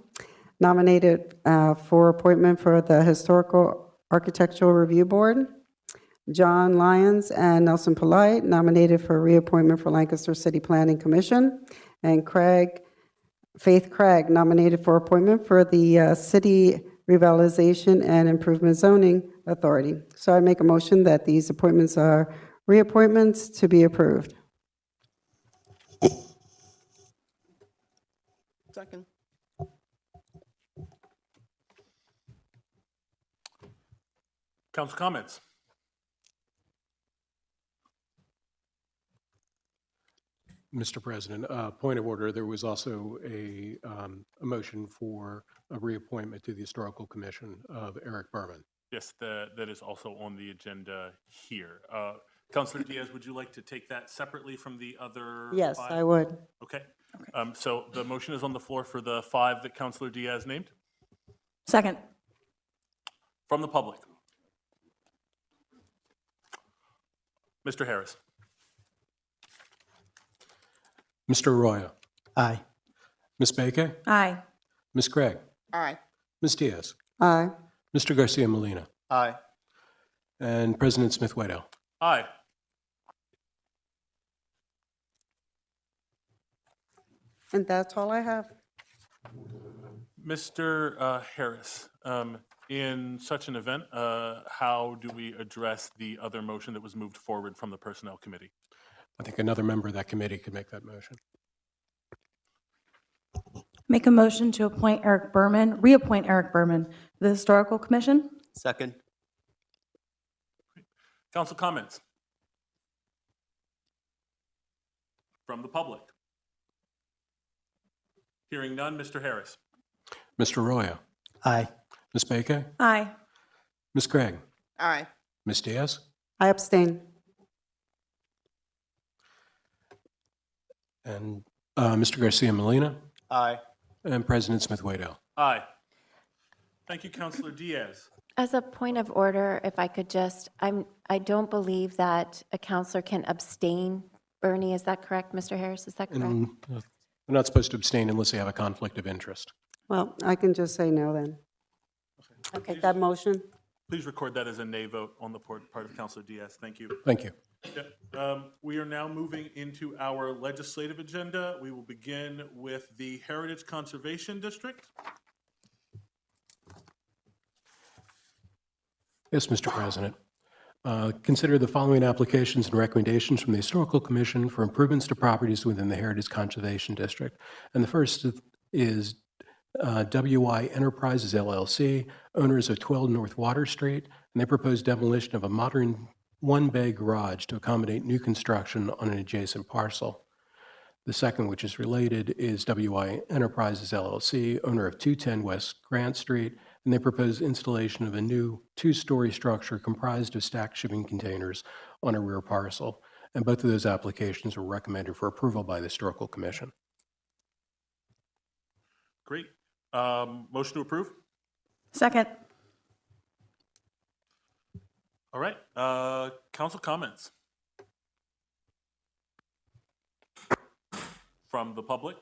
nominated for appointment for the Historical Architectural Review Board. John Lyons and Nelson Polite, nominated for reappointment for Lancaster City Planning Commission. And Faith Craig, nominated for appointment for the City Revitalization and Improvement Zoning Authority. So I make a motion that these appointments are reappointments to be approved. Second. Council comments. Mr. President, point of order, there was also a motion for a reappointment to the Historical Commission of Eric Berman. Yes, that is also on the agenda here. Councilor Diaz, would you like to take that separately from the other Yes, 5? I would. Okay. So the motion is on the floor for the 5 that Councilor Diaz named. Second. From the public. Mr. Harris. Mr. Arroyo. Aye. Ms. Bakay. Aye. Ms. Craig. Aye. Ms. Diaz. Aye. Mr. Garcia-Molina. Aye. And President Smith-Waddell. Aye. And that's all I have. Mr. Harris, in such an event, how do we address the other motion that was moved forward from the Personnel Committee? I think another member of that committee could make that motion. Make a motion to reappoint Eric Berman to the Historical Commission. Second. Council comments from the public. Hearing none, Mr. Harris. Mr. Arroyo. Aye. Ms. Bakay. Aye. Ms. Craig. Aye. Ms. Diaz. I abstain. And Mr. Garcia-Molina. Aye. And President Smith-Waddell. Aye. Thank you, Councilor Diaz. As a point of order, if I could just, I don't believe that a counselor can abstain. Bernie, is that correct? Mr. Harris, is that correct? And we're not supposed to abstain unless they have a conflict of interest. Well, I can just say no then. Okay, that motion? Please record that as a nay vote on the part of Councilor Diaz. Thank you. Thank you. We are now moving into our legislative agenda. We will begin with the Heritage Conservation District. Yes, Mr. President. Consider the following applications and recommendations from the Historical Commission for improvements to properties within the Heritage Conservation District. And the first is WI Enterprises LLC, owners of 12 North Water Street, and they propose demolition of a modern one-bay garage to accommodate new construction on an adjacent parcel. The second, which is related, is WI Enterprises LLC, owner of 210 West Grant Street, and they propose installation of a new 2-story structure comprised of stacked shipping containers on a rear parcel. And both of those applications were recommended for approval by the Historical Commission. Great. Motion to approve? Second. All right. Council comments from the public?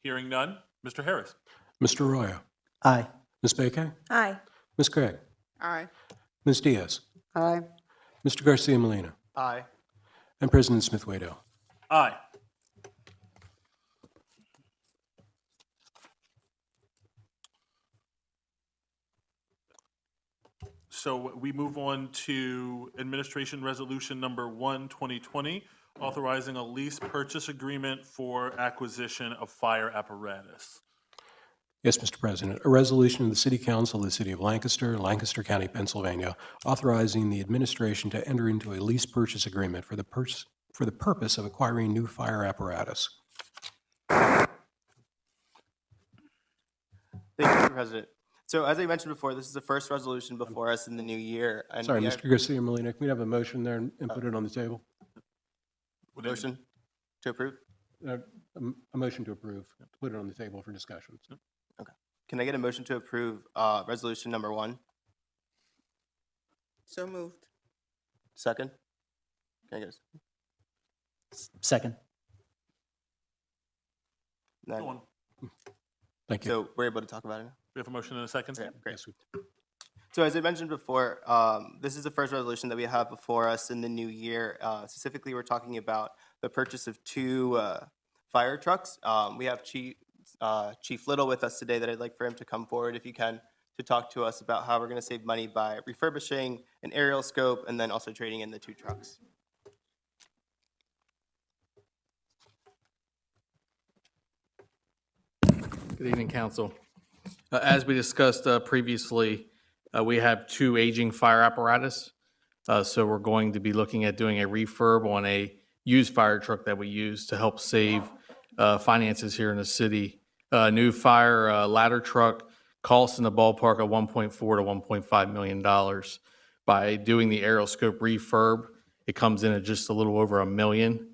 Hearing none. Mr. Harris. Mr. Arroyo. Aye. Ms. Bakay. Aye. Ms. Craig. Aye. Ms. Diaz. Aye. Mr. Garcia-Molina. Aye. And President Smith-Waddell. Aye. so we move on to Administration Resolution Number 1, 2020, authorizing a lease purchase agreement for acquisition of fire apparatus. Yes, Mr. President. A resolution of the City Council of the City of Lancaster, Lancaster County, Pennsylvania, authorizing the administration to enter into a lease purchase agreement for the purpose of acquiring new fire apparatus. Thank you, Mr. President. So as I mentioned before, this is the first resolution before us in the new year. And Sorry, we Mr. Garcia-Molina, can we have a motion there and put it on the table? Motion to approve? A motion to approve, put it on the table for discussions. Okay. Can I get a motion to approve resolution number 1? So moved. Second? Can I get a Second. None. Go on. Thank you. So we're able to talk about it now? We have a motion and a second? Yeah, great. Yes, So as I mentioned before, this is the first resolution that we have before us in the new year. Specifically, we're talking about the purchase of 2 fire trucks. We have Chief Little with us today that I'd like for him to come forward, if you can, to talk to us about how we're going to save money by refurbishing an aerial scope and then also trading in the 2 trucks. Good evening, Council. As we discussed previously, we have 2 aging fire apparatus. So we're going to be looking at doing a refurb on a used fire truck that we use to help save finances here in the city. New fire ladder truck costs in the ballpark of $1.4 to $1.5 million. By doing the aerial scope refurb, it comes in at just a little over $1 million.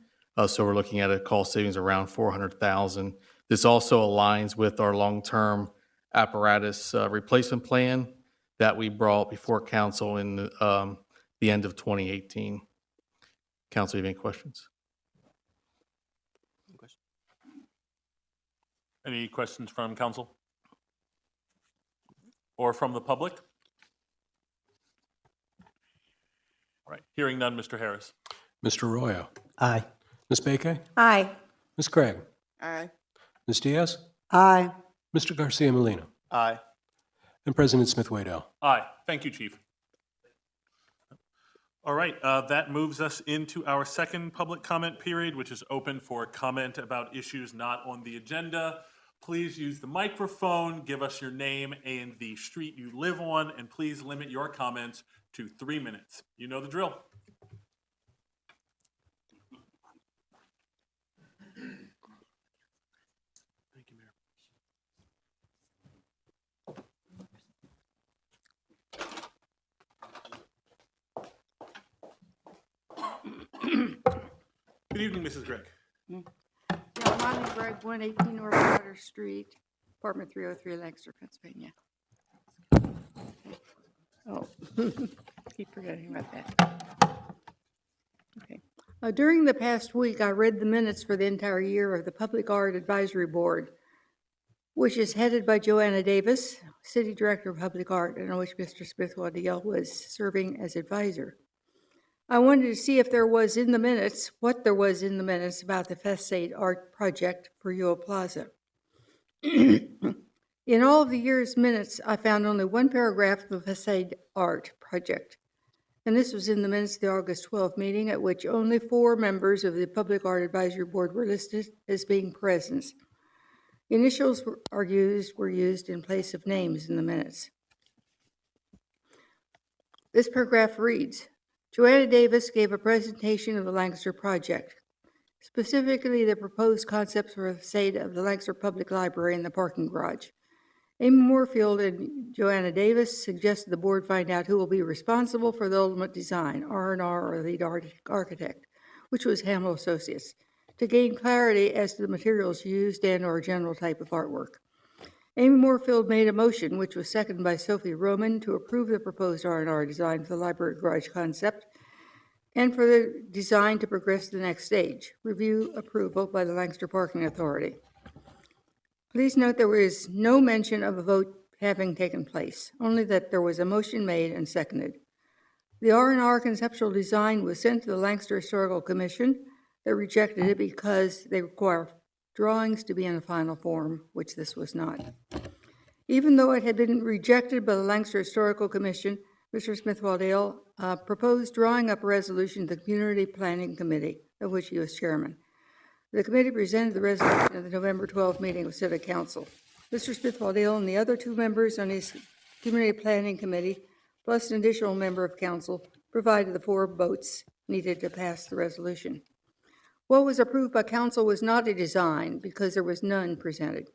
So we're looking at a cost savings around $400,000. This also aligns with our long-term apparatus replacement plan that we brought before council in the end of 2018. Council, you have any questions? Any questions from council? Or from the public? All right, hearing none, Mr. Harris. Mr. Arroyo. Aye. Ms. Bakay. Aye. Ms. Craig. Aye. Ms. Diaz. Aye. Mr. Garcia-Molina. Aye. And President Smith-Waddell. Aye. Thank you, Chief. All right, that moves us into our second public comment period, which is open for comment about issues not on the agenda. Please use the microphone, give us your name and the street you live on, and please limit your comments to 3 minutes. You know the drill. Thank you, Mayor. Good evening, Mrs. Gregg. Yeah, Lonnie Gregg, 118 North Water Street, apartment 303, Lancaster, Pennsylvania. Oh, keep forgetting about that. Okay. During the past week, I read the minutes for the entire year of the Public Art Advisory Board, which is headed by Joanna Davis, City Director of Public Art, and on which Mr. Smith-Waddell was serving as advisor. I wanted to see if there was in the minutes, what there was in the minutes about the facade art project for Ua Plaza. In all of the year's minutes, I found only one paragraph of the facade art project. And this was in the minutes of the August 12th meeting, at which only 4 members of the Public Art Advisory Board were listed as being present. Initials were used in place of names in the minutes. This paragraph reads, Joanna Davis gave a presentation of the Lancaster project, specifically the proposed concepts for the facade of the Lancaster Public Library and the parking garage. Amy Moorfield and Joanna Davis suggested the board find out who will be responsible for the ultimate design, R&R or lead architect, which was Hamill Associates, to gain clarity as to the materials used and or general type of artwork. Amy Moorfield made a motion, which was seconded by Sophie Roman, to approve the proposed R&R design for the library garage concept and for the design to progress to the next stage, review approval by the Lancaster Parking Authority. Please note there is no mention of a vote having taken place, only that there was a motion made and seconded. The R&R conceptual design was sent to the Lancaster Historical Commission that rejected it because they require drawings to be in a final form, which this was not. Even though it had been rejected by the Lancaster Historical Commission, Mr. Smith-Waddell proposed drawing up a resolution to the Community Planning Committee, of which he was chairman. The committee presented the resolution at the November 12th meeting of City Council. Mr. Smith-Waddell and the other two members on his Community Planning Committee, plus an additional member of council, provided the 4 votes needed to pass the resolution. What was approved by council was not a design because there was none presented.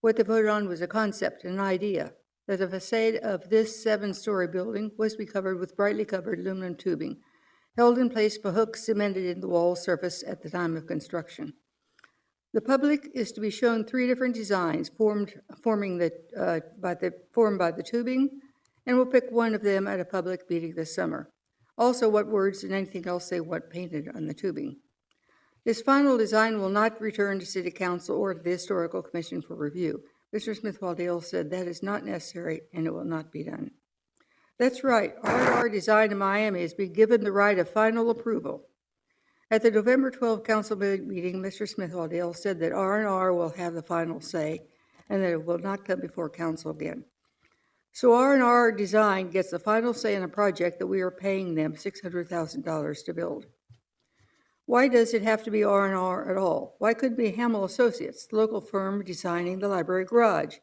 What they voted on was a concept, an idea, that the facade of this 7-story building was to be covered with brightly covered aluminum tubing, held in place by hooks cemented in the wall surface at the time of construction. The public is to be shown 3 different designs formed by the tubing, and will pick one of them at a public meeting this summer. Also, what words and anything else they want painted on the tubing. This final design will not return to City Council or to the Historical Commission for review. Mr. Smith-Waddell said that is not necessary and it will not be done. That's right, R&R Design in Miami has been given the right of final approval. At the November 12th council meeting, Mr. Smith-Waddell said that R&R will have the final say and that it will not come before council again. So R&R Design gets the final say in a project that we are paying them $600,000 to build. Why does it have to be R&R at all? Why couldn't it be Hamill Associates, the local firm designing the library garage?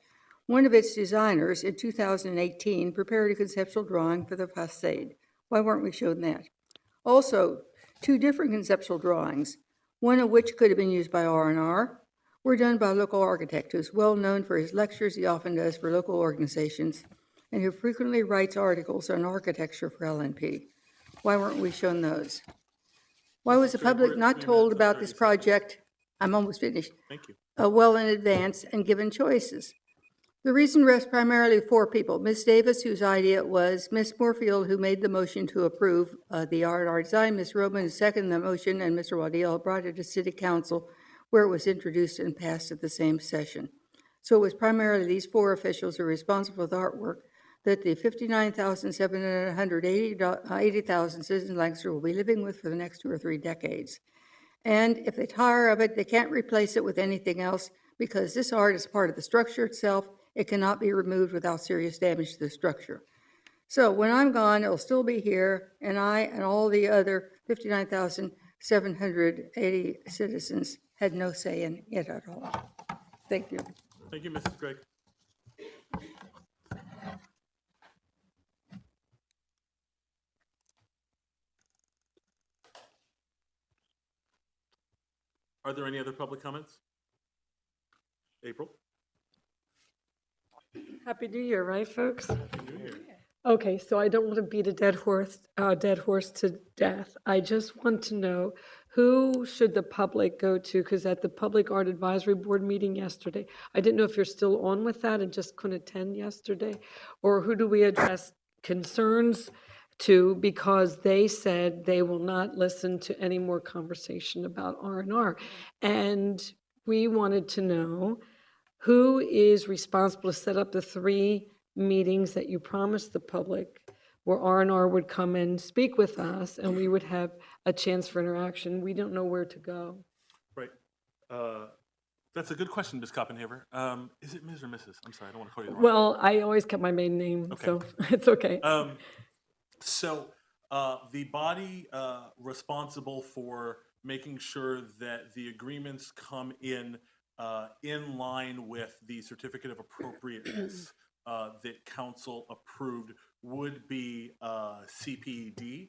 One of its designers in 2018 prepared a conceptual drawing for the facade. Why weren't we shown that? Also, 2 different conceptual drawings, one of which could have been used by R&R, were done by a local architect who's well known for his lectures he often does for local organizations and who frequently writes articles on architecture for LNP. Why weren't we shown those? Why was the public not told about this project? I'm almost finished. Thank you. Well in advance and given choices. The reason rests primarily with 4 people. Ms. Davis, whose idea it was, Ms. Moorfield, who made the motion to approve the R&R design, Ms. Roman, who seconded the motion, and Mr. Waddell brought it to City Council, where it was introduced and passed at the same session. So it was primarily these 4 officials who were responsible for the artwork that the 59,780,000 citizens of Lancaster will be living with for the next 2 or 3 decades. And if they tire of it, they can't replace it with anything else because this art is part of the structure itself. It cannot be removed without serious damage to the structure. So when I'm gone, it'll still be here, and I and all the other 59,780 citizens had no say in it at all. Thank you. Thank you, Mrs. Gregg. Are there any other public comments? April? Happy New Year, right, folks? Happy New Year. Okay, so I don't want to beat a dead horse to death. I just want to know, who should the public go to? Because at the Public Art Advisory Board meeting yesterday, I didn't know if you're still on with that and just couldn't attend yesterday, or who do we address concerns to, because they said they will not listen to any more conversation about R&R. And we wanted to know who is responsible to set up the 3 meetings that you promised the public, where R&R would come and speak with us and we would have a chance for interaction. We don't know where to go. Right. That's a good question, Ms. Koppenhaver. Is it Ms. or Mrs.? I'm sorry, I don't want to call you the wrong. Well, I always kept my maiden name, okay. So it's okay. So the body responsible for making sure that the agreements come in line with the certificate of appropriateness that council approved would be CPD.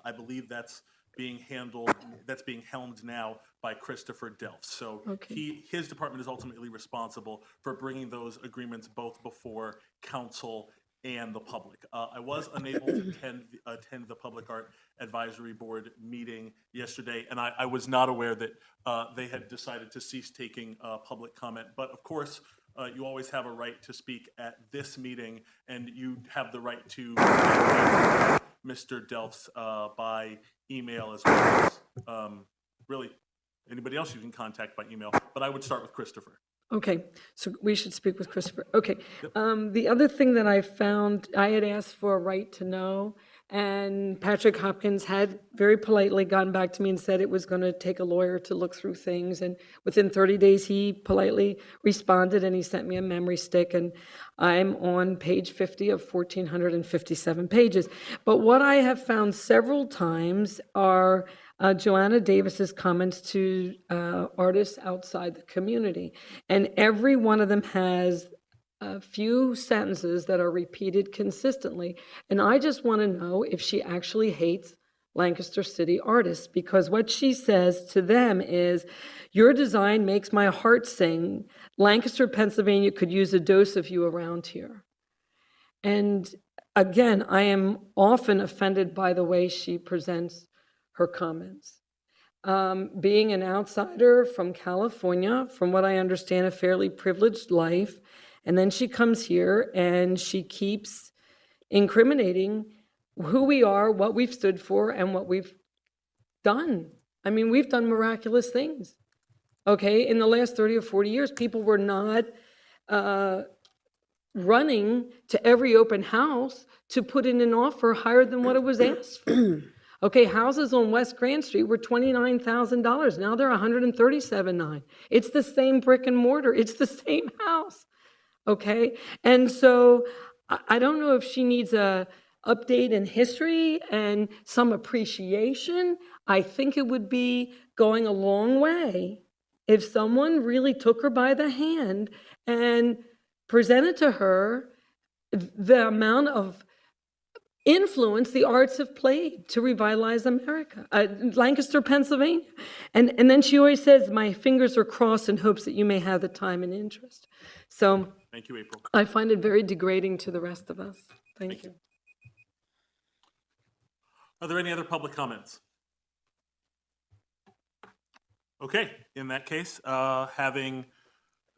I believe that's being helmed now by Christopher Delft. So okay. His department is ultimately responsible for bringing those agreements both before council and the public. I was unable to attend the Public Art Advisory Board meeting yesterday, and I was not aware that they had decided to cease taking public comment. But of course, you always have a right to speak at this meeting, and you have the right to Mr. Delft's by email as well as really anybody else you can contact by email. But I would start with Christopher. Okay, so we should speak with Christopher. Okay, yep. The other thing that I found, I had asked for a right to know, and Patrick Hopkins had very politely gotten back to me and said it was going to take a lawyer to look through things, and within 30 days he politely responded and he sent me a memory stick, and I'm on page 50 of 1,457 pages. But what I have found several times are Joanna Davis's comments to artists outside the community. And every one of them has a few sentences that are repeated consistently. And I just want to know if she actually hates Lancaster City artists, because what she says to them is, your design makes my heart sing. Lancaster, Pennsylvania could use a dose of you around here. And again, I am often offended by the way she presents her comments. Being an outsider from California, from what I understand, a fairly privileged life, and then she comes here and she keeps incriminating who we are, what we've stood for, and what we've done. I mean, we've done miraculous things. Okay, in the last 30 or 40 years, people were not running to every open house to put in an offer higher than what it was asked for. Okay, houses on West Grand Street were $29,000. Now they're $137,900. It's the same brick and mortar. It's the same house. Okay, and so I don't know if she needs a update in history and some appreciation. I think it would be going a long way if someone really took her by the hand and presented to her the amount of influence the arts have played to revitalize America, Lancaster, Pennsylvania. And then she always says, my fingers are crossed in hopes that you may have the time and interest. So thank you, April. I find it very degrading to the rest of us. Thank you. Are there any other public comments? Okay, in that case, having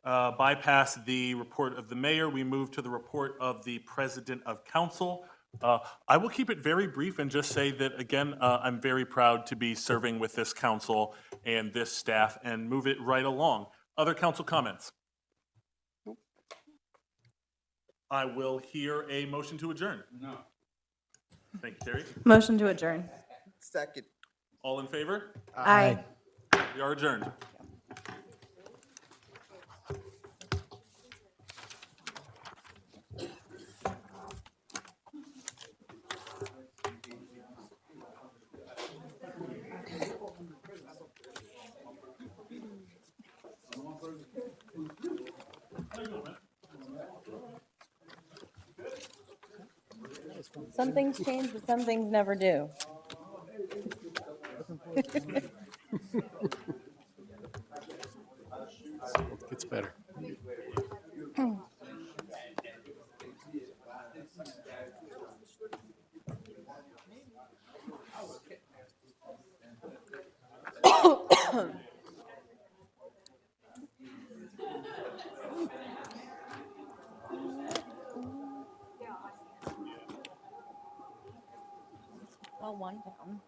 bypassed the report of the mayor, we move to the report of the president of council. I will keep it very brief and just say that, again, I'm very proud to be serving with this council and this staff and move it right along. Other council comments? I will hear a motion to adjourn. No. Thank you, Terry. Motion to adjourn. Second. All in favor? Aye. We are adjourned. Some things change, but some things never do. It's better. Well, one down.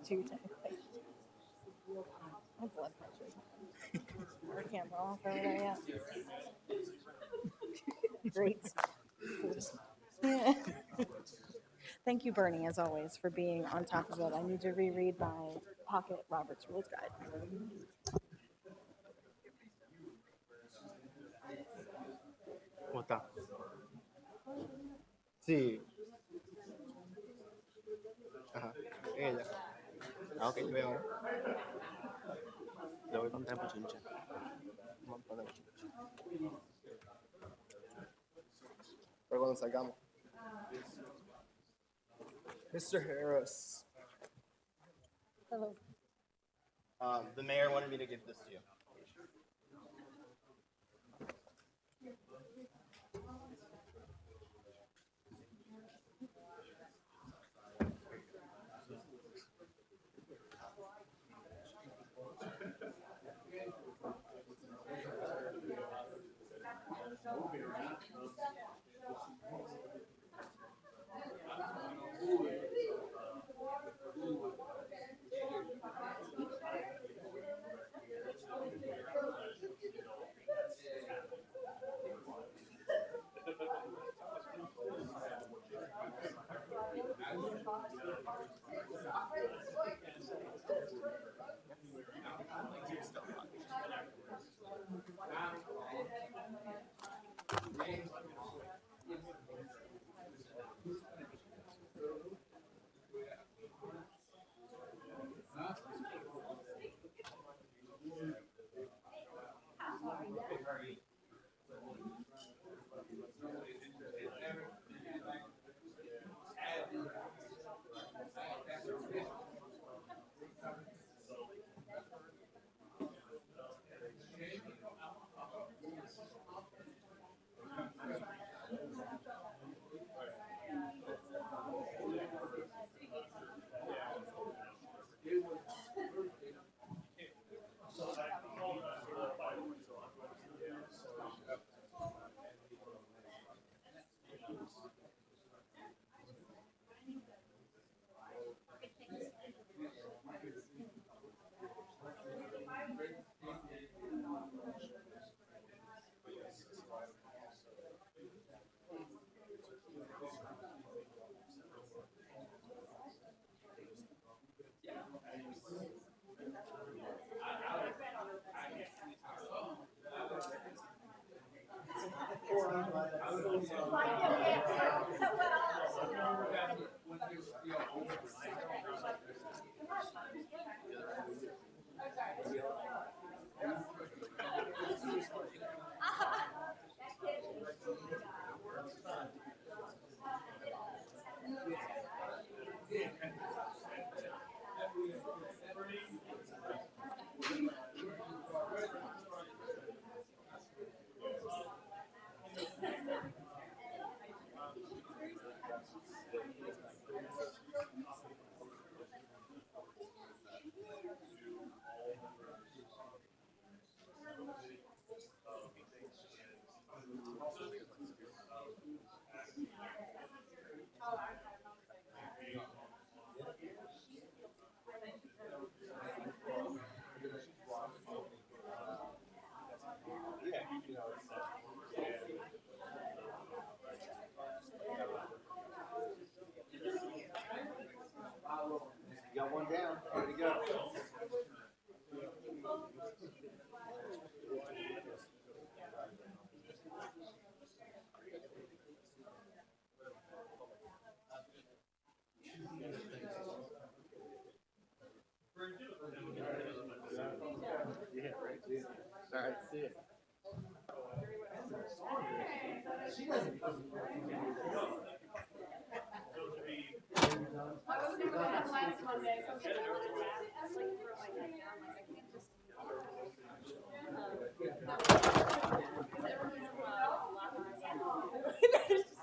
Two technically. My blood pressure. Or Campbell, over there yet. Great. Yeah. Thank you, Bernie, as always, for being on top of it. I need to reread my pocket Robert's Rules Guide. ¿Cómo está? Sí. Ajá, ella. Ah, ok, yo voy ahora. Le voy con tiempo, chincha. Un montón de chincha. Pero cuando salgamos. Mr. Harris. Hello. The mayor wanted me to give this to you. Got one down. There we go. Yeah, right. Sorry, I see it. She doesn't. I wasn't able to have last Monday, so I'm like, I'm like, I can't just.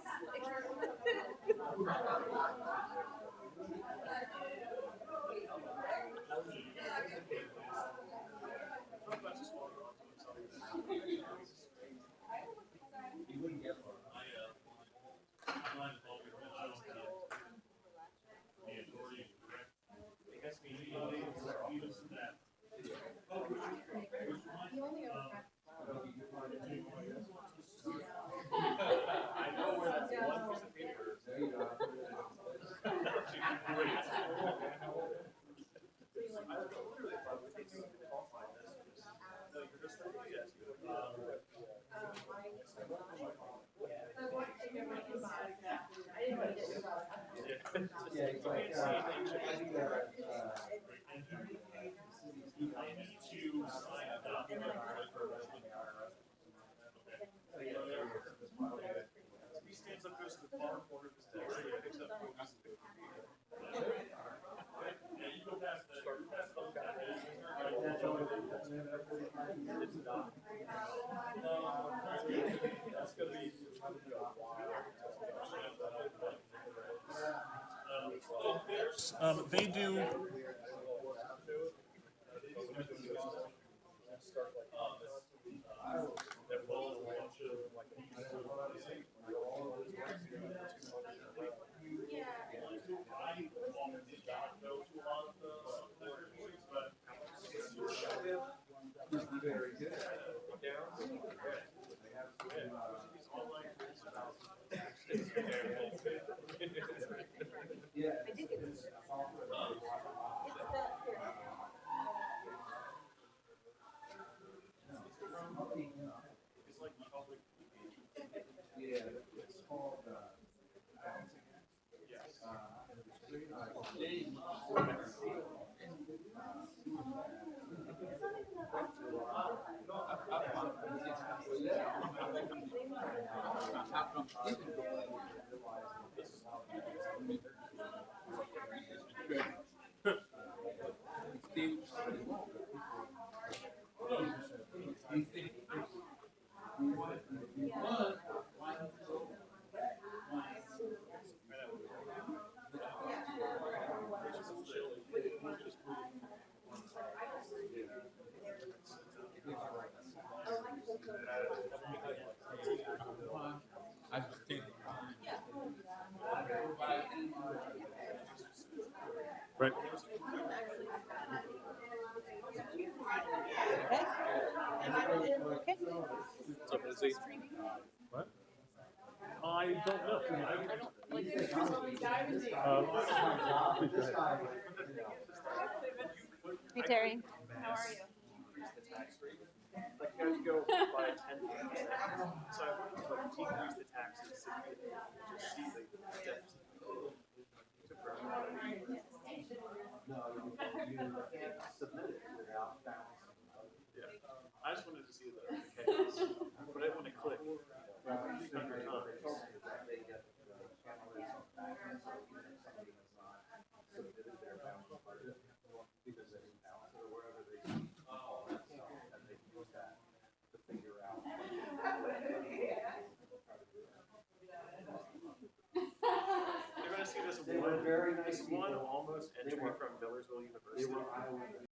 They do. Very good. Yeah. Yeah, it's called I just think See? What? I don't know. Hey, Terry. How are you? Like you have to go by 10%. So I wanted to like decrease the taxes so you could just see the deficit. Yeah. I just wanted to see the chaos, but I didn't want to click 300 times. They're going to see this one almost entry from Millersville University.